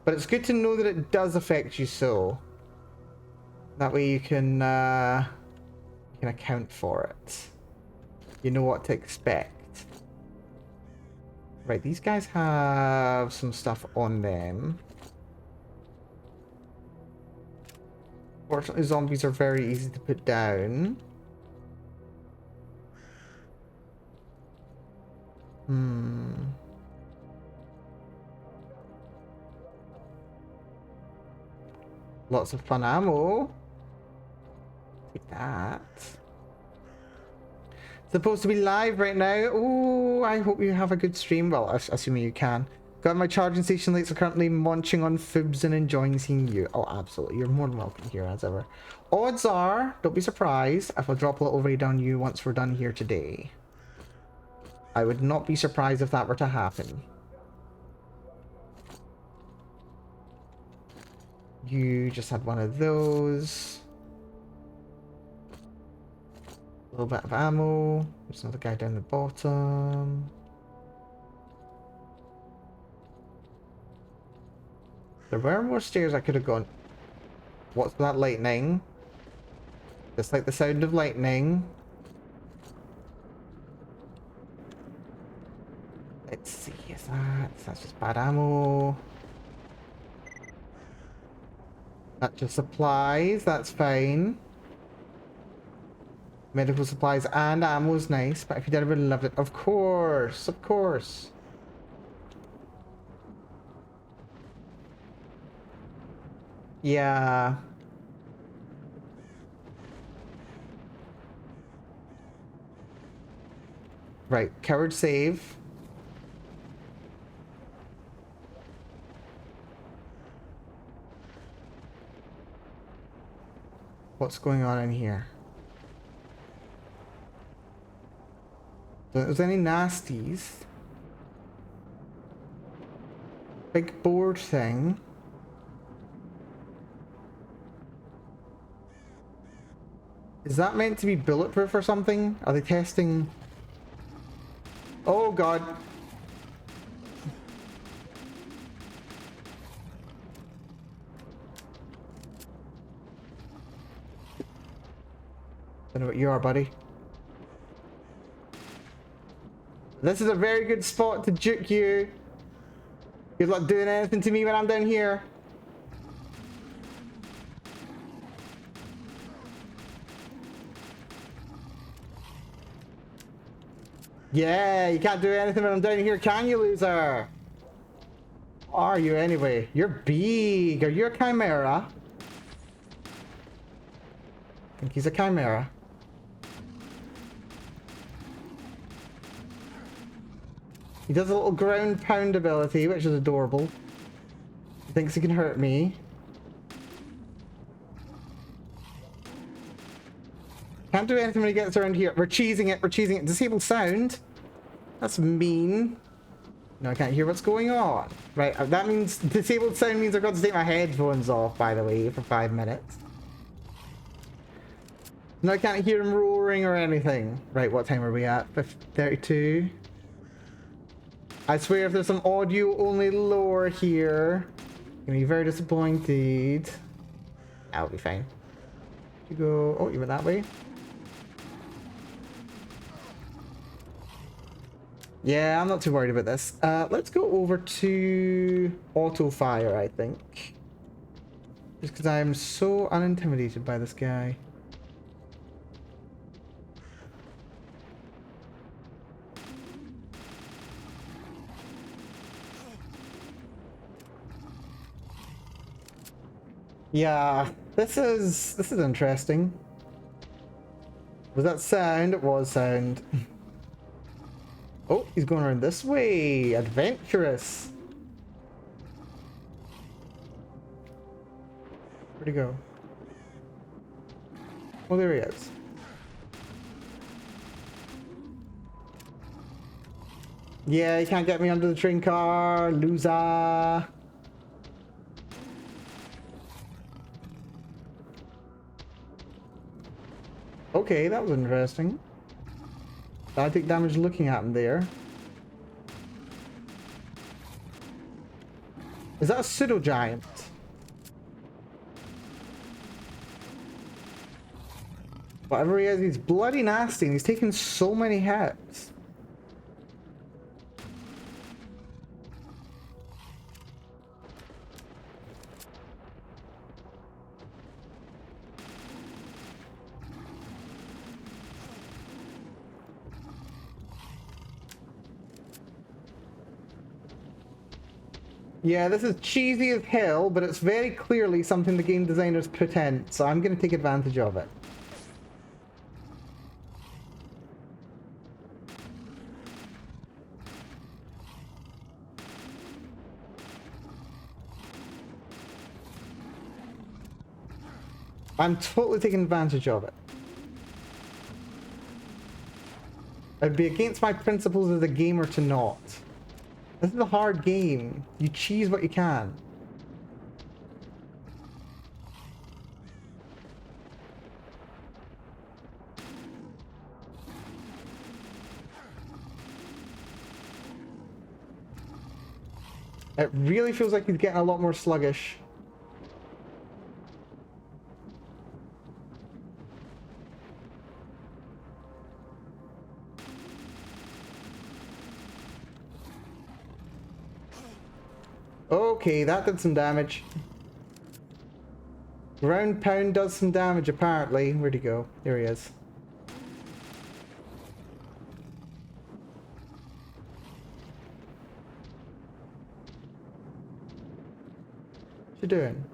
But it's good to know that it does affect you so. That way you can account for it. You know what to expect. Right, these guys have some stuff on them. Fortunately, zombies are very easy to put down. Lots of fun ammo. Take that. Supposed to be live right now. Ooh, I hope you have a good stream. Well, assuming you can. Got my charging station lights are currently munching on foobs and enjoying seeing you. Oh, absolutely. You're more than welcome here as ever. Odds are, don't be surprised if I drop a little raid on you once we're done here today. I would not be surprised if that were to happen. You just had one of those. A little bit of ammo. There's another guy down the bottom. There were more stairs I could have gone. What's that lightning? Just like the sound of lightning. Let's see, is that's just bad ammo. That's just supplies, that's fine. Medical supplies and ammo is nice, but if you did, I really loved it. Of course, of course. Yeah. Right, coward save. What's going on in here? Don't think there's any nasties. Big board thing. Is that meant to be bulletproof or something? Are they testing? Oh god. Don't know what you are, buddy. This is a very good spot to juke you. Good luck doing anything to me when I'm down here. Yeah, you can't do anything when I'm down here, can you, loser? Are you anyway? You're big. Are you a chimera? I think he's a chimera. He does a little ground pound ability, which is adorable. He thinks he can hurt me. Can't do anything when he gets around here. We're cheesing it, we're cheesing it. Disable sound? That's mean. No, I can't hear what's going on. Right, that means disabled sound means I've got to take my headphones off, by the way, for 5 minutes. No, I can't hear him roaring or anything. Right, what time are we at? 32. I swear if there's some audio only lore here, I'm gonna be very disappointed. I'll be fine. You go. Oh, you went that way. Yeah, I'm not too worried about this. Let's go over to auto fire, I think. Just because I'm so unintimidated by this guy. Yeah, this is interesting. Was that sound? It was sound. Oh, he's going around this way. Adventurous. Where'd he go? Oh, there he is. Yeah, you can't get me under the train car, loser. Okay, that was interesting. I take damage looking at him there. Is that a pseudo giant? Whatever he is, he's bloody nasty and he's taken so many hits. Yeah, this is cheesy as hell, but it's very clearly something the game designers put in, so I'm going to take advantage of it. I'm totally taking advantage of it. It'd be against my principles as a gamer to not. This is a hard game. You cheese what you can. It really feels like he's getting a lot more sluggish. Okay, that did some damage. Ground pound does some damage, apparently. Where'd he go? There he is. What you doing?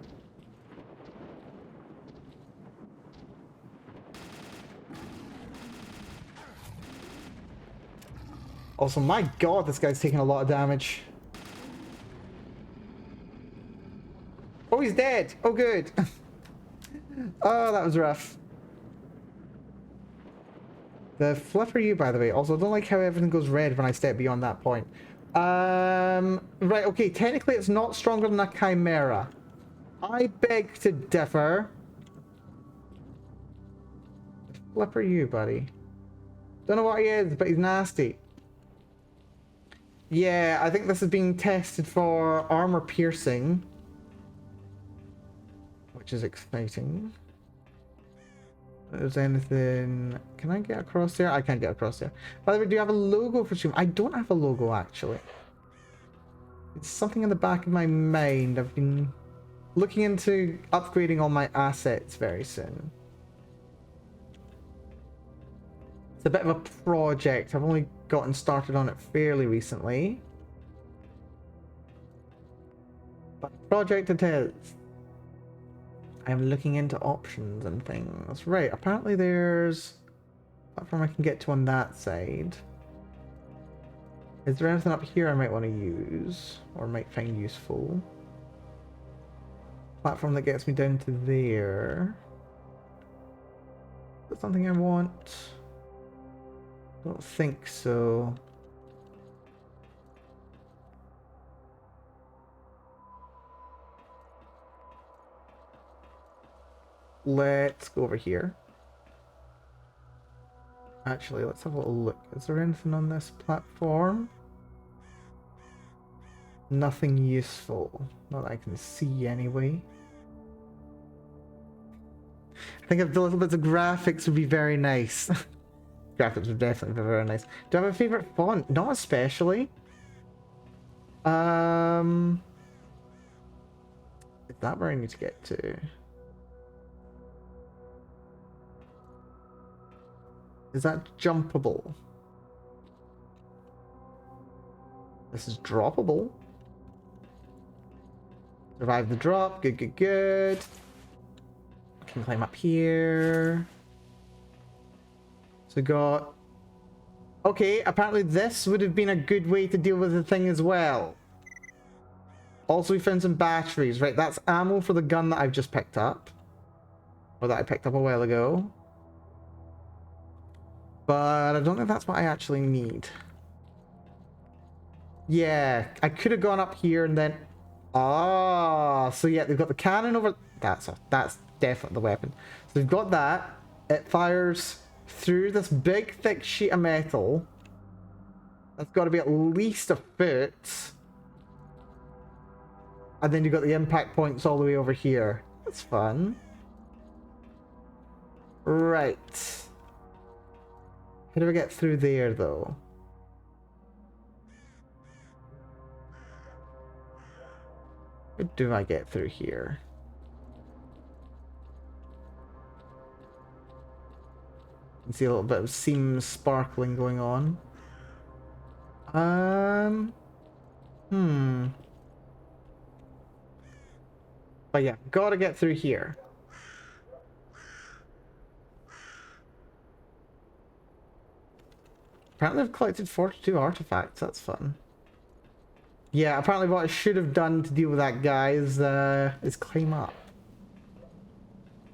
Also, my god, this guy's taking a lot of damage. Oh, he's dead! Oh, good! Oh, that was rough. The flipper you, by the way. Also, I don't like how everything goes red when I step beyond that point. Right, okay, technically it's not stronger than a chimera. I beg to differ. Flipper you, buddy. Don't know what he is, but he's nasty. Yeah, I think this is being tested for armor piercing. Which is exciting. If there's anything... Can I get across there? I can't get across there. By the way, do you have a logo for stream? I don't have a logo, actually. It's something in the back of my mind. I've been looking into upgrading all my assets very soon. It's a bit of a project. I've only gotten started on it fairly recently. But project it is. I'm looking into options and things. Right, apparently there's a platform I can get to on that side. Is there anything up here I might want to use? Or might find useful? Platform that gets me down to there. Is that something I want? Don't think so. Let's go over here. Actually, let's have a little look. Is there anything on this platform? Nothing useful. Not that I can see anyway. I think if a little bit of graphics would be very nice. Graphics would definitely be very nice. Do I have a favorite font? Not especially. Is that where I need to get to? Is that jumpable? This is droppable. Survive the drop. Good, good, good. I can climb up here. So we got... Okay, apparently this would have been a good way to deal with the thing as well. Also, we found some batteries. Right, that's ammo for the gun that I've just picked up. Or that I picked up a while ago. But I don't think that's what I actually need. Yeah, I could have gone up here and then... Ah, so yeah, they've got the cannon over... That's definitely the weapon. So they've got that. It fires through this big, thick sheet of metal. That's got to be at least a foot. And then you've got the impact points all the way over here. That's fun. Right. How do I get through there, though? How do I get through here? You can see a little bit of seam sparkling going on. But yeah, gotta get through here. Apparently I've collected 42 artifacts, that's fun. Yeah, apparently what I should have done to deal with that guy is climb up.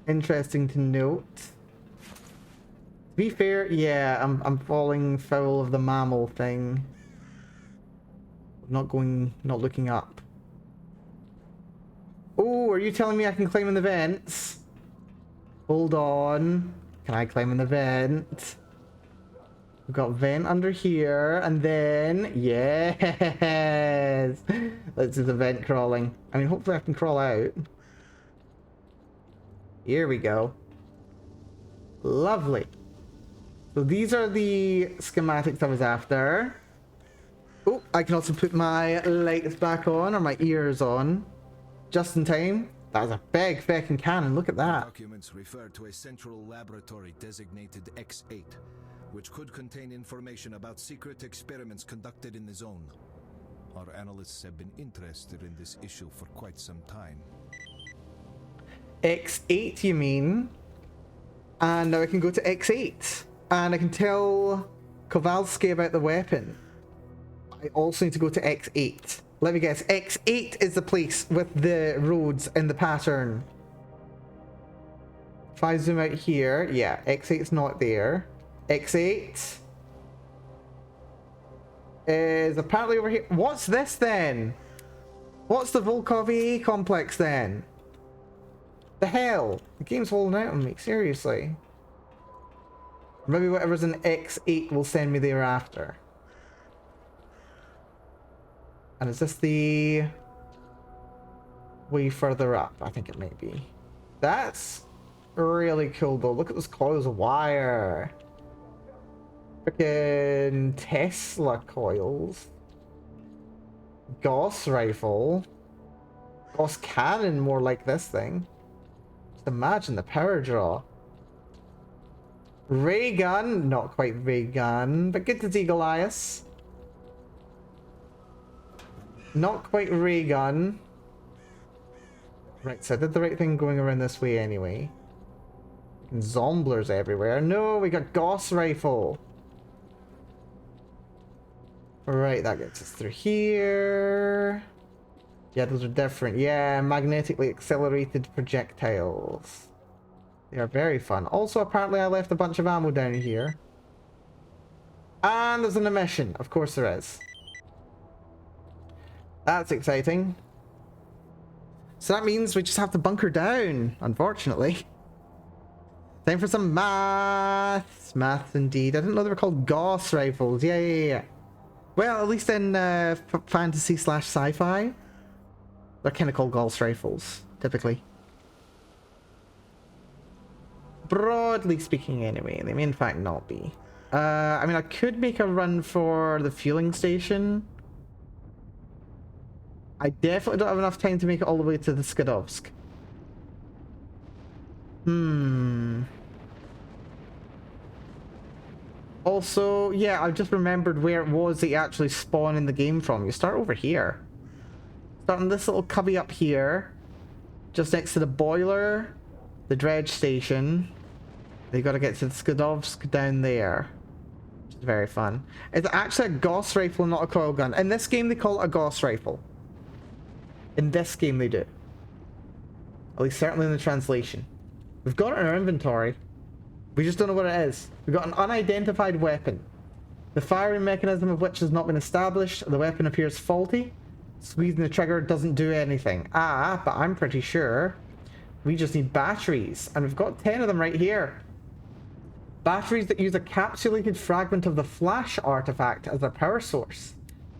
Interesting to note. To be fair, yeah, I'm falling foul of the mammal thing. Not looking up. Oh, are you telling me I can climb in the vents? Hold on. Can I climb in the vent? We've got vent under here, and then yes, let's do the vent crawling. I mean, hopefully I can crawl out. Here we go. Lovely. So these are the schematics I was after. Oh, I can also put my lights back on, or my ears on, just in time. That was a big feckin' cannon. Look at that. Documents refer to a central laboratory designated X8, which could contain information about secret experiments conducted in the zone. Our analysts have been interested in this issue for quite some time. X8, you mean? And now I can go to X8. And I can tell Kowalski about the weapon. I also need to go to X8. Let me guess. X8 is the place with the roads in the pattern. If I zoom out here, yeah, X8's not there. X8 is apparently over here. What's this then? What's the Volkov AA complex then? The hell? The game's holding out on me, seriously. Maybe whatever's in X8 will send me there after. And is this the way further up? I think it may be. That's really cool though. Look at those coils of wire. Freaking Tesla coils. Gauss rifle. Gauss cannon, more like this thing. Just imagine the power draw. Ray gun, not quite ray gun, but good to see Goliath. Not quite ray gun. Right, so I did the right thing going around this way anyway. Zomblers everywhere. No, we got Gauss rifle. Right, that gets us through here. Yeah, those are different. Yeah, magnetically accelerated projectiles. They are very fun. Also, apparently I left a bunch of ammo down here. And there's an emission. Of course there is. That's exciting. So that means we just have to bunker down, unfortunately. Time for some maths. Maths indeed. I didn't know they were called Gauss rifles. Yeah. Well, at least in fantasy/sci-fi, they're kind of called Gauss rifles, typically. Broadly speaking, anyway. They may in fact not be. I mean, I could make a run for the fueling station. I definitely don't have enough time to make it all the way to the S.T.A.L.K.E.R. Also, yeah, I just remembered where it was that you actually spawn in the game from. You start over here. Start in this little cubby up here. Just next to the boiler. The dredge station. You gotta get to the S.T.A.L.K.E.R down there. Which is very fun. It's actually a Gauss rifle, not a coil gun. In this game, they call it a Gauss rifle. In this game, they do. At least certainly in the translation. We've got it in our inventory. We just don't know what it is. We've got an unidentified weapon. The firing mechanism of which has not been established. The weapon appears faulty. Squeezing the trigger doesn't do anything. Ah, but I'm pretty sure we just need batteries. And we've got 10 of them right here. Batteries that use a capsulated fragment of the flash artifact as their power source.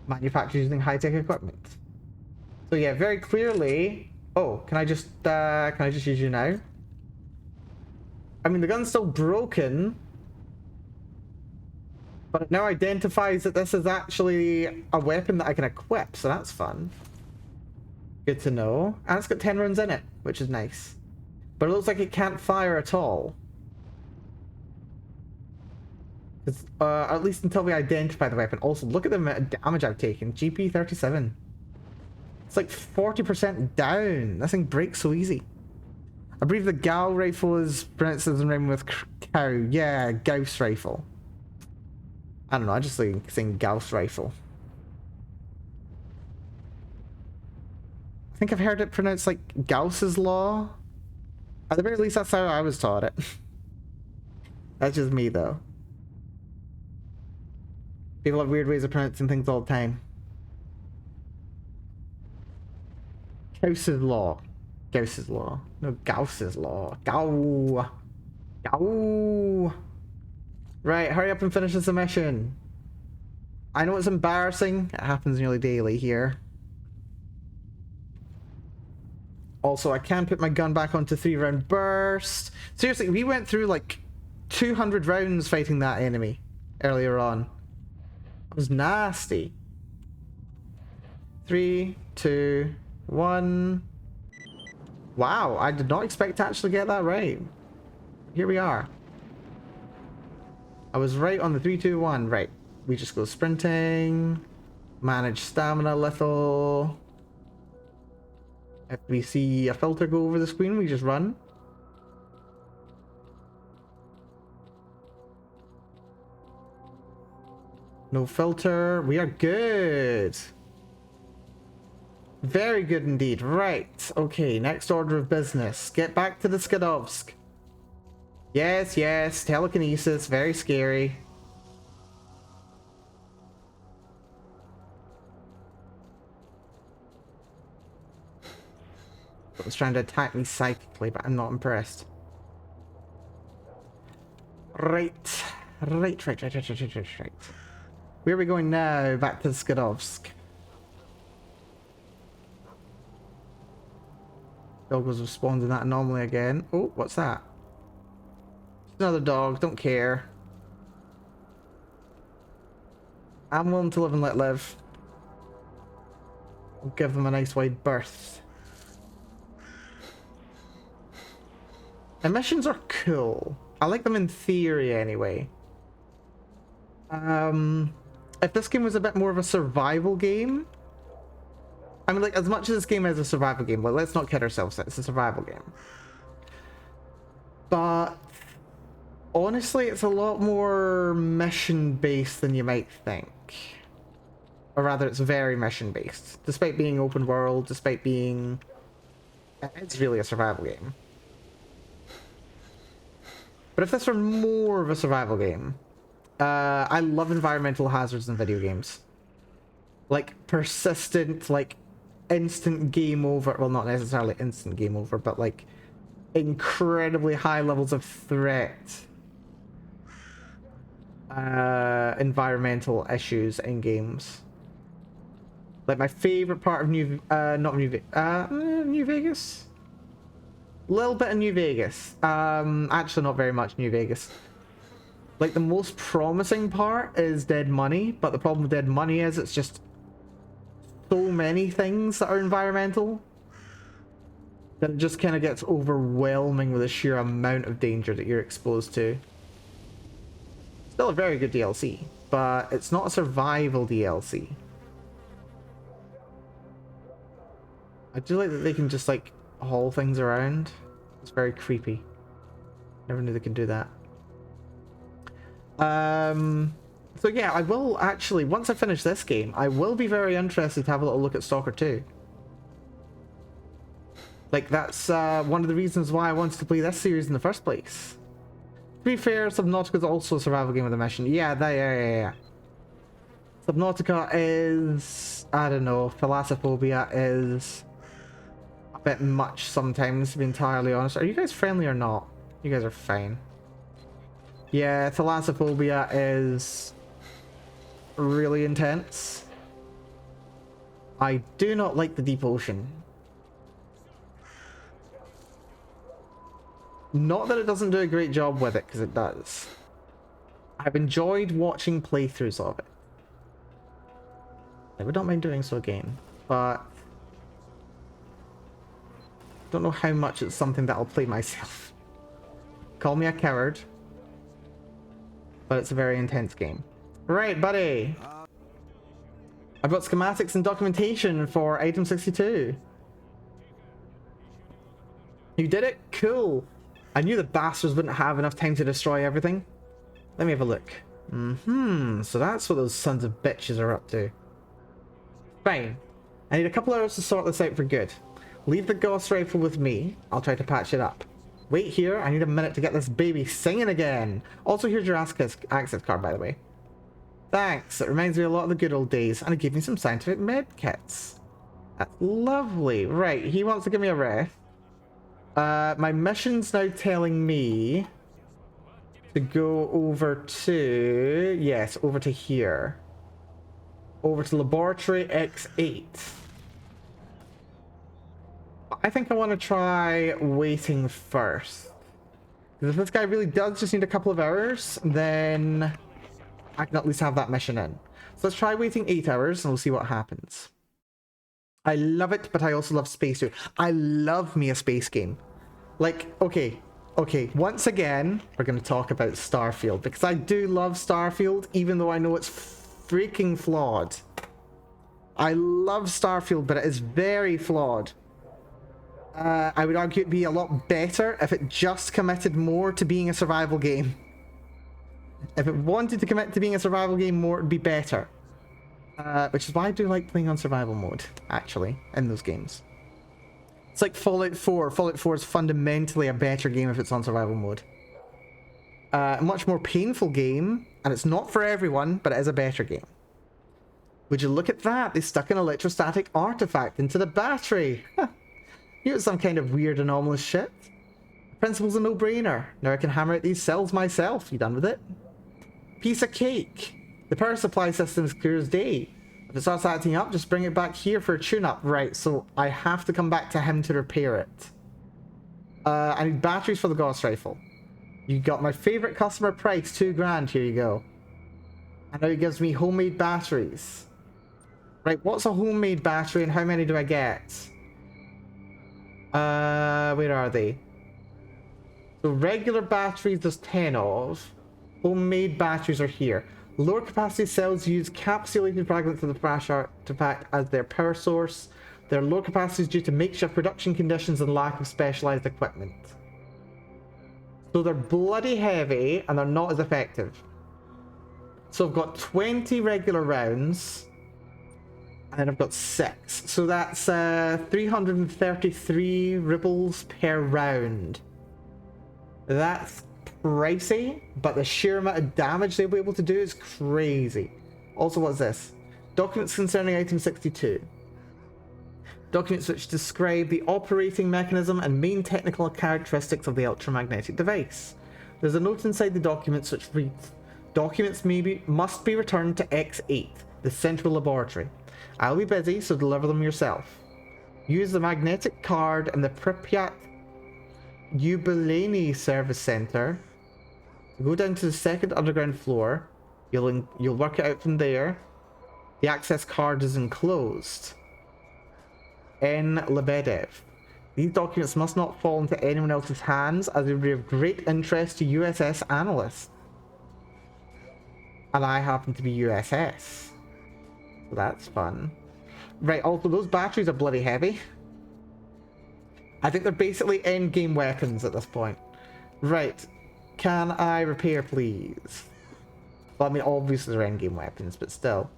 Manufactured using high-tech equipment. So yeah, very clearly... Oh, can I just use you now? I mean, the gun's still broken. But it now identifies that this is actually a weapon that I can equip, so that's fun. Good to know. And it's got 10 rounds in it, which is nice. But it looks like it can't fire at all. At least until we identify the weapon. Also, look at the damage I've taken. GP 37. It's like 40% down. This thing breaks so easy. I believe the Gauss rifle is pronounced as in rhyme with cow. Yeah, Gauss rifle. I don't know, I just like saying Gauss rifle. I think I've heard it pronounced like Gauss's law. At the very least, that's how I was taught it. That's just me, though. People have weird ways of pronouncing things all the time. Gauss's law. Gauss's law. No, Gauss's law. Gau. Right, hurry up and finish this mission. I know it's embarrassing. It happens nearly daily here. Also, I can put my gun back onto 3-round burst. Seriously, we went through like 200 rounds fighting that enemy earlier on. It was nasty. 3, 2, 1. Wow, I did not expect to actually get that right. Here we are. I was right on the 3, 2, 1. Right. We just go sprinting. Manage stamina a little. If we see a filter go over the screen, we just run. No filter. We are good. Very good indeed. Right. Okay, next order of business. Get back to the S.T.A.L.K.E.R. Yes, yes. Telekinesis. Very scary. It was trying to attack me psychically, but I'm not impressed. Right. Right. Where are we going now? Back to the S.T.A.L.K.E.R. Dog was responding that anomaly again. Oh, what's that? It's another dog. Don't care. I'm willing to live and let live. I'll give them a nice wide berth. The missions are cool. I like them in theory anyway. If this game was a bit more of a survival game, I mean, like, as much as this game is a survival game, like, let's not kid ourselves, it's a survival game. But honestly, it's a lot more mission-based than you might think. Or rather, it's very mission-based. Despite being open world, despite being... It's really a survival game. But if this were more of a survival game... I love environmental hazards in video games. Like, persistent, like, instant game over... Well, not necessarily instant game over, but, like, incredibly high levels of threat. Environmental issues in games. Like, my favorite part of New Vegas? Little bit of New Vegas. Actually not very much New Vegas. Like, the most promising part is Dead Money, but the problem with Dead Money is it's just so many things that are environmental that it just kind of gets overwhelming with the sheer amount of danger that you're exposed to. Still a very good DLC, but it's not a survival DLC. I do like that they can just, like, haul things around. It's very creepy. Never knew they could do that. So yeah, I will actually, once I finish this game, I will be very interested to have a little look at S.T.A.L.K.E.R 2. Like, that's one of the reasons why I wanted to play this series in the first place. To be fair, Subnautica is also a survival game with a mission. Yeah. Subnautica is... I don't know, Thalassophobia is... a bit much sometimes, to be entirely honest. Are you guys friendly or not? You guys are fine. Yeah, Thalassophobia is really intense. I do not like the deep ocean. Not that it doesn't do a great job with it, because it does. I've enjoyed watching playthroughs of it. I would not mind doing so again, but don't know how much it's something that I'll play myself. Call me a coward, but it's a very intense game. Right, buddy. I've got schematics and documentation for item 62. You did it? Cool. I knew the bastards wouldn't have enough time to destroy everything. Let me have a look. So that's what those sons of bitches are up to. Fine. I need a couple hours to sort this out for good. Leave the Gauss rifle with me. I'll try to patch it up. Wait here. I need a minute to get this baby singing again. Also, here's your access card, by the way. Thanks. It reminds me a lot of the good old days, and it gave me some scientific med kits. That's lovely. Right, he wants to give me a ref. My mission's now telling me to go over to... Yes, over to here. Over to Laboratory X8. I think I want to try waiting first. Because if this guy really does just need a couple of hours, then I can at least have that mission in. So let's try waiting 8 hours and we'll see what happens. I love it, but I also love space too. I love me a space game. Like, okay, once again, we're going to talk about Starfield, because I do love Starfield, even though I know it's freaking flawed. I love Starfield, but it is very flawed. I would argue it'd be a lot better if it just committed more to being a survival game. If it wanted to commit to being a survival game more, it'd be better. Which is why I do like playing on survival mode, actually, in those games. It's like Fallout 4. Fallout 4 is fundamentally a better game if it's on survival mode. A much more painful game, and it's not for everyone, but it is a better game. Would you look at that? They stuck an electrostatic artifact into the battery. Huh. You some kind of weird anomalous shit. The principle's a no-brainer. Now I can hammer out these cells myself. You done with it? Piece of cake. The power supply system is clear as day. If it starts acting up, just bring it back here for a tune-up. Right, so I have to come back to him to repair it. I need batteries for the Gauss rifle. You got my favorite customer price, $2,000. Here you go. And now he gives me homemade batteries. Right, what's a homemade battery and how many do I get? Where are they? So regular batteries there's 10 of. Homemade batteries are here. Lower capacity cells use capsulated fragments of the flash artifact as their power source. Their lower capacities due to makeshift production conditions and lack of specialized equipment. So they're bloody heavy and they're not as effective. So I've got 20 regular rounds. And then I've got 6. So that's 333 rubles per round. That's pricey, but the sheer amount of damage they'll be able to do is crazy. Also, what's this? Documents concerning item 62. Documents which describe the operating mechanism and main technical characteristics of the electromagnetic device. There's a note inside the documents which reads, documents must be returned to X8, the central laboratory. I'll be busy, so deliver them yourself. Use the magnetic card in the Pripyat Yubileny Service Center. Go down to the second underground floor. You'll work it out from there. The access card is enclosed. N. Lebedev. These documents must not fall into anyone else's hands, as they would be of great interest to USS analysts. And I happen to be USS. So that's fun. Right, also those batteries are bloody heavy. I think they're basically end-game weapons at this point. Right. Can I repair, please? Well, I mean, obviously they're end-game weapons, but still.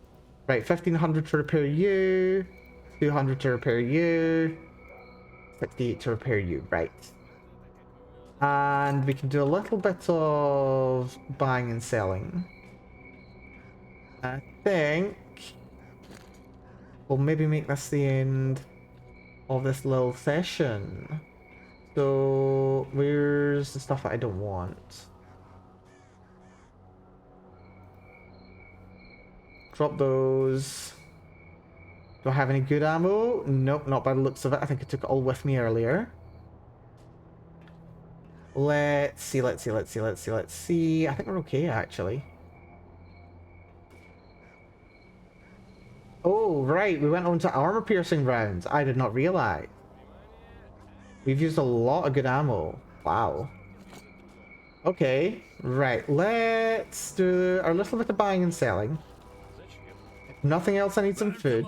Right, 1,500 to repair you. 200 to repair you. 68 to repair you. Right. And we can do a little bit of buying and selling. I think we'll maybe make this the end of this little session. So, where's the stuff that I don't want? Drop those. Do I have any good ammo? Nope, not by the looks of it. I think I took it all with me earlier. Let's see. I think we're okay, actually. Oh, right. We went on to armor-piercing rounds. I did not realize. We've used a lot of good ammo. Wow. Okay. Right. Let's do a little bit of buying and selling. If nothing else, I need some food.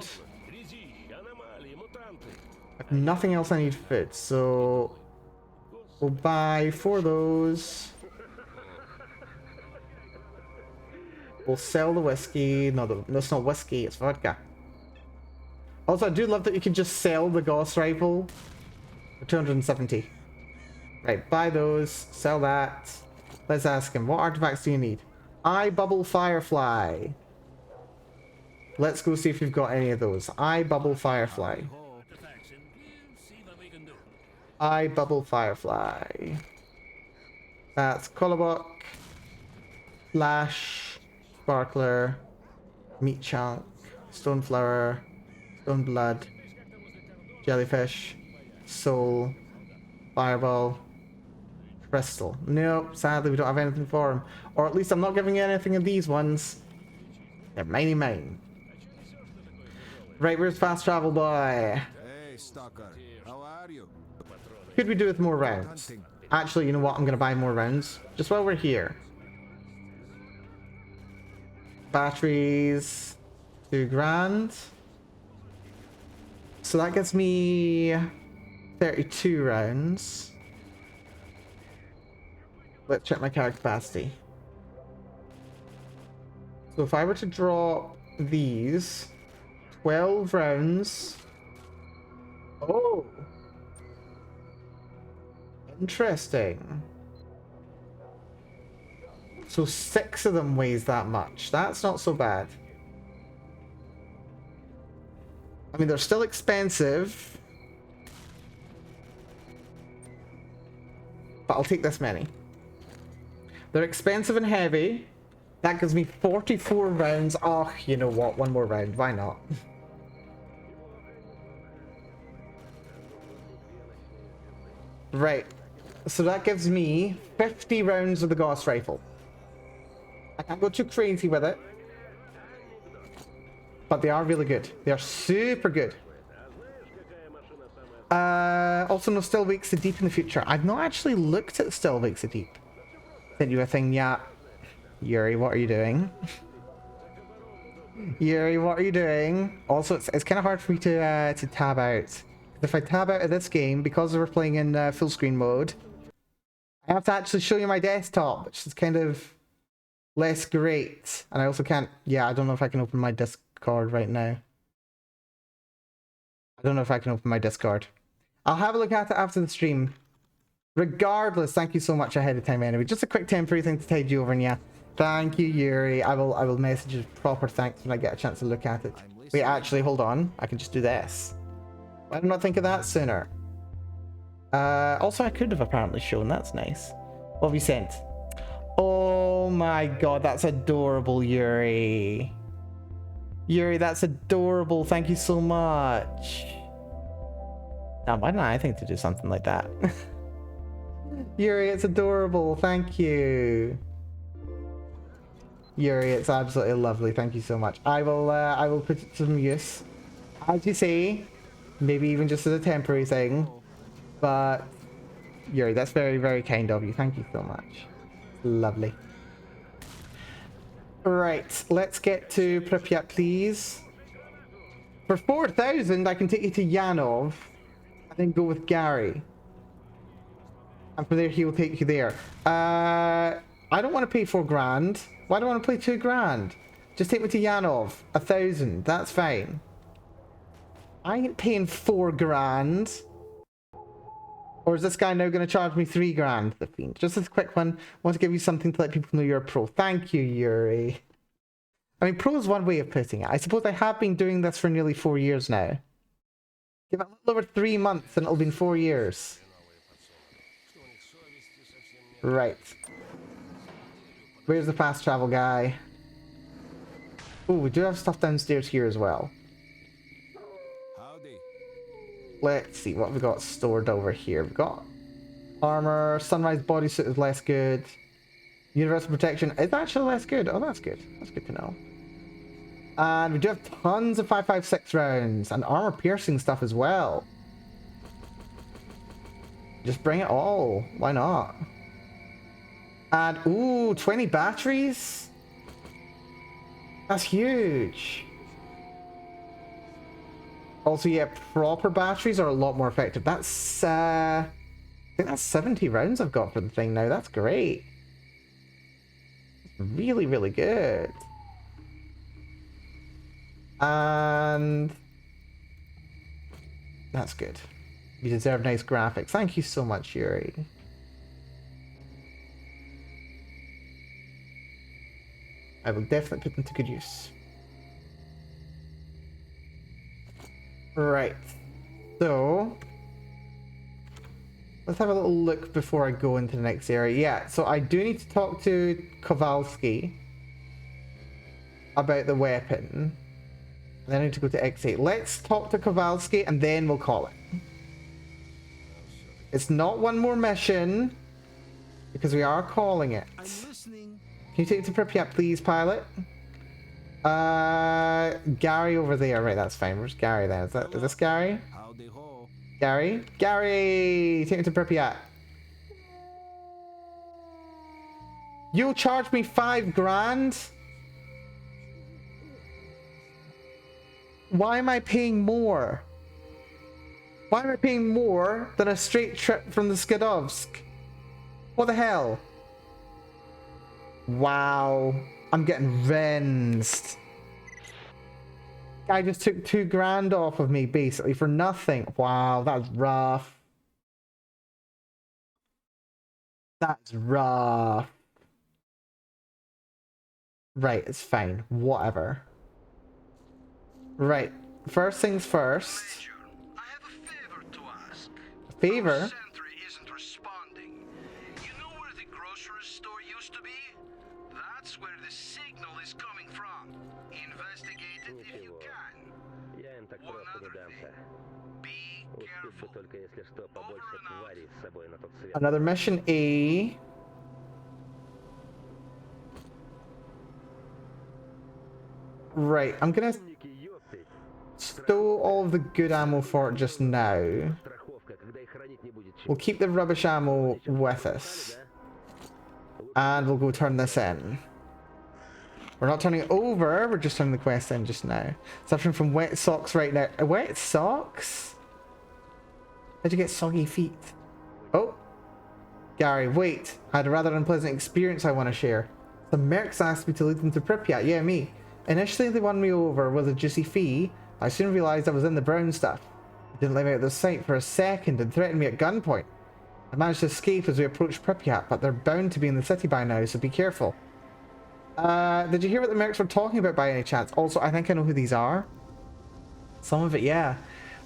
If nothing else, I need food. So we'll buy 4 of those. We'll sell the whiskey. No, it's not whiskey. It's vodka. Also, I do love that you can just sell the Gauss rifle for 270. Right, buy those. Sell that. Let's ask him. What artifacts do you need? Eye Bubble Firefly. Let's go see if we've got any of those. Eye Bubble Firefly. Eye Bubble Firefly. That's Kolobok. Flash, Sparkler, Meat Chunk, Stoneflower, Stone Blood, Jellyfish, Soul, Fireball, Crystal. Nope, sadly we don't have anything for him. Or at least I'm not giving you anything of these ones. They're mighty mine. Right, where's Fast Travel Boy? Hey, Stalker. How are you? Could we do with more rounds? Hunting. Actually, you know what? I'm going to buy more rounds. Just while we're here. Batteries. 2 grand. So that gives me 32 rounds. Let's check my card capacity. So if I were to drop these 12 rounds. Oh. Interesting. So 6 of them weighs that much. That's not so bad. I mean, they're still expensive. But I'll take this many. They're expensive and heavy. That gives me 44 rounds. Oh, you know what? One more round. Why not? Right. So that gives me 50 rounds of the Gauss rifle. I can't go too crazy with it. But they are really good. They are super good. Also, no Still Wakes the Deep in the future. I've not actually looked at Still Wakes the Deep. Sent you a thing, yeah. Yuri, what are you doing? Yuri, what are you doing? Also, it's kind of hard for me to tab out. If I tab out of this game, because we're playing in full screen mode, I have to actually show you my desktop, which is kind of less great. And I also can't, yeah, I don't know if I can open my Discord right now. I don't know if I can open my Discord. I'll have a look at it after the stream. Regardless, thank you so much ahead of time anyway. Just a quick temporary thing to tide you over, and yeah. Thank you, Yuri. I will message you proper thanks when I get a chance to look at it. Wait, actually, hold on. I can just do this. Why did I not think of that sooner? Also, I could have apparently shown. That's nice. What have you sent? Oh my god, that's adorable, Yuri. Yuri, that's adorable. Thank you so much. Now, why didn't I think to do something like that? Yuri, it's adorable. Thank you. Yuri, it's absolutely lovely. Thank you so much. I will put it to some use. As you say, maybe even just as a temporary thing. But Yuri, that's very, very kind of you. Thank you so much. Lovely. Right, let's get to Pripyat, please. For 4,000, I can take you to Yanov, and then go with Gary. And from there, he will take you there. I don't want to pay 4 grand. Why do I want to pay 2 grand? Just take me to Yanov. 1,000. That's fine. I ain't paying 4 grand. Or is this guy now going to charge me 3 grand? The fiend. Just as a quick one. I want to give you something to let people know you're a pro. Thank you, Yuri. I mean, pro is one way of putting it. I suppose I have been doing this for nearly 4 years now. Give it a little over 3 months and it'll be 4 years. Right. Where's the fast travel guy? Oh, we do have stuff downstairs here as well. Howdy. Let's see what we got stored over here. We've got armor, sunrise bodysuit is less good. Universal protection is actually less good. Oh, that's good. That's good to know. And we do have tons of 5.56 rounds and armor piercing stuff as well. Just bring it all. Why not? And, ooh, 20 batteries? That's huge. Also, yeah, proper batteries are a lot more effective. That's, I think that's 70 rounds I've got for the thing now. That's great. Really, really good. And that's good. You deserve nice graphics. Thank you so much, Yuri. I will definitely put them to good use. Right. So Let's have a little look before I go into the next area. Yeah, so I do need to talk to Kowalski about the weapon. Then I need to go to X8. Let's talk to Kowalski and then we'll call it. It's not one more mission because we are calling it. I'm listening. Can you take it to Pripyat, please, pilot? Gary over there. Right, that's fine. Where's Gary then? Is this Gary? Howdy ho. Gary? Gary! Take it to Pripyat. You'll charge me 5 grand? Why am I paying more? Why am I paying more than a straight trip from the S.T.A.L.K.E.R? What the hell? Wow. I'm getting rinsed. Guy just took 2 grand off of me, basically, for nothing. Wow, that's rough. That's rough. Right, it's fine. Whatever. Right. First things first. Major, I have a favor to ask. A favor? Our sentry isn't responding. You know where the grocery store used to be? That's where the signal is coming from. Investigate it if you can. Я им так просто не дамся. Be Успеют бы careful. только, если что, побольше тварей с собой на тот свет. Another mission A. Right, I'm gonna stow all of the good ammo for it just now. We'll keep the rubbish ammo with us. And we'll go turn this in. We're not turning it over, we're just turning the quest in just now. Suffering from wet socks right now. Wet socks? How'd you get soggy feet? Oh. Gary, wait. I had a rather unpleasant experience I want to share. The mercs asked me to lead them to Pripyat. Yeah, me. Initially, they won me over with a juicy fee. I soon realized I was in the brown stuff. They didn't let me out of the sight for a second and threatened me at gunpoint. I managed to escape as we approached Pripyat, but they're bound to be in the city by now, so be careful. Did you hear what the mercs were talking about by any chance? Also, I think I know who these are. Some of it, yeah.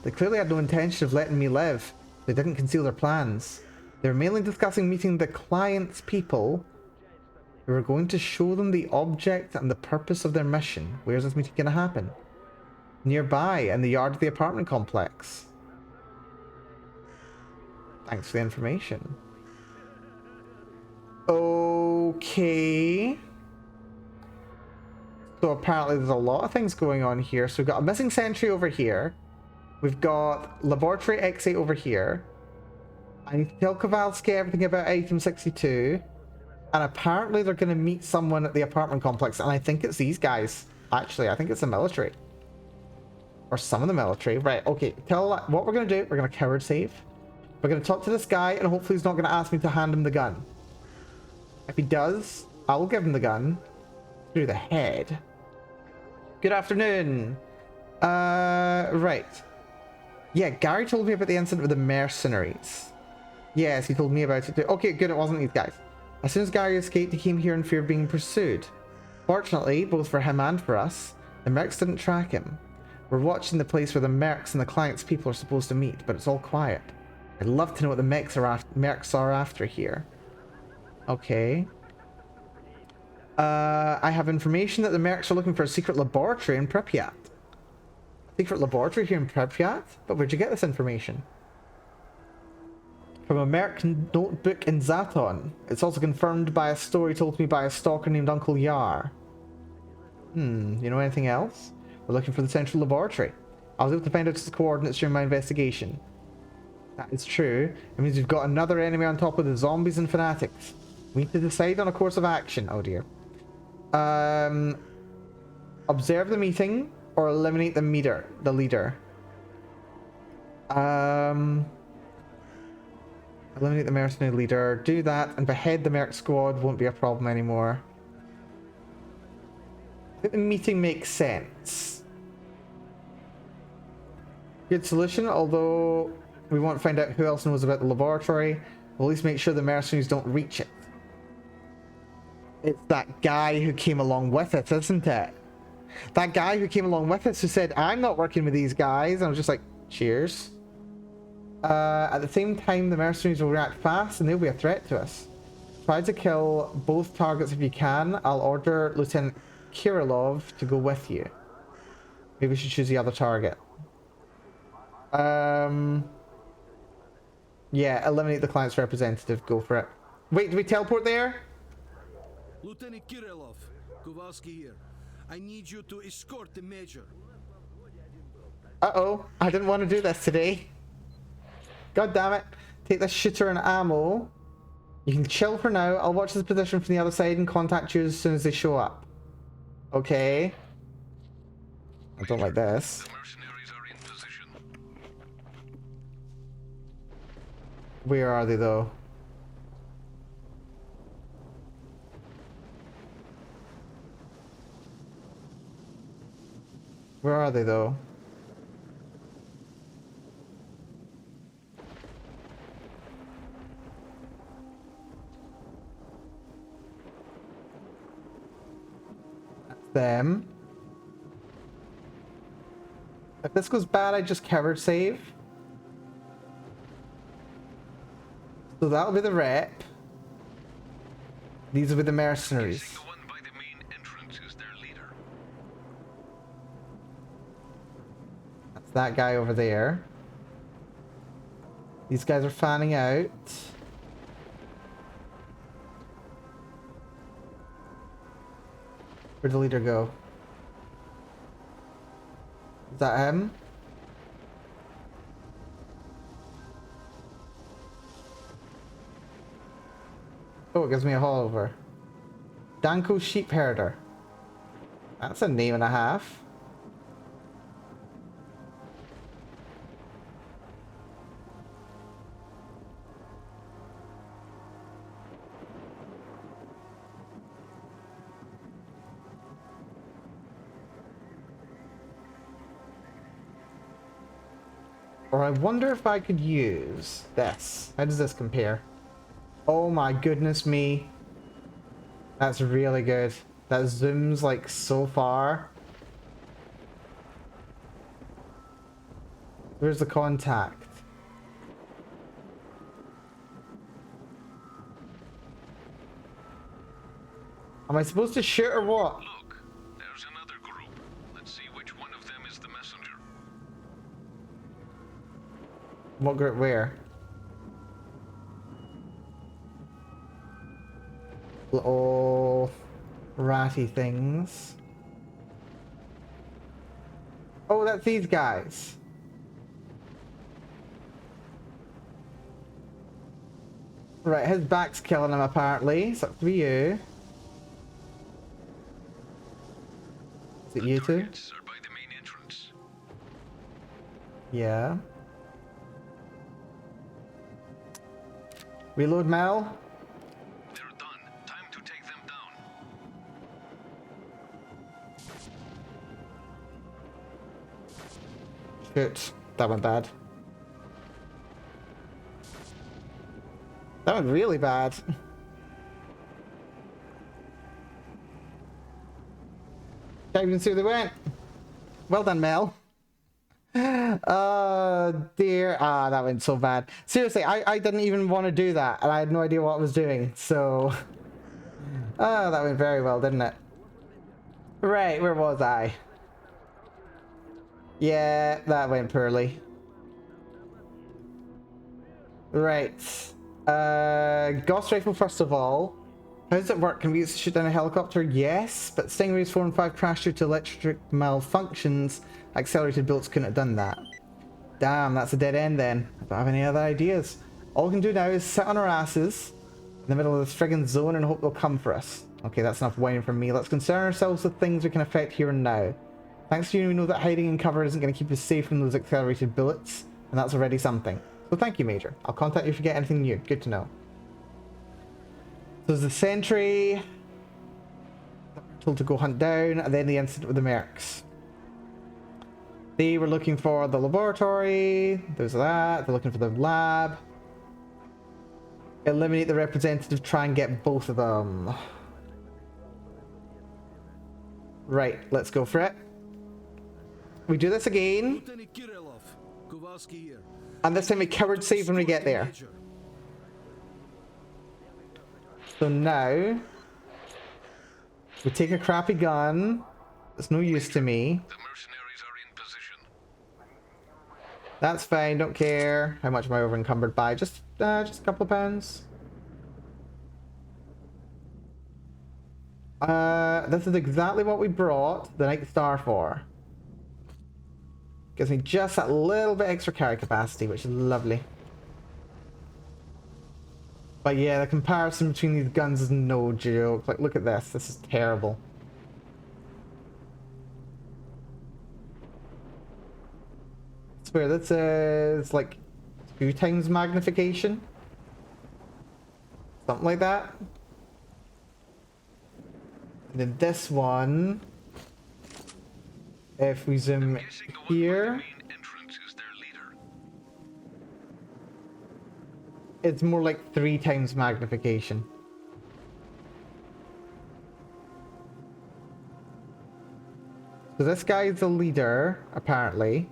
They clearly had no intention of letting me live. They didn't conceal their plans. They were mainly discussing meeting the client's people. We were going to show them the object and the purpose of their mission. Where's this meeting going to happen? Nearby, in the yard of the apartment complex. Thanks for the information. Okay. So apparently there's a lot of things going on here. So we've got a missing sentry over here. We've got Laboratory X8 over here. I need to tell Kowalski everything about Item 62. And apparently they're going to meet someone at the apartment complex. And I think it's these guys. Actually, I think it's the military. Or some of the military. Right, okay. What we're going to do, we're going to coward save. We're going to talk to this guy, and hopefully he's not going to ask me to hand him the gun. If he does, I will give him the gun. Through the head. Good afternoon. Right. Yeah, Gary told me about the incident with the mercenaries. Yes, he told me about it too. Okay, good, it wasn't these guys. As soon as Gary escaped, he came here in fear of being pursued. Fortunately, both for him and for us, the mercs didn't track him. We're watching the place where the mercs and the client's people are supposed to meet, but it's all quiet. I'd love to know what the mercs are after here. Okay. I have information that the mercs are looking for a secret laboratory in Pripyat. Secret laboratory here in Pripyat? But where'd you get this information? From a merc notebook in Zaton. It's also confirmed by a story told to me by a stalker named Uncle Yar. You know anything else? We're looking for the central laboratory. I was able to find out its coordinates during my investigation. That is true. It means we've got another enemy on top of the zombies and fanatics. We need to decide on a course of action. Oh dear. Observe the meeting or eliminate the leader. Eliminate the mercenary leader. Do that and behead the merc squad. Won't be a problem anymore. I think the meeting makes sense. Good solution, although we won't find out who else knows about the laboratory. We'll at least make sure the mercenaries don't reach it. It's that guy who came along with it, isn't it? That guy who came along with us who said, I'm not working with these guys. And I was just like, cheers. At the same time, the mercenaries will react fast and they'll be a threat to us. Try to kill both targets if you can. I'll order Lieutenant Kirilov to go with you. Maybe we should choose the other target. Yeah, eliminate the client's representative. Go for it. Wait, do we teleport there? Lieutenant Kirilov, Kowalski here. I need you to escort the Major. Uh-oh, I didn't want to do this today. God damn it. Take this shooter and ammo. You can chill for now. I'll watch this position from the other side and contact you as soon as they show up. Okay. I don't like this. Where are they though? Where are they though? That's them. If this goes bad, I just covered save. So that'll be the rep. These will be the mercenaries. The one by the main entrance is their leader. That's that guy over there. These guys are fanning out. Where'd the leader go? Is that him? Oh, it gives me a haul over. Danko Sheep Herder. That's a name and a half. Or I wonder if I could use this. How does this compare? Oh my goodness me. That's really good. That zooms like so far. Where's the contact? Am I supposed to shoot or what? Look, there's another group. Let's see which one of them is the messenger. What group where? Little ratty things. Oh, that's these guys. Right, his back's killing him apparently. It's up to you. Is it you two? Are by the main entrance. Yeah. Reload Mel. They're done. Time to take them down. Shit, that went bad. That went really bad. Can't even see where they went. Well done, Mel. Oh dear. Ah, that went so bad. Seriously, I didn't even want to do that, and I had no idea what I was doing, so... Oh, that went very well, didn't it? Right, where was I? Yeah, that went poorly. Right. Gauss rifle first of all. How does it work? Can we use to shoot down a helicopter? Yes, but Stingrays 4 and 5 crashed due to electric malfunctions. Accelerated bullets couldn't have done that. Damn, that's a dead end then. I don't have any other ideas. All we can do now is sit on our asses in the middle of this friggin' zone and hope they'll come for us. Okay, that's enough whining from me. Let's concern ourselves with things we can affect here and now. Thanks to you, we know that hiding in cover isn't going to keep us safe from those accelerated bullets, and that's already something. So thank you, Major. I'll contact you if you get anything new. Good to know. So there's the sentry. Told to go hunt down, and then the incident with the mercs. They were looking for the laboratory. There's that. They're looking for the lab. Eliminate the representative. Try and get both of them. Right, let's go for it. We do this again. Lieutenant Kirilov, Kowalski here. And this time we coward save when we get there. Major. So now we take a crappy gun. It's no use to me. The mercenaries are in position. That's fine, don't care. How much am I over encumbered by? Just a couple of pounds. This is exactly what we brought the Night Star for. Gives me just that little bit extra carry capacity, which is lovely. But yeah, the comparison between these guns is no joke. Like, look at this. This is terrible. I swear, this is like 2 times magnification. Something like that. And then this one, if we zoom here, it's more like 3 times magnification. So this guy is the leader, apparently.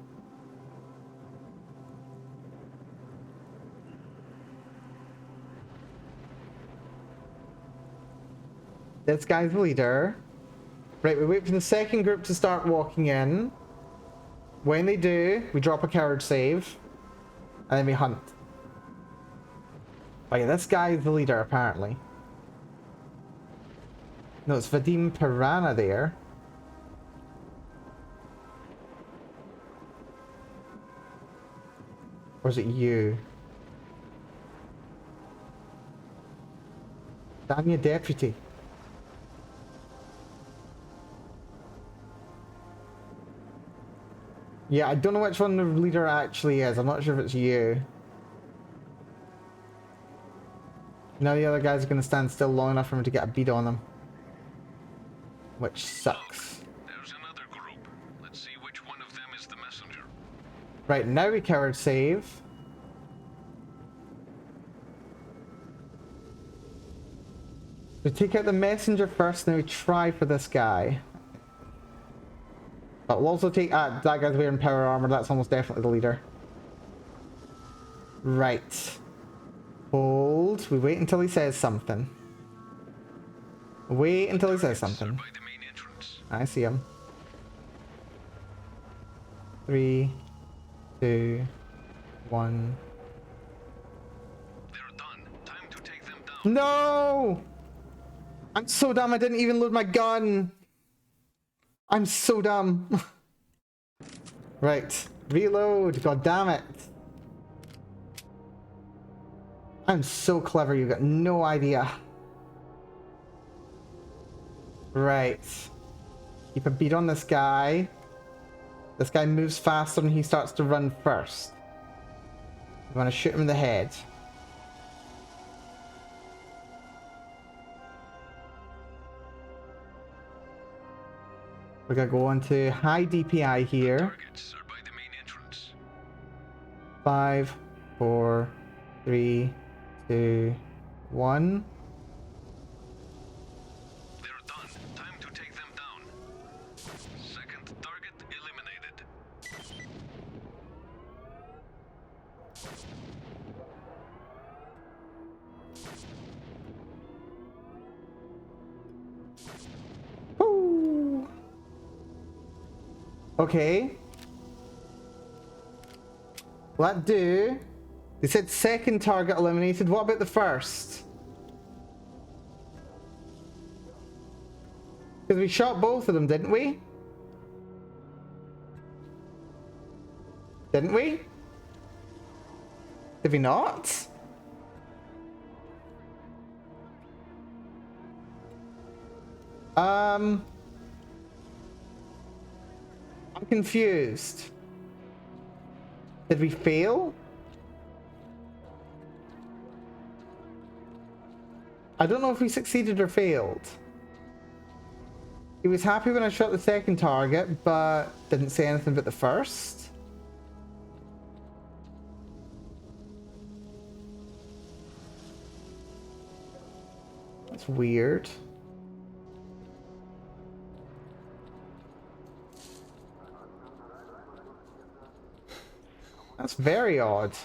This guy's the leader. Right, we wait for the second group to start walking in. When they do, we drop a coward save. And then we hunt. Oh yeah, this guy is the leader, apparently. No, it's Vadim Piranha there. Or is it you? Damn you, deputy. Yeah, I don't know which one the leader actually is. I'm not sure if it's you. Now the other guys are going to stand still long enough for him to get a beat on them. Which sucks. There's another group. Let's see which one of them is the messenger. Right, now we coward save. We take out the messenger first, then we try for this guy. But we'll also take... that guy's wearing power armor. That's almost definitely the leader. Right. Hold. We wait until he says something. Wait until he says something. I see him. 3, 2, 1. They're done. Time to take them down. No! I'm so dumb. I didn't even load my gun. I'm so dumb. Right. Reload. God damn it. I'm so clever. You got no idea. Right. Keep a beat on this guy. This guy moves faster and he starts to run first. You want to shoot him in the head. We're gonna go on to high DPI here. Targets are by the main entrance. 5, 4, 3, 2, 1. They're done. Time to take them down. Second target eliminated. Woo! Okay. Will that do? They said second target eliminated. What about the first? Because we shot both of them, didn't we? Didn't we? Did we not? I'm confused. Did we fail? I don't know if we succeeded or failed. He was happy when I shot the second target, but didn't say anything about the first. That's weird. That's very odd.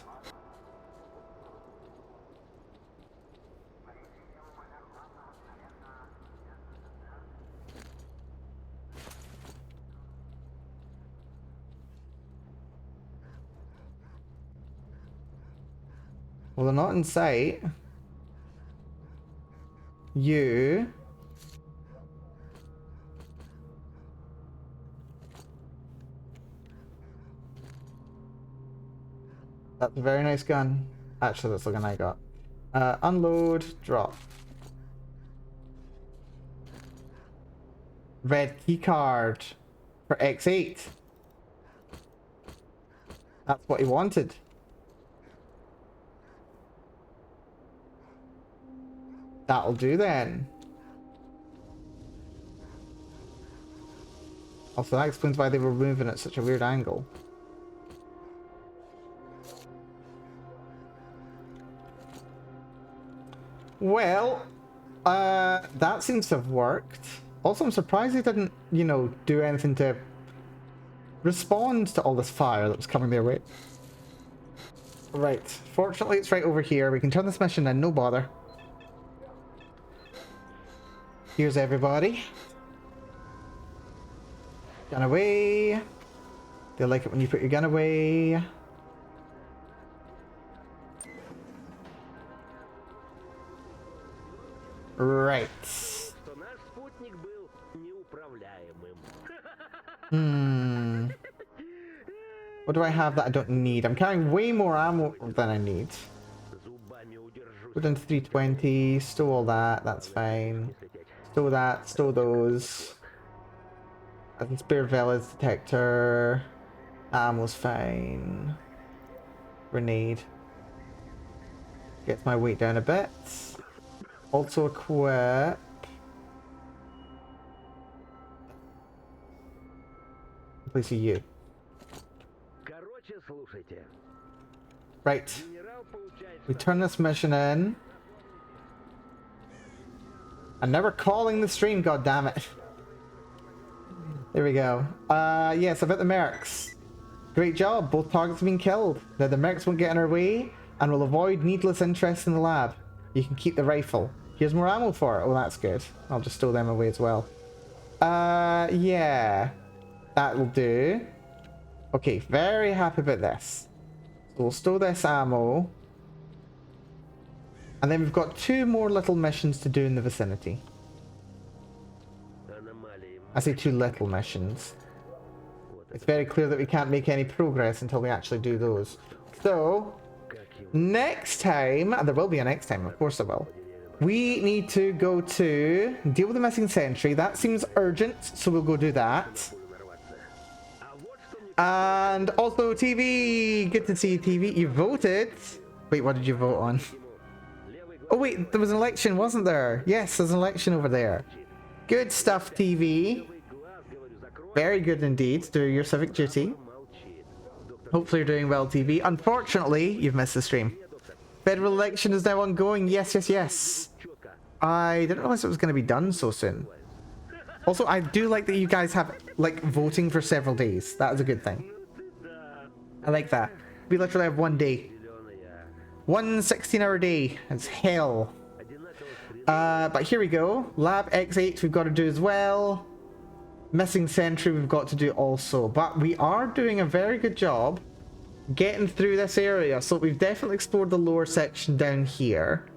Well, they're not in sight. You... That's a very nice gun. Actually, that's the gun I got. Unload, drop. Red key card for X8. That's what he wanted. That'll do then. Also, that explains why they were moving at such a weird angle. Well, that seems to have worked. Also, I'm surprised they didn't, you know, do anything to respond to all this fire that was coming their way. Right. Fortunately, it's right over here. We can turn this mission in, no bother. Here's everybody. Gun away. They like it when you put your gun away. Right. What do I have that I don't need? I'm carrying way more ammo than I need. Put in 320, stow all that, that's fine. Stow that, stow those. I can spare Vela's detector. Ammo's fine. Grenade. Gets my weight down a bit. Also equip. Place you. Right. We turn this mission in. I'm never calling the stream, goddammit. There we go. Yes, about the mercs. Great job, both targets have been killed. Now the mercs won't get in our way and will avoid needless interest in the lab. You can keep the rifle. Here's more ammo for it. Oh, that's good. I'll just stow them away as well. Yeah. That'll do. Okay, very happy about this. So we'll stow this ammo. And then we've got 2 more little missions to do in the vicinity. I say 2 little missions. It's very clear that we can't make any progress until we actually do those. So, next time, and there will be a next time, of course there will. We need to go to deal with the missing sentry. That seems urgent, so we'll go do that. And also TV, good to see you, TV. You voted. Wait, what did you vote on? Oh wait, there was an election, wasn't there? Yes, there's an election over there. Good stuff, TV. Very good indeed. Do your civic duty. Hopefully you're doing well, TV. Unfortunately, you've missed the stream. Federal election is now ongoing. Yes, yes, yes. I didn't realize it was going to be done so soon. Also, I do like that you guys have, like, voting for several days. That is a good thing. I like that. We literally have 1 day. 1 16-hour day. It's hell. But here we go. Lab X8 we've got to do as well. Missing sentry we've got to do also. But we are doing a very good job getting through this area. So we've definitely explored the lower section down here.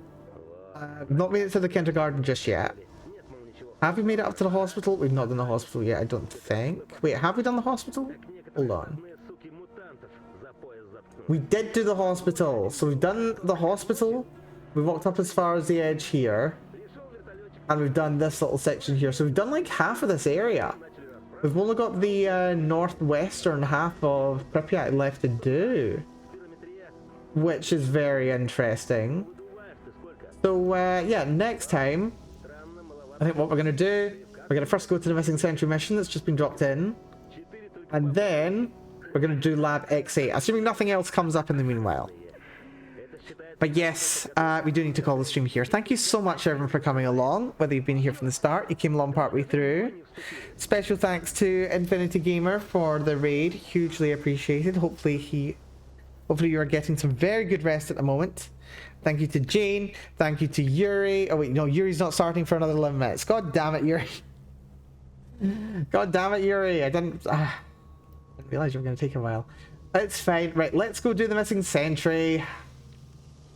We've not made it to the kindergarten just yet. Have we made it up to the hospital? We've not done the hospital yet, I don't think. Wait, have we done the hospital? Hold on. We did do the hospital. So we've done the hospital. We walked up as far as the edge here. And we've done this little section here. So we've done like half of this area. We've only got the northwestern half of Pripyat left to do. Which is very interesting. So yeah, next time, I think what we're going to do, we're going to first go to the missing sentry mission that's just been dropped in. And then we're going to do Lab X8, assuming nothing else comes up in the meanwhile. But yes, we do need to call the stream here. Thank you so much, everyone, for coming along. Whether you've been here from the start, you came along partway through. Special thanks to Infinity Gamer for the raid. Hugely appreciated. Hopefully he Hopefully you are getting some very good rest at the moment. Thank you to Jane. Thank you to Yuri. Oh wait, no, Yuri's not starting for another 11 minutes. God damn it, Yuri. God damn it, Yuri. I didn't realize you were going to take a while. It's fine. Right, let's go do the missing sentry.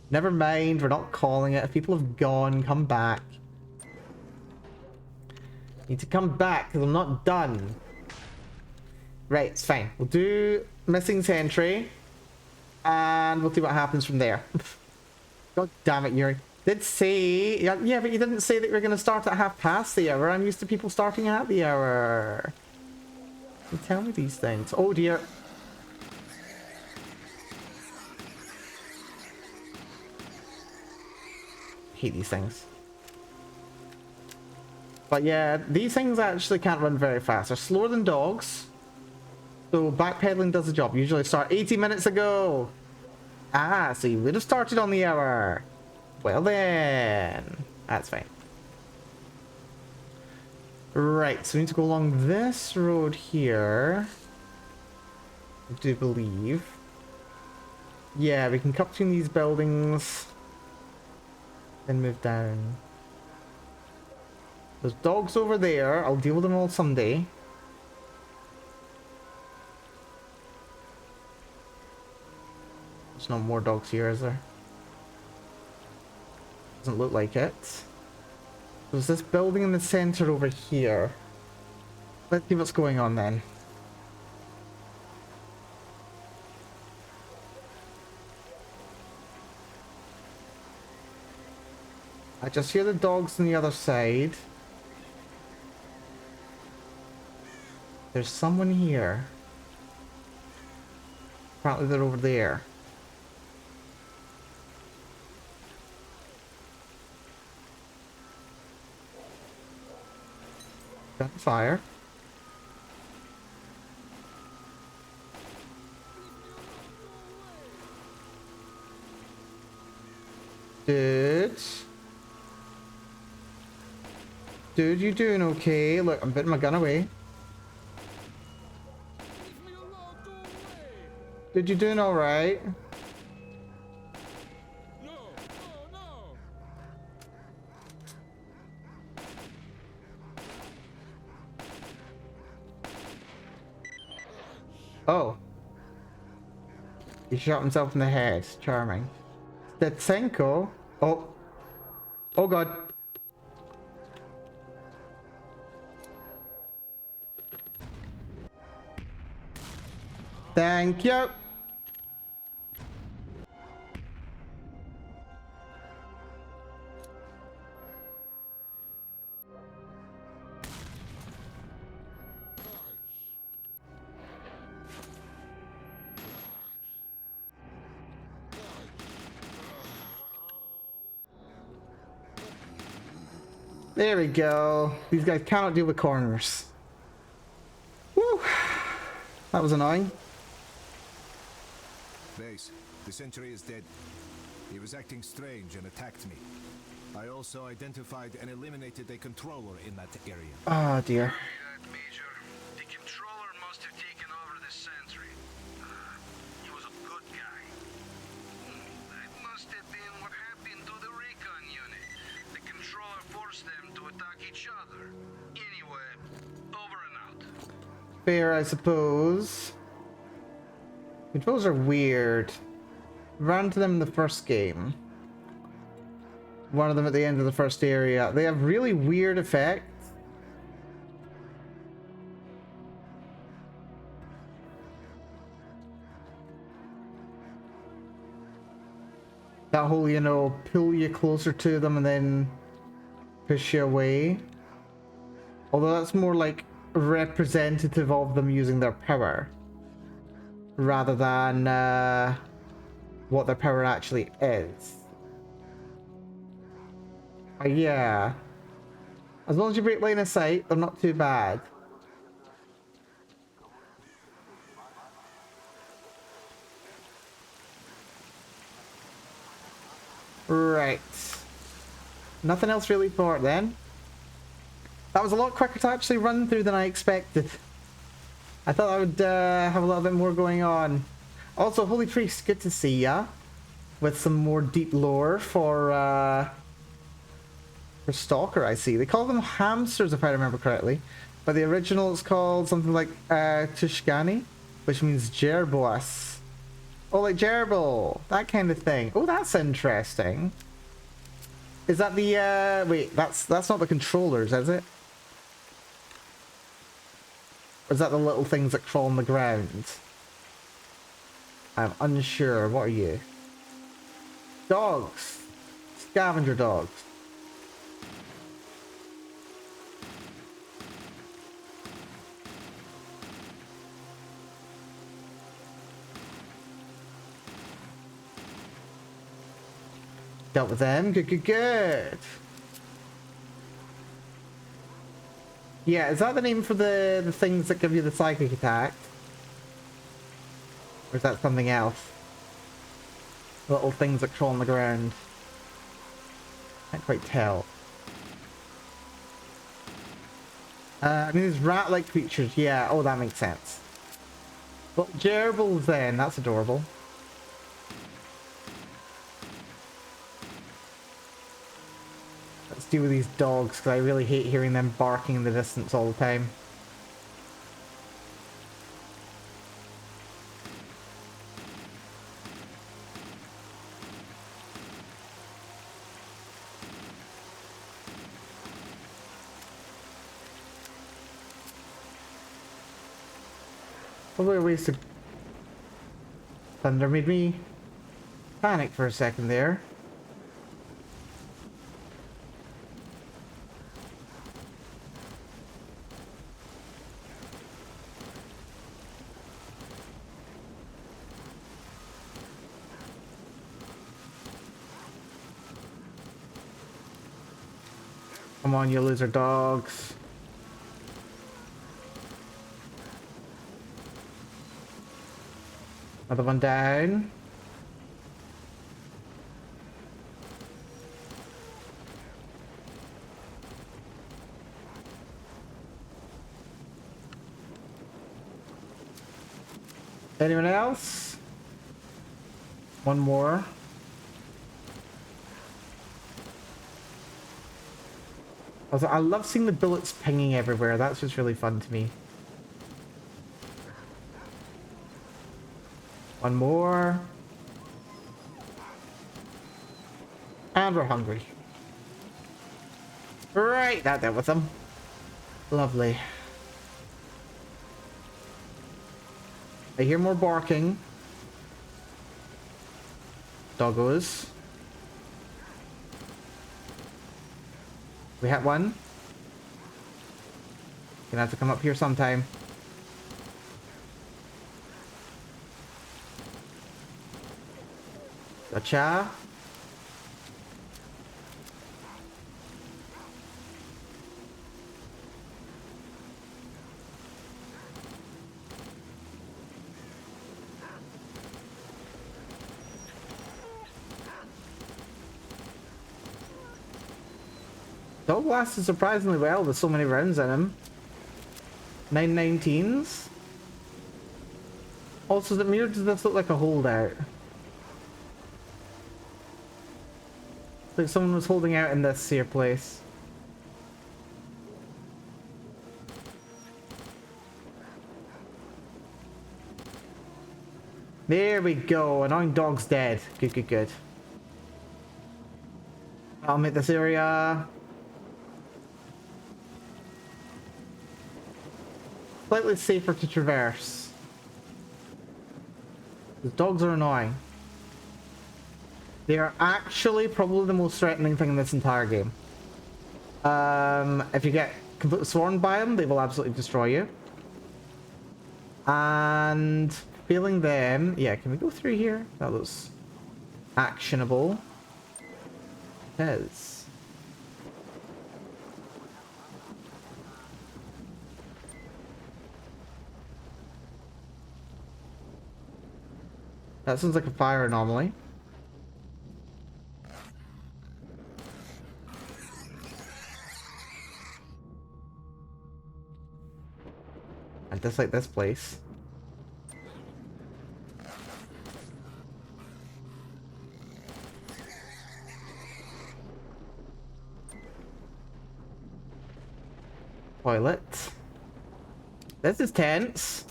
Never mind, we're not calling it. If people have gone, come back. Need to come back because I'm not done. Right, it's fine. We'll do missing sentry. And we'll see what happens from there. God damn it, Yuri. Did say... Yeah, but you didn't say that we were going to start at 1/2 the hour. I'm used to people starting at the hour. You tell me these things. Oh, dear. Hate these things. But yeah, these things actually can't run very fast. They're slower than dogs. So backpedaling does the job. Usually start 80 minutes ago. Ah, so you would have started on the hour. Well then. That's fine. Right, so we need to go along this road here. I do believe. Yeah, we can cut between these buildings. Then move down. There's dogs over there. I'll deal with them all someday. There's no more dogs here, is there? Doesn't look like it. There's this building in the center over here. Let's see what's going on then. I just hear the dogs on the other side. There's someone here. Apparently they're over there. Got fire. Dude. Dude, you doing okay? Look, I'm putting my gun away. Dude, you doing alright? Oh. He shot himself in the head. Charming. S.T.A.L.K.E.R. Oh. Oh god. Thank you. There we go. These guys cannot deal with corners. Woo! That was annoying. Base, the sentry is dead. He was acting strange and attacked me. I also identified and eliminated a controller in that area. Oh dear. Major, the controller must have taken over the sentry. He was a good guy. That must have been what happened to the recon unit. The controller forced them to attack each other. Anyway, over and out. Fair, I suppose. Controls are weird. Ran to them in the first game. One of them at the end of the first area. They have really weird effects. That whole, you know, pull you closer to them and then push you away. Although that's more like representative of them using their power, rather than what their power actually is. Yeah. As long as you break line of sight, they're not too bad. Right. Nothing else really for it then. That was a lot quicker to actually run through than I expected. I thought I would have a little bit more going on. Also, Holy Priest, good to see ya. With some more deep lore for S.T.A.L.K.E.R, I see. They call them hamsters, if I remember correctly. But the original is called something like Tushkani, which means gerboas. Oh, like gerbil, that kind of thing. Oh, that's interesting. Is that the wait, that's not the controllers, is it? Or is that the little things that crawl on the ground? I'm unsure. What are you? Dogs. Scavenger dogs. Dealt with them. Good, good, good. Yeah, is that the name for the things that give you the psychic attack? Or is that something else? Little things that crawl on the ground. Can't quite tell. I mean, there's rat-like creatures. Yeah, oh, that makes sense. Well, gerbils then. That's adorable. Let's deal with these dogs, because I really hate hearing them barking in the distance all the time. Probably a waste of thunder made me panic for a second there. Come on, you loser dogs. Another one down. Anyone else? One more. Also, I love seeing the bullets pinging everywhere. That's just really fun to me. One more. And we're hungry. Right, that dealt with them. Lovely. I hear more barking. Doggos. We had one. Gonna have to come up here sometime. Gotcha. Dog lasted surprisingly well with so many rounds in him. 919s. Also, the mirror, does this look like a holdout? Like someone was holding out in this here place. There we go. Annoying dog's dead. Good, good, good. I'll make this area slightly safer to traverse. The dogs are annoying. They are actually probably the most threatening thing in this entire game. If you get completely swarmed by them, they will absolutely destroy you. And feeling them... Yeah, can we go through here? That looks actionable. It is. That sounds like a fire anomaly. I dislike this place. Toilet. This is tense.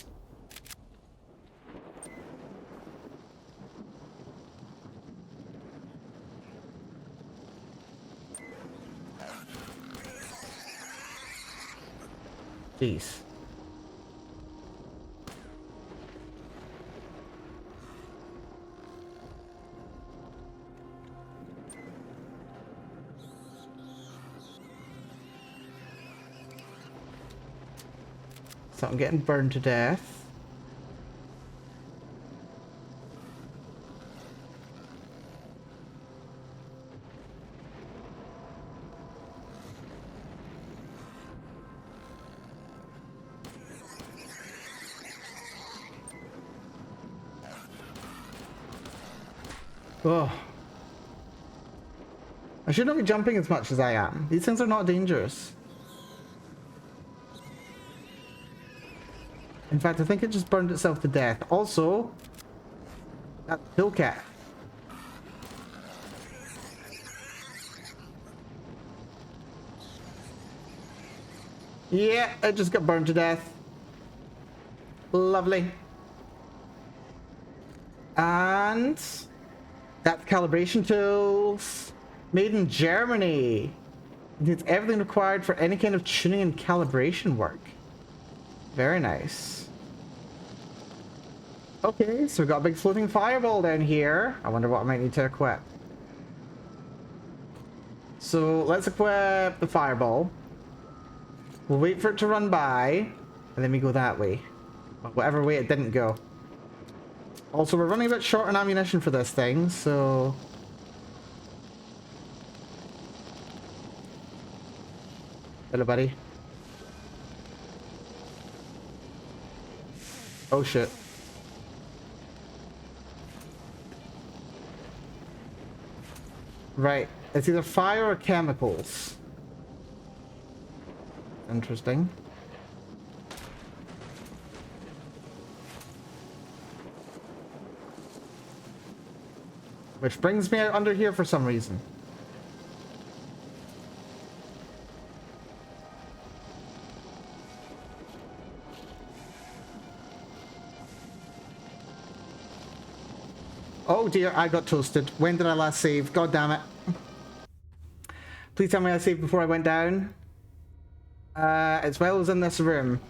Jeez. So I'm getting burned to death. Oh. I should not be jumping as much as I am. These things are not dangerous. In fact, I think it just burned itself to death. Also, that's S.T.A.L.K.E.R. Yeah, it just got burned to death. Lovely. And that's calibration tools. Made in Germany. It's everything required for any kind of tuning and calibration work. Very nice. Okay, so we've got a big floating fireball down here. I wonder what I might need to equip. So let's equip the fireball. We'll wait for it to run by, and then we go that way. Whatever way it didn't go. Also, we're running a bit short on ammunition for this thing, so... Hello, buddy. Oh, shit. Right. It's either fire or chemicals. Interesting. Which brings me out under here for some reason. Oh dear, I got toasted. When did I last save? God damn it. Please tell me I saved before I went down. As well as in this room.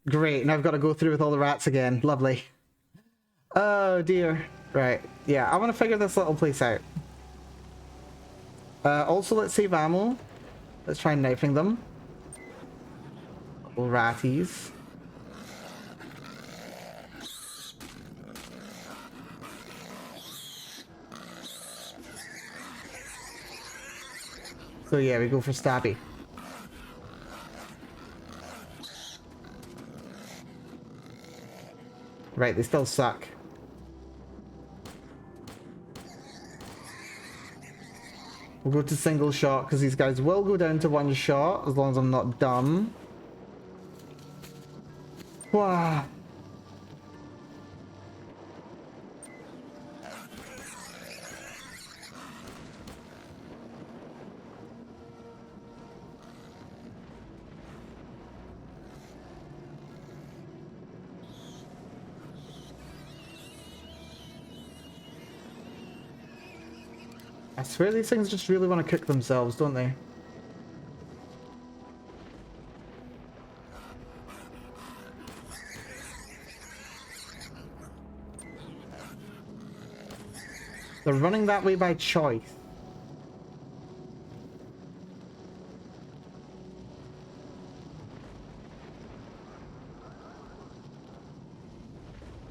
Great, now I've got to go through with all the rats again. Lovely. Oh dear. Right, yeah, I want to figure this little place out. Also, let's save ammo. Let's try knifing them. Little ratties. So yeah, we go for Stabby. Right, they still suck. We'll go to single shot because these guys will go down to one shot as long as I'm not dumb. Wow. I swear these things just really want to cook themselves, don't they? They're running that way by choice.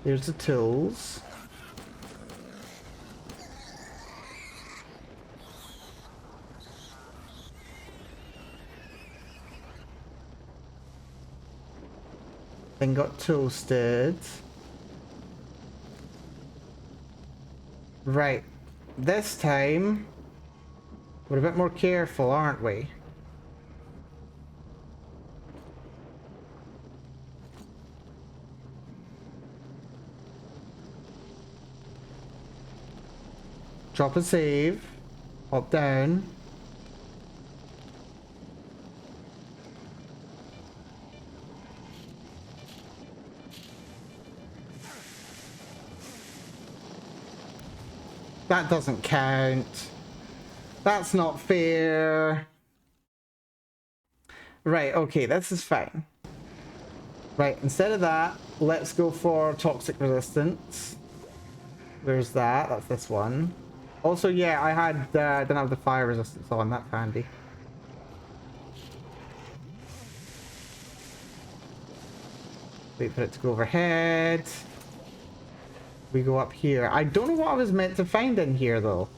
Here's the tools. Then got toasted. Right. This time, we're a bit more careful, aren't we? Drop a save. Hop down. That doesn't count. That's not fair. Right, okay, this is fine. Right, instead of that, let's go for toxic resistance. There's that. That's this one. Also, yeah, I had didn't have the fire resistance on. That's handy. Wait for it to go overhead. We go up here. I don't know what I was meant to find in here, though.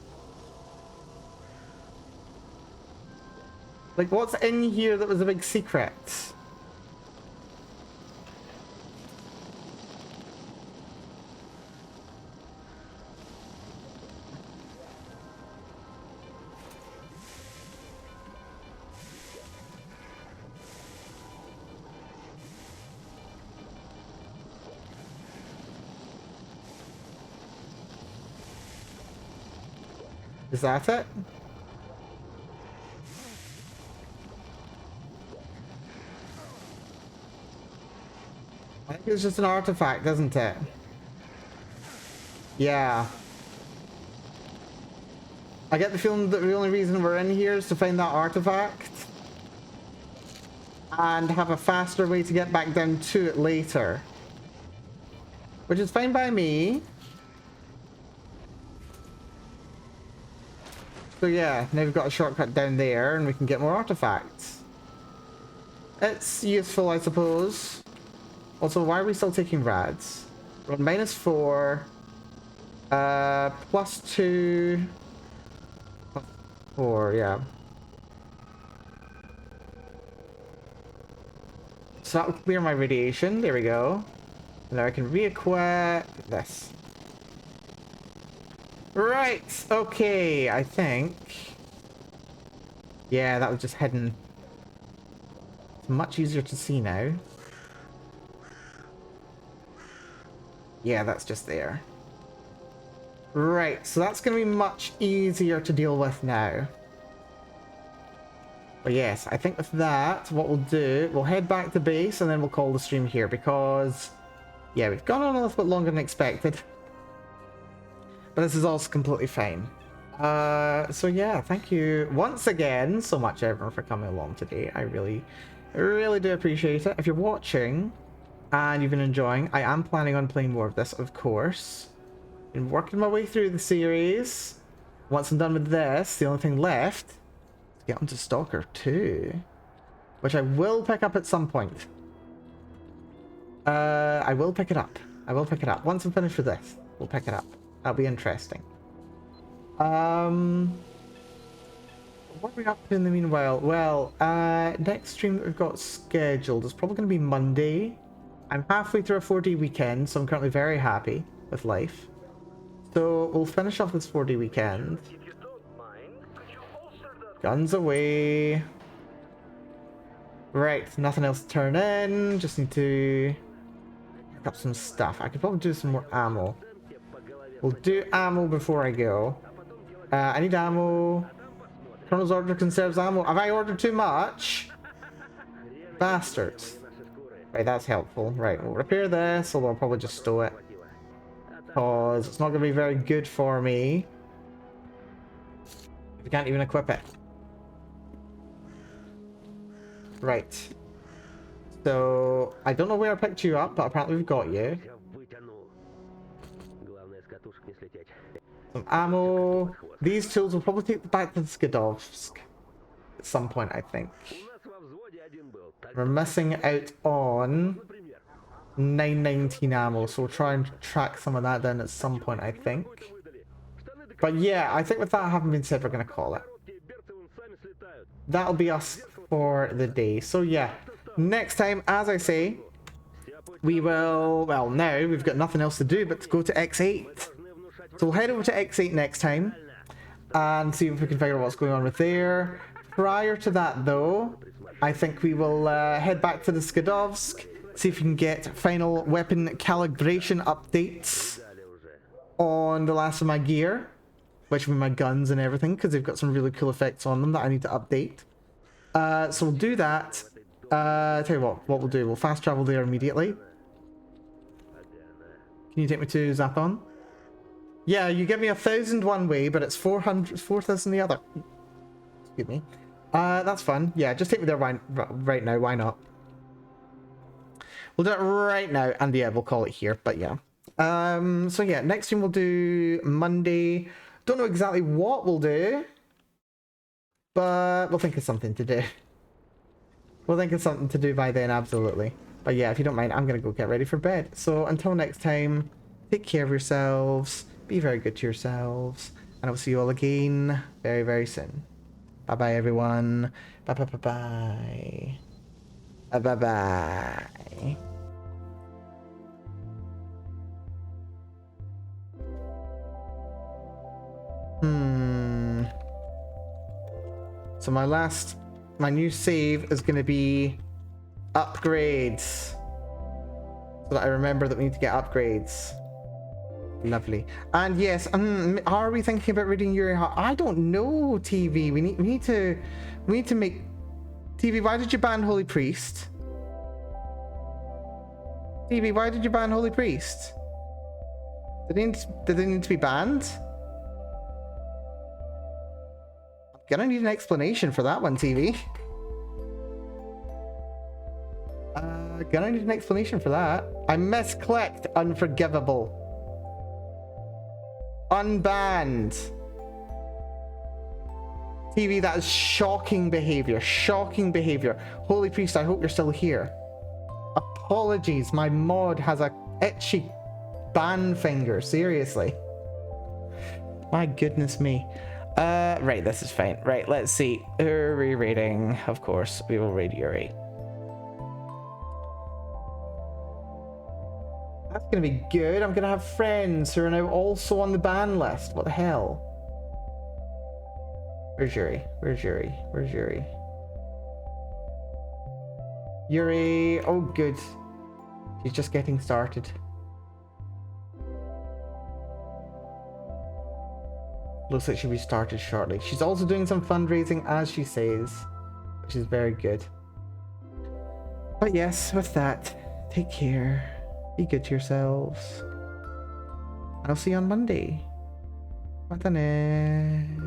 Like, what's in here that was a big secret? Is that it? I think it's just an artifact, isn't it? Yeah. I get the feeling that the only reason we're in here is to find that artifact. And have a faster way to get back down to it later. Which is fine by me. So yeah, now we've got a shortcut down there and we can get more artifacts. It's useful, I suppose. Also, why are we still taking rads? We're on -4. +2. +4, yeah. So that will clear my radiation. There we go. Now I can re-equip this. Right, okay, I think. Yeah, that was just hidden. It's much easier to see now. Yeah, that's just there. Right, so that's going to be much easier to deal with now. But yes, I think with that, what we'll do, we'll head back to base and then we'll call the stream here because, yeah, we've gone on a little bit longer than expected. But this is also completely fine. So yeah, thank you once again so much, everyone, for coming along today. I really do appreciate it. If you're watching and you've been enjoying, I am planning on playing more of this, of course. Been working my way through the series. Once I'm done with this, the only thing left is get onto S.T.A.L.K.E.R 2, which I will pick up at some point. I will pick it up. I will pick it up. Once I'm finished with this, we'll pick it up. That'll be interesting. What are we up to in the meanwhile? Well, next stream that we've got scheduled is probably going to be Monday. I'm halfway through a 4-day weekend, so I'm currently very happy with life. So we'll finish off this 4-day weekend. Guns away. Right, nothing else to turn in. Just need to pick up some stuff. I could probably do some more ammo. We'll do ammo before I go. I need ammo. Colonel's order conserves ammo. Have I ordered too much? Bastards. Right, that's helpful. Right, we'll repair this, although I'll probably just stow it. Because it's not going to be very good for me. We can't even equip it. Right. So, I don't know where I picked you up, but apparently we've got you. Some ammo. These tools will probably take back to the S.T.A.L.K.E.R at some point, I think. We're missing out on 919 ammo, so we'll try and track some of that down at some point, I think. But yeah, I think with that having been said, we're going to call it. That'll be us for the day. So yeah, next time, as I say, we will, well, now we've got nothing else to do but to go to X8. So we'll head over to X8 next time and see if we can figure out what's going on with there. Prior to that, though, I think we will head back to the Skadovsk, see if we can get final weapon calibration updates on the last of my gear, which will be my guns and everything, because they've got some really cool effects on them that I need to update. So we'll do that. Tell you what we'll do. We'll fast travel there immediately. Can you take me to Zathon? Yeah, you give me 1,000 one way, but it's 4,000 the other. Excuse me. That's fun. Yeah, just take me there right now. Why not? We'll do it right now, and yeah, we'll call it here. But yeah. So yeah, next stream we'll do Monday. Don't know exactly what we'll do, but we'll think of something to do. We'll think of something to do by then, absolutely. But yeah, if you don't mind, I'm gonna go get ready for bed. So until next time, take care of yourselves. Be very good to yourselves. And I'll see you all again very, very soon. Bye-bye, everyone. Bye-bye-bye-bye. Bye-bye-bye. So my new save is going to be upgrades. So that I remember that we need to get upgrades. Lovely. And yes, are we thinking about reading Yuri? I don't know, TV. We need to make TV. Why did you ban Holy Priest? TV, why did you ban Holy Priest? Did they need to be banned? I'm gonna need an explanation for that one, TV. Gonna need an explanation for that. I misclicked unforgivable. Unbanned. TV, that is shocking behavior. Shocking behavior. Holy Priest, I hope you're still here. Apologies, my mod has a itchy ban finger. Seriously. My goodness me. Right, this is fine. Right, let's see. Who are we raiding? Of course, we will raid Yuri. That's gonna be good. I'm gonna have friends who are now also on the ban list. What the hell? Where's Yuri? Where's Yuri? Where's Yuri? Yuri! Oh, good. She's just getting started. Looks like she'll be started shortly. She's also doing some fundraising, as she says, which is very good. But yes, with that, take care. Be good to yourselves. And I'll see you on Monday. Matane.